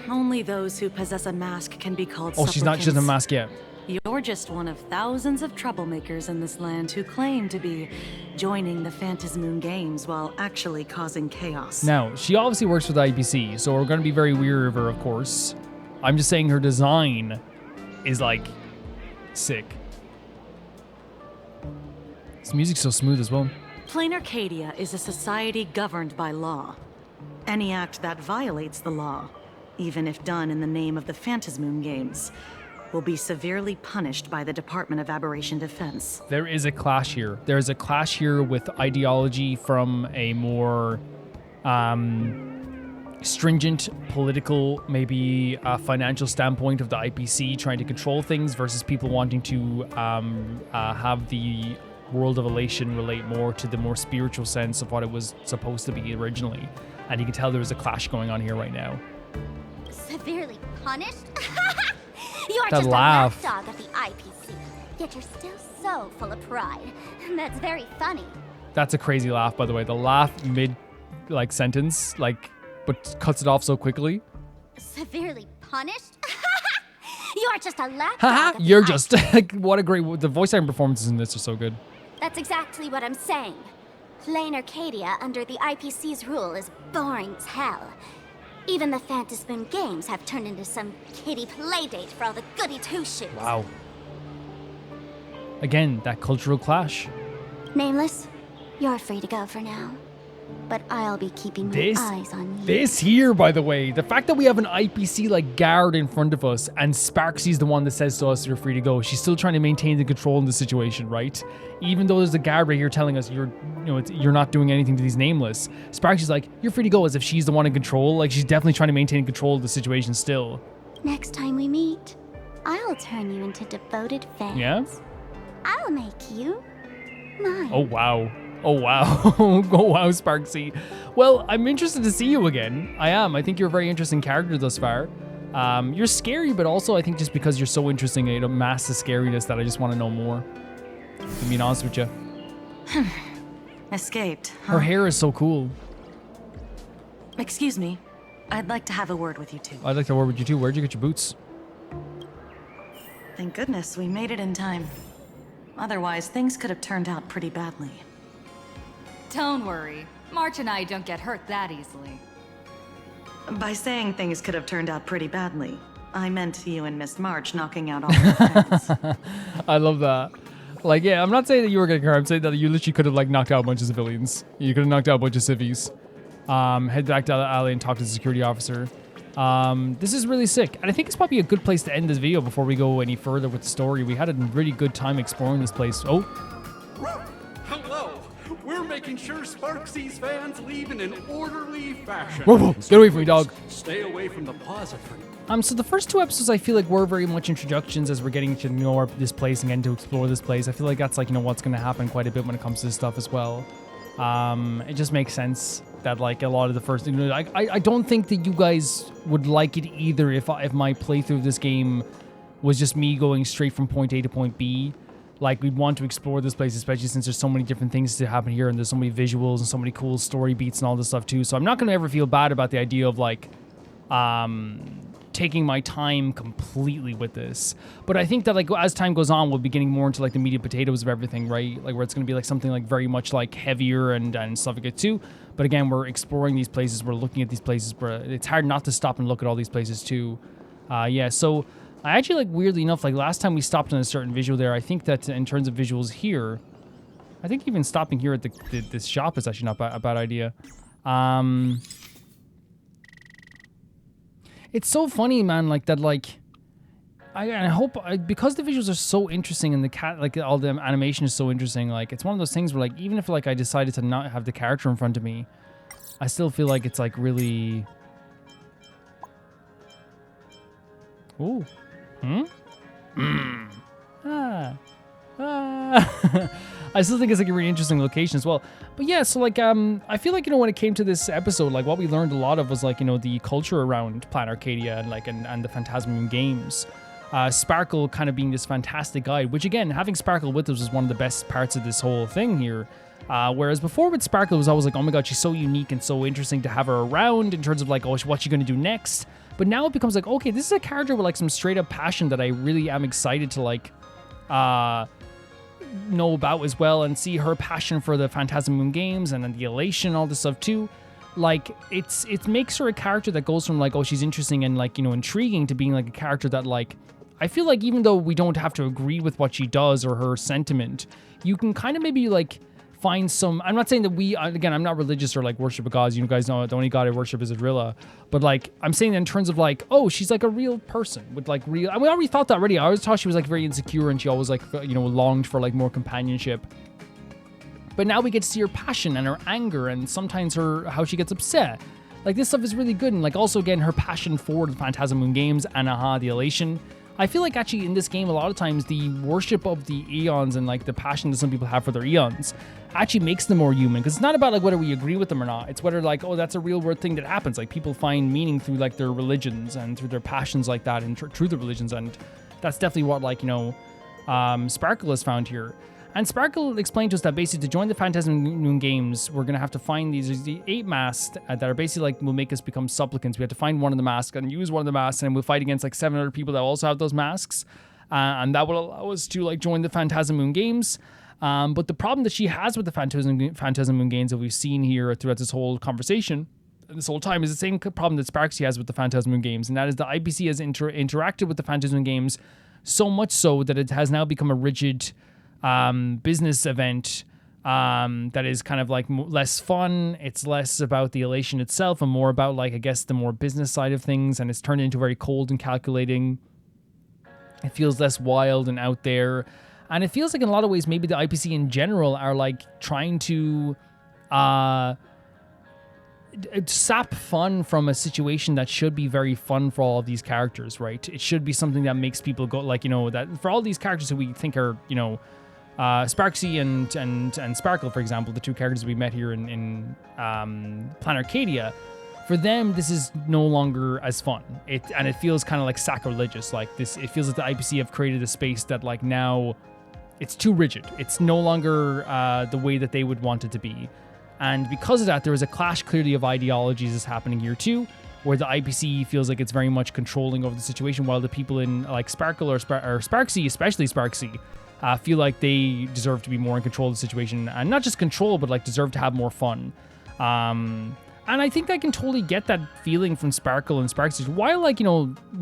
S17: Only those who possess a mask can be called
S1: Oh, she doesn't have a mask yet.
S17: You're just one of thousands of troublemakers in this land who claim to be joining the Phantasmoon games while actually causing chaos.
S1: Now, she obviously works for the IPC, so we're going to be very weary of her, of course. I'm just saying her design is, like, sick. This music's so smooth as well.
S17: Planarcadia is a society governed by law. Any act that violates the law, even if done in the name of the Phantasmoon games, will be severely punished by the Department of Aberration Defense.
S1: There is a clash here. There is a clash here with ideology from a more stringent political, maybe financial standpoint of the IPC trying to control things versus people wanting to have the world of elation relate more to the more spiritual sense of what it was supposed to be originally. And you can tell there's a clash going on here right now.
S2: Severely punished? You're
S1: That
S2: just
S1: laugh.
S2: a lapdog of the IPC, yet you're still so full of pride. That's very funny.
S1: That's a crazy laugh, by the way. The laugh mid, like, sentence, like, but cuts it off so quickly.
S2: Severely punished? You're just a lapdog
S1: Haha,
S2: of the
S1: you're
S2: IPC.
S1: just, like, what a great, the voice acting performances in this are so good.
S2: That's exactly what I'm saying. Planarcadia under the IPC's rule is boring as hell. Even the Phantasmoon games have turned into some kiddie playdate for all the goody two-shoes.
S1: Wow. Again, that cultural clash.
S2: Nameless, you're free to go for now. But I'll be keeping my eyes on you.
S1: This here, by the way, the fact that we have an IPC like guard in front of us and Sparxie's the one that says to us you're free to go. She's still trying to maintain the control in the situation, right? Even though there's a guard right here telling us you're not doing anything to these nameless. Sparxie's like, you're free to go, as if she's the one in control. Like, she's definitely trying to maintain control of the situation still.
S2: Next time we meet, I'll turn you into devoted fans.
S1: Yeah?
S2: I'll make you mine.
S1: Oh, wow. Oh, wow. Oh, wow, Sparxie. Well, I'm interested to see you again. I am. I think you're a very interesting character thus far. You're scary, but also I think just because you're so interesting, it masks the scariness that I just want to know more. To be honest with you.
S17: Escaped, huh?
S1: Her hair is so cool.
S17: Excuse me. I'd like to have a word with you two.
S1: I'd like to work with you too. Where'd you get your boots?
S17: Thank goodness we made it in time. Otherwise, things could have turned out pretty badly.
S3: Don't worry. March and I don't get hurt that easily.
S17: By saying things could have turned out pretty badly, I meant you and Miss March knocking out all your fans.
S1: I love that. Like, yeah, I'm not saying that you were getting hurt. I'm saying that you literally could have, like, knocked out a bunch of civilians. You could have knocked out a bunch of civvies. Head back to the alley and talk to the security officer. This is really sick. And I think it's probably a good place to end this video before we go any further with the story. We had a really good time exploring this place. Oh.
S18: Hello. We're making sure Sparxie's fans leave in an orderly fashion.
S1: Whoa, whoa. Get away from me, dog.
S18: Stay away from the plaza for
S1: So the first 2 episodes I feel like were very much introductions as we're getting to know this place and getting to explore this place. I feel like that's like, what's going to happen quite a bit when it comes to this stuff as well. It just makes sense that like a lot of the first, I don't think that you guys would like it either if my playthrough of this game was just me going straight from point A to point B. Like, we'd want to explore this place, especially since there's so many different things to happen here and there's so many visuals and so many cool story beats and all this stuff too. So I'm not going to ever feel bad about the idea of like taking my time completely with this. But I think that like as time goes on, we'll be getting more into like the meat and potatoes of everything, right? Like where it's going to be like something like very much like heavier and stuff like it too. But again, we're exploring these places, we're looking at these places, but it's hard not to stop and look at all these places too. Yeah, so I actually, like, weirdly enough, like last time we stopped on a certain visual there, I think that in terms of visuals here, I think even stopping here at this shop is actually not a bad idea. It's so funny, man, like that, like, I hope, because the visuals are so interesting and like all the animation is so interesting, like it's one of those things where like, even if like I decided to not have the character in front of me, I still feel like it's like really... Ooh. I still think it's like a really interesting location as well. But yeah, so like I feel like, when it came to this episode, like what we learned a lot of was like, the culture around Planarcadia and like and the Phantasmoon games. Sparkle kind of being this fantastic guide, which again, having Sparkle with us was one of the best parts of this whole thing here. Whereas before with Sparkle, it was always like, oh my god, she's so unique and so interesting to have her around in terms of like, oh, what's she gonna do next? But now it becomes like, okay, this is a character with like some straight up passion that I really am excited to like know about as well, and see her passion for the Phantasmoon games and then the elation, all this stuff too. Like it makes her a character that goes from like, oh, she's interesting and like, intriguing, to being like a character that like, I feel like even though we don't have to agree with what she does or her sentiment, you can kind of maybe like find some... I'm not saying that again, I'm not religious or like worship of gods. You guys know the only god I worship is Adrilla. But like, I'm saying that in terms of like, oh, she's like a real person with like real... I mean, I already thought that already. I always thought she was like very insecure and she always like, longed for like more companionship. But now we get to see her passion and her anger and sometimes how she gets upset. Like, this stuff is really good. And like, also again, her passion for the Phantasmoon games and the elation. I feel like actually in this game, a lot of times the worship of the eons and like the passion that some people have for their eons actually makes them more human. Because it's not about like whether we agree with them or not. It's whether like, oh, that's a real world thing that happens. Like, people find meaning through like their religions and through their passions like that and through the religions. And that's definitely what like, Sparkle has found here. And Sparkle explained to us that basically to join the Phantasmoon games, we're going to have to find the 8 masks that are basically like, will make us become supplicants. We have to find one of the masks and use one of the masks, and we'll fight against like 7 other people that also have those masks. And that will allow us to like join the Phantasmoon games. But the problem that she has with the Phantasmoon games that we've seen here throughout this whole conversation, this whole time, is the same problem that Sparxie has with the Phantasmoon games. And that is the IPC has interacted with the Phantasmoon games so much so that it has now become a rigid... business event that is kind of like less fun. It's less about the elation itself and more about like, I guess, the more business side of things, and it's turned into very cold and calculating. It feels less wild and out there, and it feels like in a lot of ways maybe the IPC in general are like trying to sap fun from a situation that should be very fun for all of these characters, right? It should be something that makes people go like, that for all these characters who we think are, Sparxie and Sparkle, for example, the 2 characters we met here in Planarcadia, for them this is no longer as fun. It feels kind of like sacrilegious. Like this, it feels like the IPC have created a space that like now it's too rigid. It's no longer the way that they would want it to be, and because of that, there is a clash clearly of ideologies that's happening here too, where the IPC feels like it's very much controlling over the situation, while the people in like Sparkle or Sparxie, especially Sparxie, feel like they deserve to be more in control of the situation, and not just control, but like deserve to have more fun. And I think I can totally get that feeling from Sparkle and Sparxie. While like,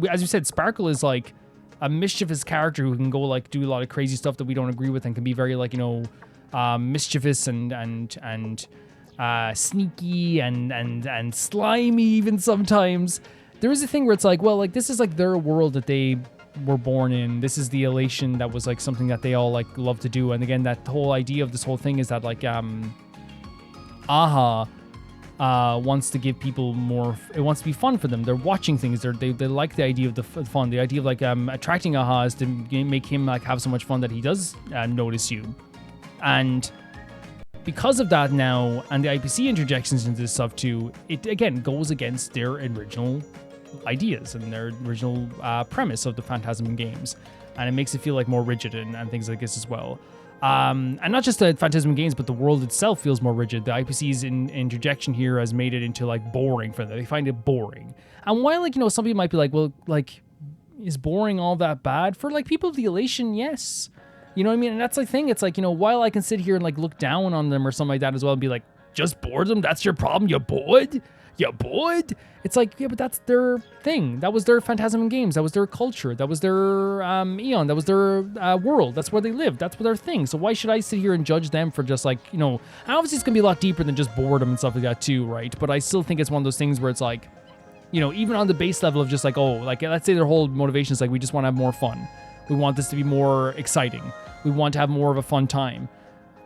S1: as you said, Sparkle is like a mischievous character who can go like do a lot of crazy stuff that we don't agree with and can be very like, mischievous and sneaky and slimy even sometimes. There is a thing where it's like, well, like this is like their world that they were born in. This is the elation that was like something that they all like love to do. And again, that whole idea of this whole thing is that like wants to give people more. It wants to be fun for them. They're watching things. They like the idea of the fun. The idea of like attracting AHA is to make him like have so much fun that he does notice you. And because of that now, and the IPC interjections into this stuff too, it again goes against their original ideas and their original premise of the Phantasmoon games, and it makes it feel like more rigid and things like this as well. And not just the Phantasmoon games, but the world itself feels more rigid. The IPC's interjection here has made it into like boring for them. They find it boring. And while like, you know, some people might be like, well, like, is boring all that bad? For like people of the Elation, yes. You know what I mean? And that's the thing. It's like, you know, while I can sit here and like look down on them or something like that as well and be like, just boredom? That's your problem? You bored? You bored? It's like, yeah, but that's their thing. That was their Phantasmoon games. That was their culture. That was their Eon. That was their world. That's where they lived. That's their thing. So why should I sit here and judge them for just like, you know, and obviously it's going to be a lot deeper than just boredom and stuff like that too, right? But I still think it's one of those things where it's like, you know, even on the base level of just like, oh, like let's say their whole motivation is like, we just want to have more fun. We want this to be more exciting. We want to have more of a fun time.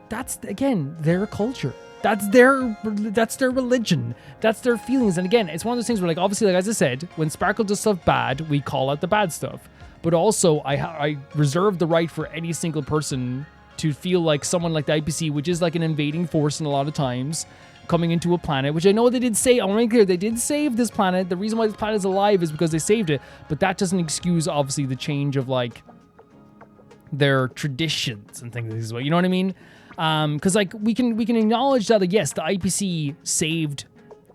S1: That's, again, their culture. That's their religion. That's their feelings. And again, it's one of those things where, like, obviously, like as I said, when Sparkle does stuff bad, we call out the bad stuff. But also, I reserve the right for any single person to feel like someone like the IPC, which is like an invading force in a lot of times, coming into a planet, which I know they did say, I want to make clear, they did save this planet. The reason why this planet is alive is because they saved it. But that doesn't excuse, obviously, the change of, like, their traditions and things as well. You know what I mean? Because like we can acknowledge that, like, yes, the IPC saved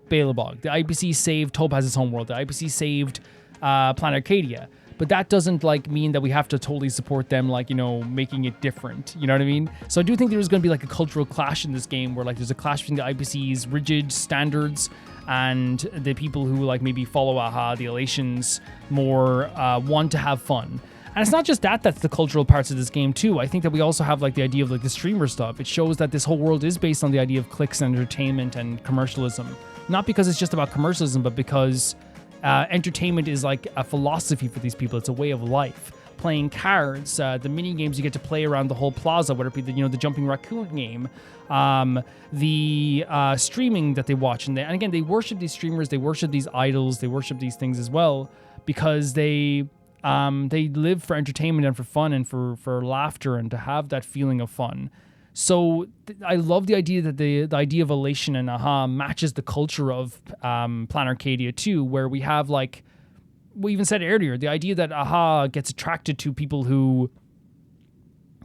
S1: Balebog, the IPC saved Topaz's homeworld, the IPC saved Planarcadia, but that doesn't like mean that we have to totally support them, like, you know, making it different. You know what I mean? So I do think there's going to be like a cultural clash in this game where like there's a clash between the IPC's rigid standards and the people who like maybe follow AHA, the Elations, more want to have fun. And it's not just that's the cultural parts of this game too. I think that we also have like the idea of like the streamer stuff. It shows that this whole world is based on the idea of clicks and entertainment and commercialism. Not because it's just about commercialism, but because entertainment is like a philosophy for these people. It's a way of life. Playing cards, the mini games you get to play around the whole plaza, whether it be the, you know, the jumping raccoon game, the streaming that they watch, and again they worship these streamers, they worship these idols, they worship these things as well because they live for entertainment and for fun and for laughter and to have that feeling of fun. So I love the idea that the idea of elation and AHA matches the culture of Planarcadia too, where we have, like we even said earlier, the idea that AHA gets attracted to people who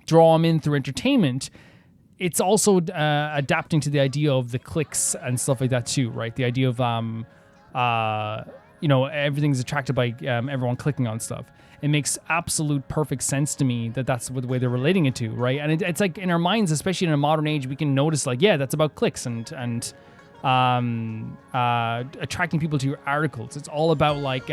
S1: draw them in through entertainment. It's also adapting to the idea of the clicks and stuff like that too, right? The idea of you know, everything's attracted by everyone clicking on stuff. It makes absolute perfect sense to me that that's the way they're relating it to, right? And it's like in our minds, especially in a modern age, we can notice like, yeah, that's about clicks and attracting people to your articles. It's all about like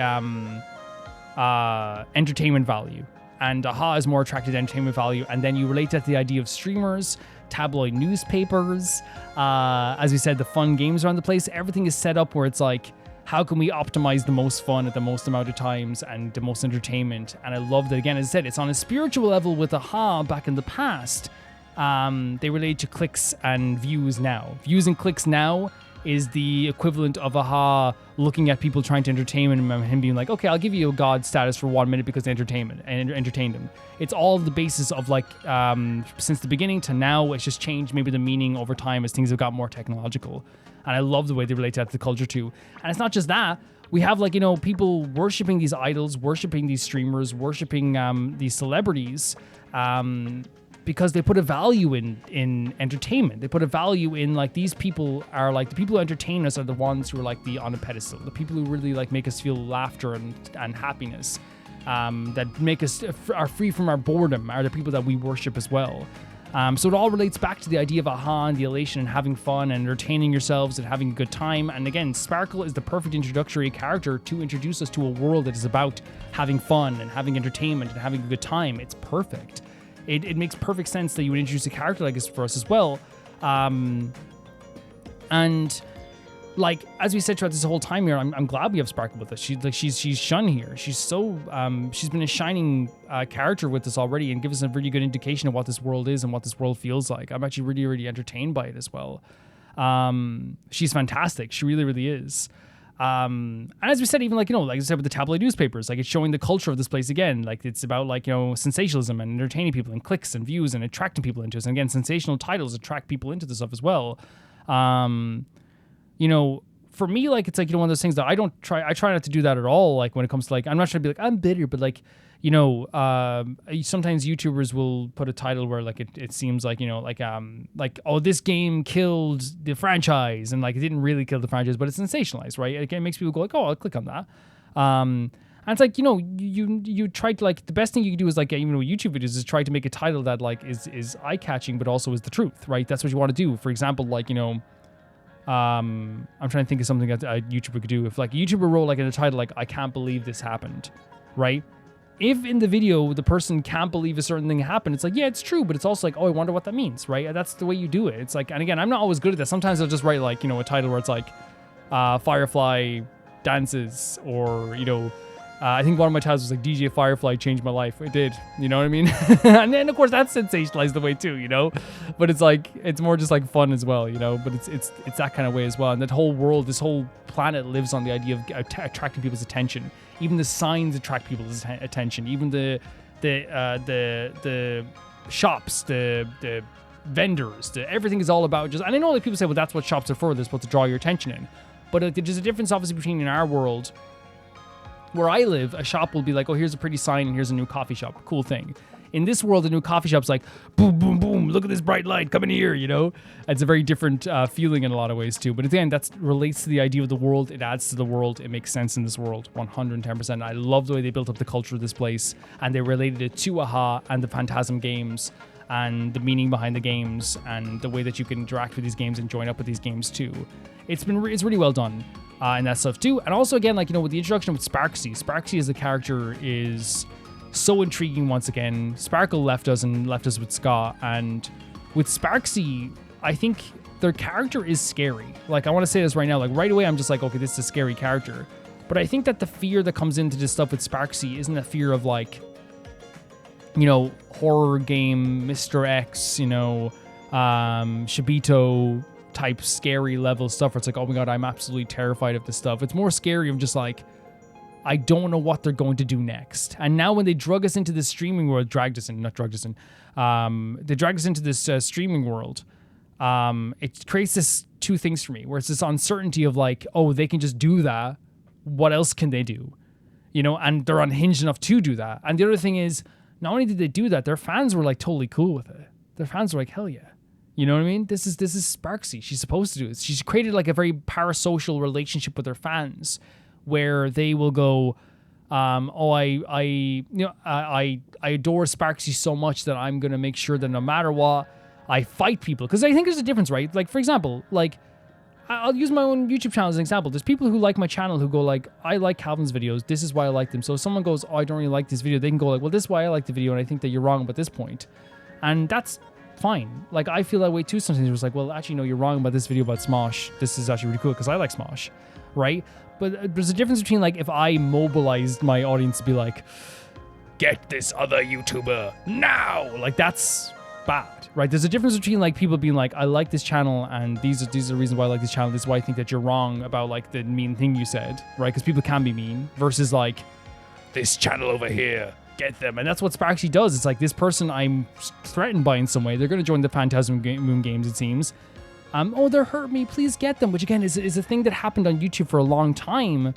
S1: entertainment value. And AHA is more attracted to entertainment value. And then you relate that to the idea of streamers, tabloid newspapers, as we said, the fun games around the place. Everything is set up where it's like, how can we optimize the most fun at the most amount of times and the most entertainment? And I love that, again, as I said, it's on a spiritual level with AHA back in the past. They relate to clicks and views now. Views and clicks now is the equivalent of AHA looking at people trying to entertain him and him being like, okay, I'll give you a god status for 1 minute because they entertained him. It's all the basis of like, since the beginning to now, it's just changed maybe the meaning over time as things have got more technological. And I love the way they relate that to the culture too. And it's not just that. We have like, you know, people worshiping these idols, worshiping these streamers, worshiping these celebrities because they put a value in entertainment. They put a value in like these people are like the people who entertain us are the ones who are like on a pedestal. The people who really like make us feel laughter and happiness that make us are free from our boredom are the people that we worship as well. So it all relates back to the idea of AHA and the elation and having fun and entertaining yourselves and having a good time. And again, Sparkle is the perfect introductory character to introduce us to a world that is about having fun and having entertainment and having a good time. It's perfect. It makes perfect sense that you would introduce a character like this for us as well. And like, as we said throughout this whole time here, I'm glad we have Sparkle with us. She's Shun here. She's so she's been a shining character with us already and give us a really good indication of what this world is and what this world feels like. I'm actually really, really entertained by it as well. She's fantastic. She really, really is. And as we said, even like, like I said with the tabloid newspapers, like it's showing the culture of this place again. Like it's about like, sensationalism and entertaining people and clicks and views and attracting people into it. And again, sensational titles attract people into this stuff as well. For me, like, it's like, one of those things that I try not to do that at all. Like when it comes to like, I'm not trying to be like, I'm bitter, but like, sometimes YouTubers will put a title where like it seems like, oh, this game killed the franchise, and like it didn't really kill the franchise, but it's sensationalized, right? It makes people go like, oh, I'll click on that. And it's like, you try to like, the best thing you can do is like, even with YouTube videos, is try to make a title that like is eye-catching, but also is the truth, right? That's what you want to do. For example, like, I'm trying to think of something that a YouTuber could do. If like a YouTuber wrote like in a title, like, I can't believe this happened, right? If in the video the person can't believe a certain thing happened, it's like, yeah, it's true, but it's also like, oh, I wonder what that means, right? That's the way you do it. It's like, and again, I'm not always good at that. Sometimes I'll just write like, a title where it's like, Firefly dances, or, I think one of my titles was like, DJ Firefly changed my life. It did, you know what I mean? And then of course that's sensationalized the way too, but it's like, it's more just like fun as well, but it's that kind of way as well. And that whole world, this whole planet lives on the idea of attracting people's attention. Even the signs attract people's attention. Even the shops, the vendors, everything is all about just, and I know that people say, well, that's what shops are for. They're supposed to draw your attention in. But there's a difference obviously between in our world, where I live, a shop will be like, oh, here's a pretty sign and here's a new coffee shop. Cool thing. In this world, a new coffee shop's like, boom, boom, boom, look at this bright light, come in here, It's a very different feeling in a lot of ways too. But again, that relates to the idea of the world. It adds to the world. It makes sense in this world, 110%. I love the way they built up the culture of this place, and they related it to AHA and the Phantasm games, and the meaning behind the games, and the way that you can interact with these games and join up with these games too. It's really well done. And that stuff too. And also again, like, with the introduction with Sparxie as a character is so intriguing once again. Sparkle left us with Scott, and with Sparxie, I think their character is scary. Like, I want to say this right now, like right away I'm just like, okay, this is a scary character. But I think that the fear that comes into this stuff with Sparxie isn't a fear of like, horror game, Mr. X, Shibito type scary level stuff where it's like, oh my god, I'm absolutely terrified of this stuff. It's more scary of just like, I don't know what they're going to do next. And now when they dragged us into this streaming world, they dragged us into this streaming world, it creates this two things for me, where it's this uncertainty of like, oh, they can just do that. What else can they do? And they're unhinged enough to do that. And the other thing is, not only did they do that, their fans were like totally cool with it. Their fans were like, hell yeah. You know what I mean? This is Sparxie. She's supposed to do this. She's created like a very parasocial relationship with her fans, where they will go, I adore Sparxie so much that I'm gonna make sure that no matter what, I fight people. Because I think there's a difference, right? Like, for example, like, I'll use my own YouTube channel as an example. There's people who like my channel who go like, I like Calvin's videos. This is why I like them. So if someone goes, oh, I don't really like this video, they can go like, well, this is why I like the video, and I think that you're wrong about this point. And that's fine. Like, I feel that way too sometimes. It was like, well, actually, no, you're wrong about this video about Smosh. This is actually really cool because I like Smosh, right? But there's a difference between like, if I mobilized my audience to be like, get this other YouTuber now, like, that's bad, right? There's a difference between like people being like, I like this channel and these are the reasons why I like this channel. This is why I think that you're wrong about like the mean thing you said, right? Because people can be mean, versus like, this channel over here, get them. And that's what Sparxie does. It's like, this person I'm threatened by in some way, they're going to join the Phantasmoon games, it seems. Oh, they're hurt me, please get them. Which again is a thing that happened on YouTube for a long time.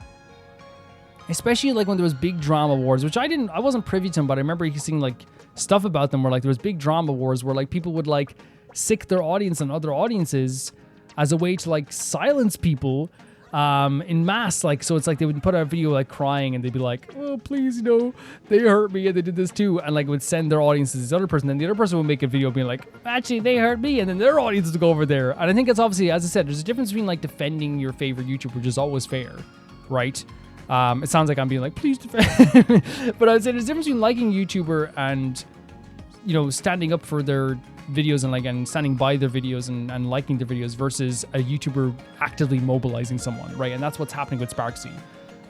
S1: Especially like when there was big drama wars, which I wasn't privy to them, but I remember seeing like stuff about them where like there was big drama wars where like people would like sick their audience on other audiences as a way to like silence people in mass. Like, so it's like they would put out a video like crying and they'd be like, oh, please, they hurt me and they did this too. And like would send their audience to this other person. Then the other person would make a video being like, actually, they hurt me. And then their audience would go over there. And I think it's obviously, as I said, there's a difference between like defending your favorite YouTuber, which is always fair, right? It sounds like I'm being like, please defend. But I would say there's a difference between liking a YouTuber and, standing up for their videos and standing by their videos and liking their videos versus a YouTuber actively mobilizing someone, right? And that's what's happening with Sparxie.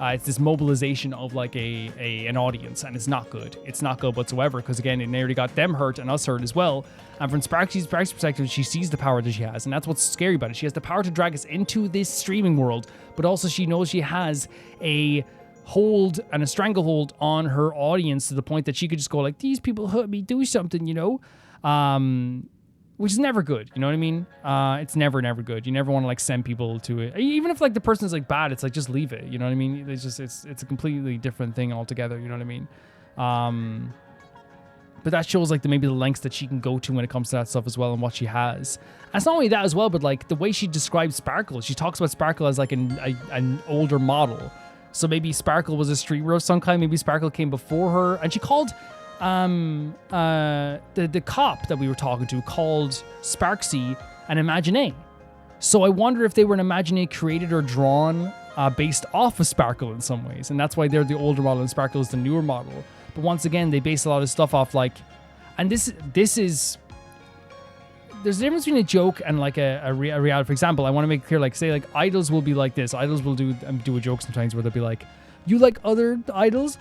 S1: It's this mobilization of like an audience, and it's not good. It's not good whatsoever, because again, it nearly got them hurt and us hurt as well. And from Sparxie's perspective, she sees the power that she has, and that's what's scary about it. She has the power to drag us into this streaming world, but also she knows she has a hold and a stranglehold on her audience to the point that she could just go like, these people hurt me, do something, you know? Which is never good, you know what I mean? It's never good. You never want to like send people to it. Even if like the person's like bad, it's like just leave it, you know what I mean? It's a completely different thing altogether, you know what I mean? But that shows like maybe the lengths that she can go to when it comes to that stuff as well, and what she has. And it's not only that as well, but like the way she describes Sparkle, she talks about Sparkle as like an older model. So maybe Sparkle was a streamer of some kind, maybe Sparkle came before her, and she called the cop that we were talking to called Sparxie an Imaginé. So I wonder if they were an Imaginé created or drawn based off of Sparkle in some ways, and that's why they're the older model and Sparkle is the newer model. But once again, they base a lot of stuff off like, and this is, there's a difference between a joke and like a reality. For example, I want to make it clear, like say like idols will be like this. Idols will do a joke sometimes where they'll be like, you like other idols?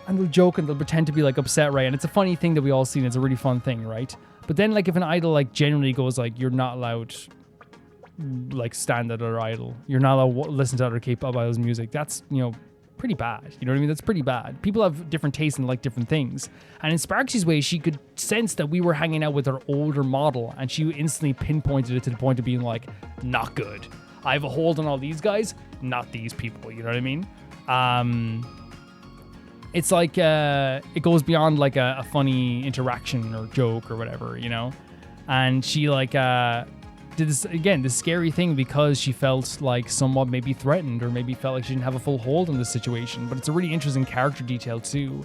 S1: And they'll joke and they'll pretend to be like upset, right? And it's a funny thing that we all see, and it's a really fun thing, right? But then like if an idol like genuinely goes like, you're not allowed like stand at other idol, you're not allowed to listen to other K-pop idols' music, that's, you know, pretty bad. You know what I mean? That's pretty bad. People have different tastes and like different things. And in Sparxie's way, she could sense that we were hanging out with her older model, and she instantly pinpointed it to the point of being like, not good. I have a hold on all these guys, not these people. You know what I mean? It's like it goes beyond like a funny interaction or joke or whatever, you know? And she like did this, again, this scary thing because she felt like somewhat maybe threatened, or maybe felt like she didn't have a full hold on the situation. But it's a really interesting character detail too,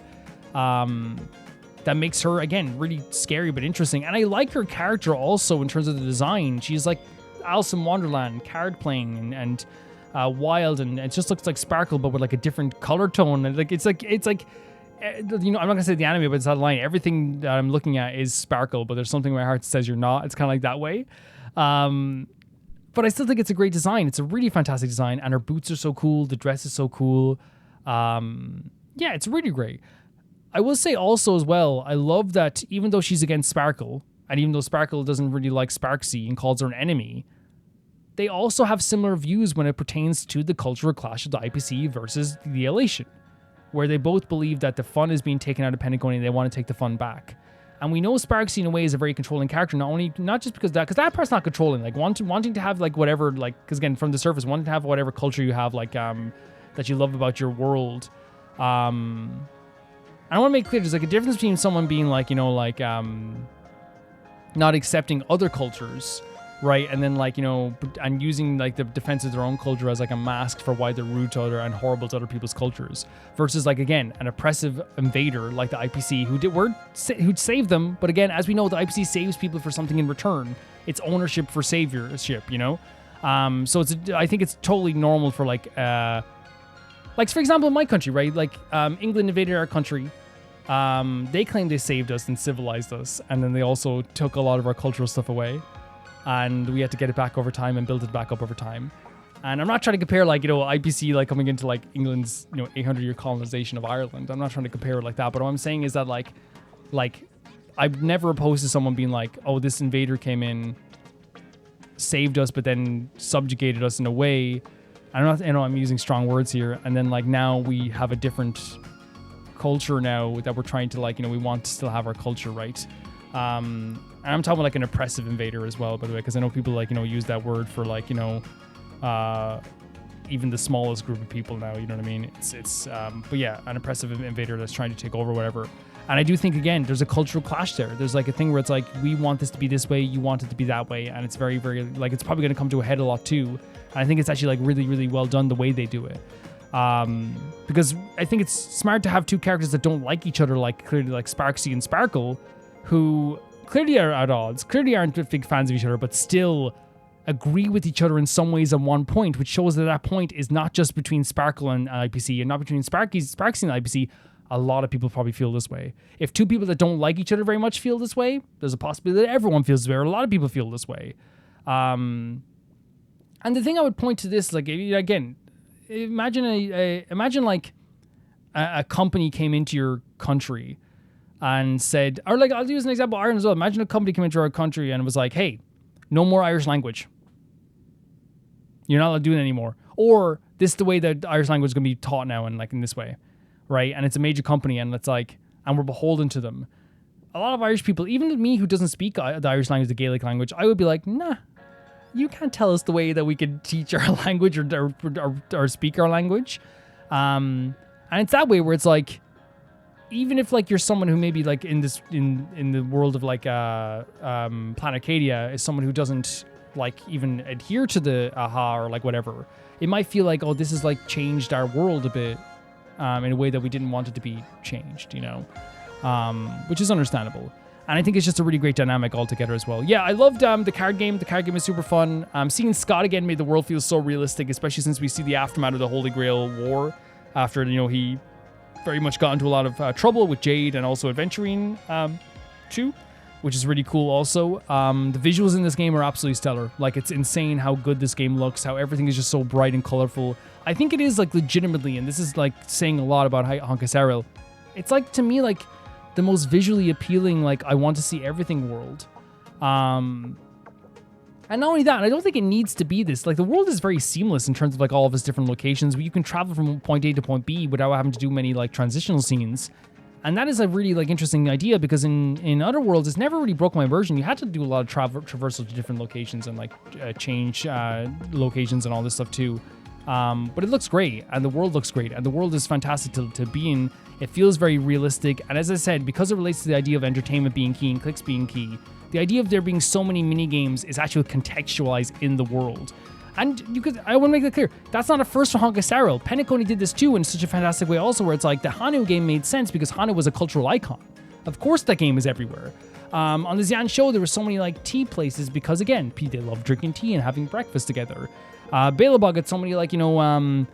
S1: that makes her, again, really scary but interesting. And I like her character also in terms of the design. She's like Alice in Wonderland, card playing and wild, and it just looks like Sparkle but with like a different color tone. And like it's like you know, I'm not gonna say the anime, but it's that line. Everything that I'm looking at is Sparkle, but there's something in my heart that says you're not. It's kind of like that way. But I still think it's a great design. It's a really fantastic design, and her boots are so cool. The dress is so cool. Yeah, it's really great. I will say also as well, I love that even though she's against Sparkle, and even though Sparkle doesn't really like Sparxie and calls her an enemy, they also have similar views when it pertains to the cultural clash of the IPC versus the Elation, where they both believe that the fun is being taken out of Pentagon and they want to take the fun back. And we know Sparxie in a way is a very controlling character, not just because that part's not controlling, like wanting to have like whatever, like, because again, from the surface, wanting to have whatever culture you have, like, that you love about your world. I want to make clear, there's like a difference between someone being like, you know, like, not accepting other cultures, right? And then like, you know, and using like the defense of their own culture as like a mask for why they're rude to other and horrible to other people's cultures, versus like, again, an oppressive invader like the IPC who'd save them. But again, as we know, the IPC saves people for something in return. It's ownership for saviorship, you know? So I think it's totally normal for like for example, in my country, right? Like, England invaded our country. They claimed they saved us and civilized us, and then they also took a lot of our cultural stuff away, and we had to get it back over time and build it back up over time. And I'm not trying to compare, like, you know, IPC like coming into like England's, you know, 800-year colonization of Ireland. I'm not trying to compare it like that, but what I'm saying is that like I've never opposed to someone being like, oh, this invader came in, saved us, but then subjugated us in a way. I'm using strong words here, and then like now we have a different culture now that we're trying to, like, you know, we want to still have our culture, right? And I'm talking about like an oppressive invader as well, by the way, because I know people, like, you know, use that word for, like, you know, even the smallest group of people now, you know what I mean? It's but yeah, an oppressive invader that's trying to take over whatever. And I do think, again, there's a cultural clash there. There's like a thing where it's like, we want this to be this way, you want it to be that way, and it's very, very, like, it's probably going to come to a head a lot too. And I think it's actually like really, really well done the way they do it. Because I think it's smart to have two characters that don't like each other, like clearly like Sparxie and Sparkle, who clearly are at odds, clearly aren't big fans of each other, but still agree with each other in some ways at one point, which shows that point is not just between Sparkle and IPC, and not between Sparxie and IPC. A lot of people probably feel this way. If two people that don't like each other very much feel this way, there's a possibility that everyone feels this way, or a lot of people feel this way. And the thing I would point to this, like, again, imagine like a company came into your country and said, or like I'll use an example, Ireland as well. Imagine a company came into our country and was like, hey, no more Irish language. You're not allowed to do it anymore. Or this is the way that Irish language is going to be taught now, and like in this way, right? And it's a major company, and it's like, and we're beholden to them. A lot of Irish people, even me who doesn't speak the Irish language, the Gaelic language, I would be like, nah, you can't tell us the way that we could teach our language or speak our language. And it's that way where it's like, even if like you're someone who maybe like in the world of like Planarcadia is someone who doesn't like even adhere to the AHA or like whatever, it might feel like, oh, this has like changed our world a bit in a way that we didn't want it to be changed, you know, which is understandable. And I think it's just a really great dynamic altogether as well. Yeah, I loved the card game. The card game is super fun. Seeing Scott again made the world feel so realistic, especially since we see the aftermath of the Holy Grail War after, you know, he very much got into a lot of trouble with Jade and also Adventurine too, which is really cool also. The visuals in this game are absolutely stellar. Like, it's insane how good this game looks, how everything is just so bright and colorful. I think it is like legitimately, and this is like saying a lot about Honkai Star Rail, it's like to me like the most visually appealing, like I want to see everything world. And not only that, I don't think it needs to be this. Like, the world is very seamless in terms of like all of its different locations. You can travel from point A to point B without having to do many like transitional scenes. And that is a really like interesting idea, because in other worlds, it's never really broke my immersion. You had to do a lot of traversal to different locations and like change locations and all this stuff too. But it looks great, and the world looks great, and the world is fantastic to be in. It feels very realistic, and as I said, because it relates to the idea of entertainment being key and clicks being key, the idea of there being so many mini games is actually contextualized in the world. And I want to make that clear, that's not a first for Honkai Star Rail. Penacony did this too in such a fantastic way also, where it's like the Hanu game made sense because Hanu was a cultural icon. Of course that game is everywhere. On the Xian show, there were so many like tea places because, again, they love drinking tea and having breakfast together. Belobog had so many like, you know,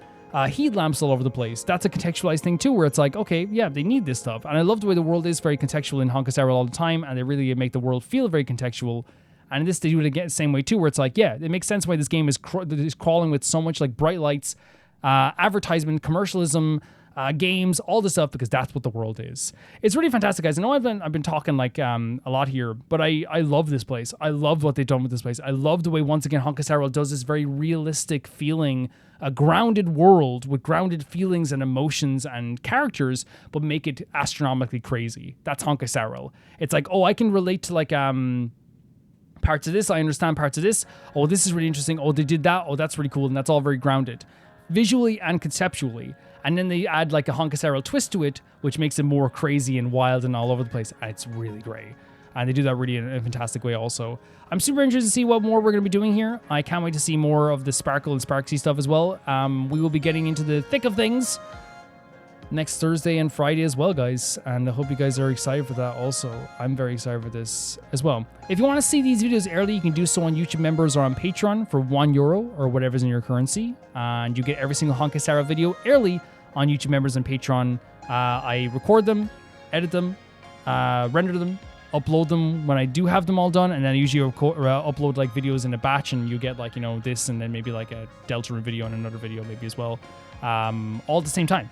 S1: heat lamps all over the place. That's a contextualized thing too, where it's like, okay, yeah, they need this stuff. And I love the way the world is very contextual in Honkai Star Rail all the time, and they really make the world feel very contextual. And in this, they do it again the same way too, where it's like, yeah, it makes sense why this game is crawling with so much like bright lights, advertisement, commercialism, games, all this stuff, because that's what the world is. It's really fantastic, guys. I know I've been talking like a lot here, but I love this place. I love what they've done with this place. I love the way, once again, Honkai Star Rail does this very realistic feeling, a grounded world with grounded feelings and emotions and characters, but make it astronomically crazy. That's Honkai Star Rail. It's like, oh, I can relate to like parts of this. I understand parts of this. Oh, this is really interesting. Oh, they did that. Oh, that's really cool. And that's all very grounded, visually and conceptually. And then they add like a Honkai Star Rail twist to it, which makes it more crazy and wild and all over the place. And it's really great. And they do that really in a fantastic way also. I'm super interested to see what more we're going to be doing here. I can't wait to see more of the Sparkle and Sparxie stuff as well. We will be getting into the thick of things next Thursday and Friday as well, guys. And I hope you guys are excited for that also. I'm very excited for this as well. If you want to see these videos early, you can do so on YouTube members or on Patreon for €1 or whatever's in your currency. And you get every single Honkai Star Rail video early on YouTube members and Patreon. I record them, edit them, render them, upload them when I do have them all done, and then I usually upload like videos in a batch, and you get like, you know, this and then maybe like a Delta video and another video maybe as well, all at the same time.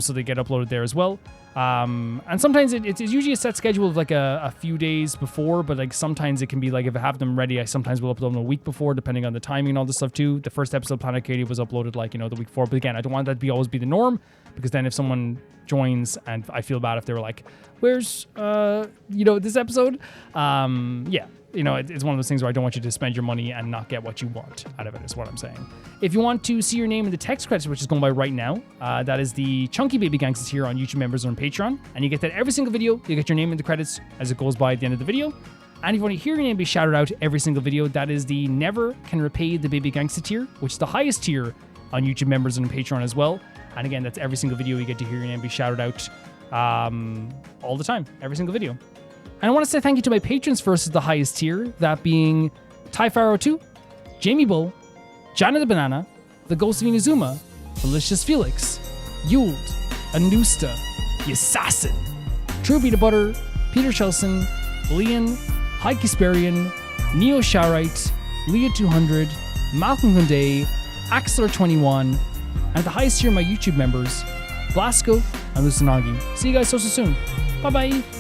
S1: So they get uploaded there as well. And sometimes it's usually a set schedule of like a few days before, but like sometimes it can be like, if I have them ready, I sometimes will upload them a week before, depending on the timing and all this stuff too. The first episode of Planarcadia was uploaded like, you know, the week before. But again, I don't want that to always be the norm, because then if someone joins and I feel bad if they were like, where's, you know, this episode? Yeah. You know, it's one of those things where I don't want you to spend your money and not get what you want out of it, is what I'm saying. If you want to see your name in the text credits, which is going by right now, that is the Chunky Baby Gangsters here on YouTube members or on Patreon. And you get that every single video. You get your name in the credits as it goes by at the end of the video. And if you want to hear your name be shouted out every single video, that is the Never Can Repay the Baby Gangsta tier, which is the highest tier on YouTube members and Patreon as well. And again, that's every single video you get to hear your name be shouted out all the time, every single video. And I want to say thank you to my patrons first as the highest tier, that being Typharo2, Jamie Bull, Jana the Banana, The Ghost of Inazuma, Delicious Felix, Yuld, Anusta, Yassassin, True Peanut Butter, Peter Chelson, Leon, Heike Sperian, Neo Sharite, Leah200, Malcolm Kunde, Axler21, And at the highest tier of my YouTube members, Blasco and Lusanagi. See you guys so soon. Bye bye.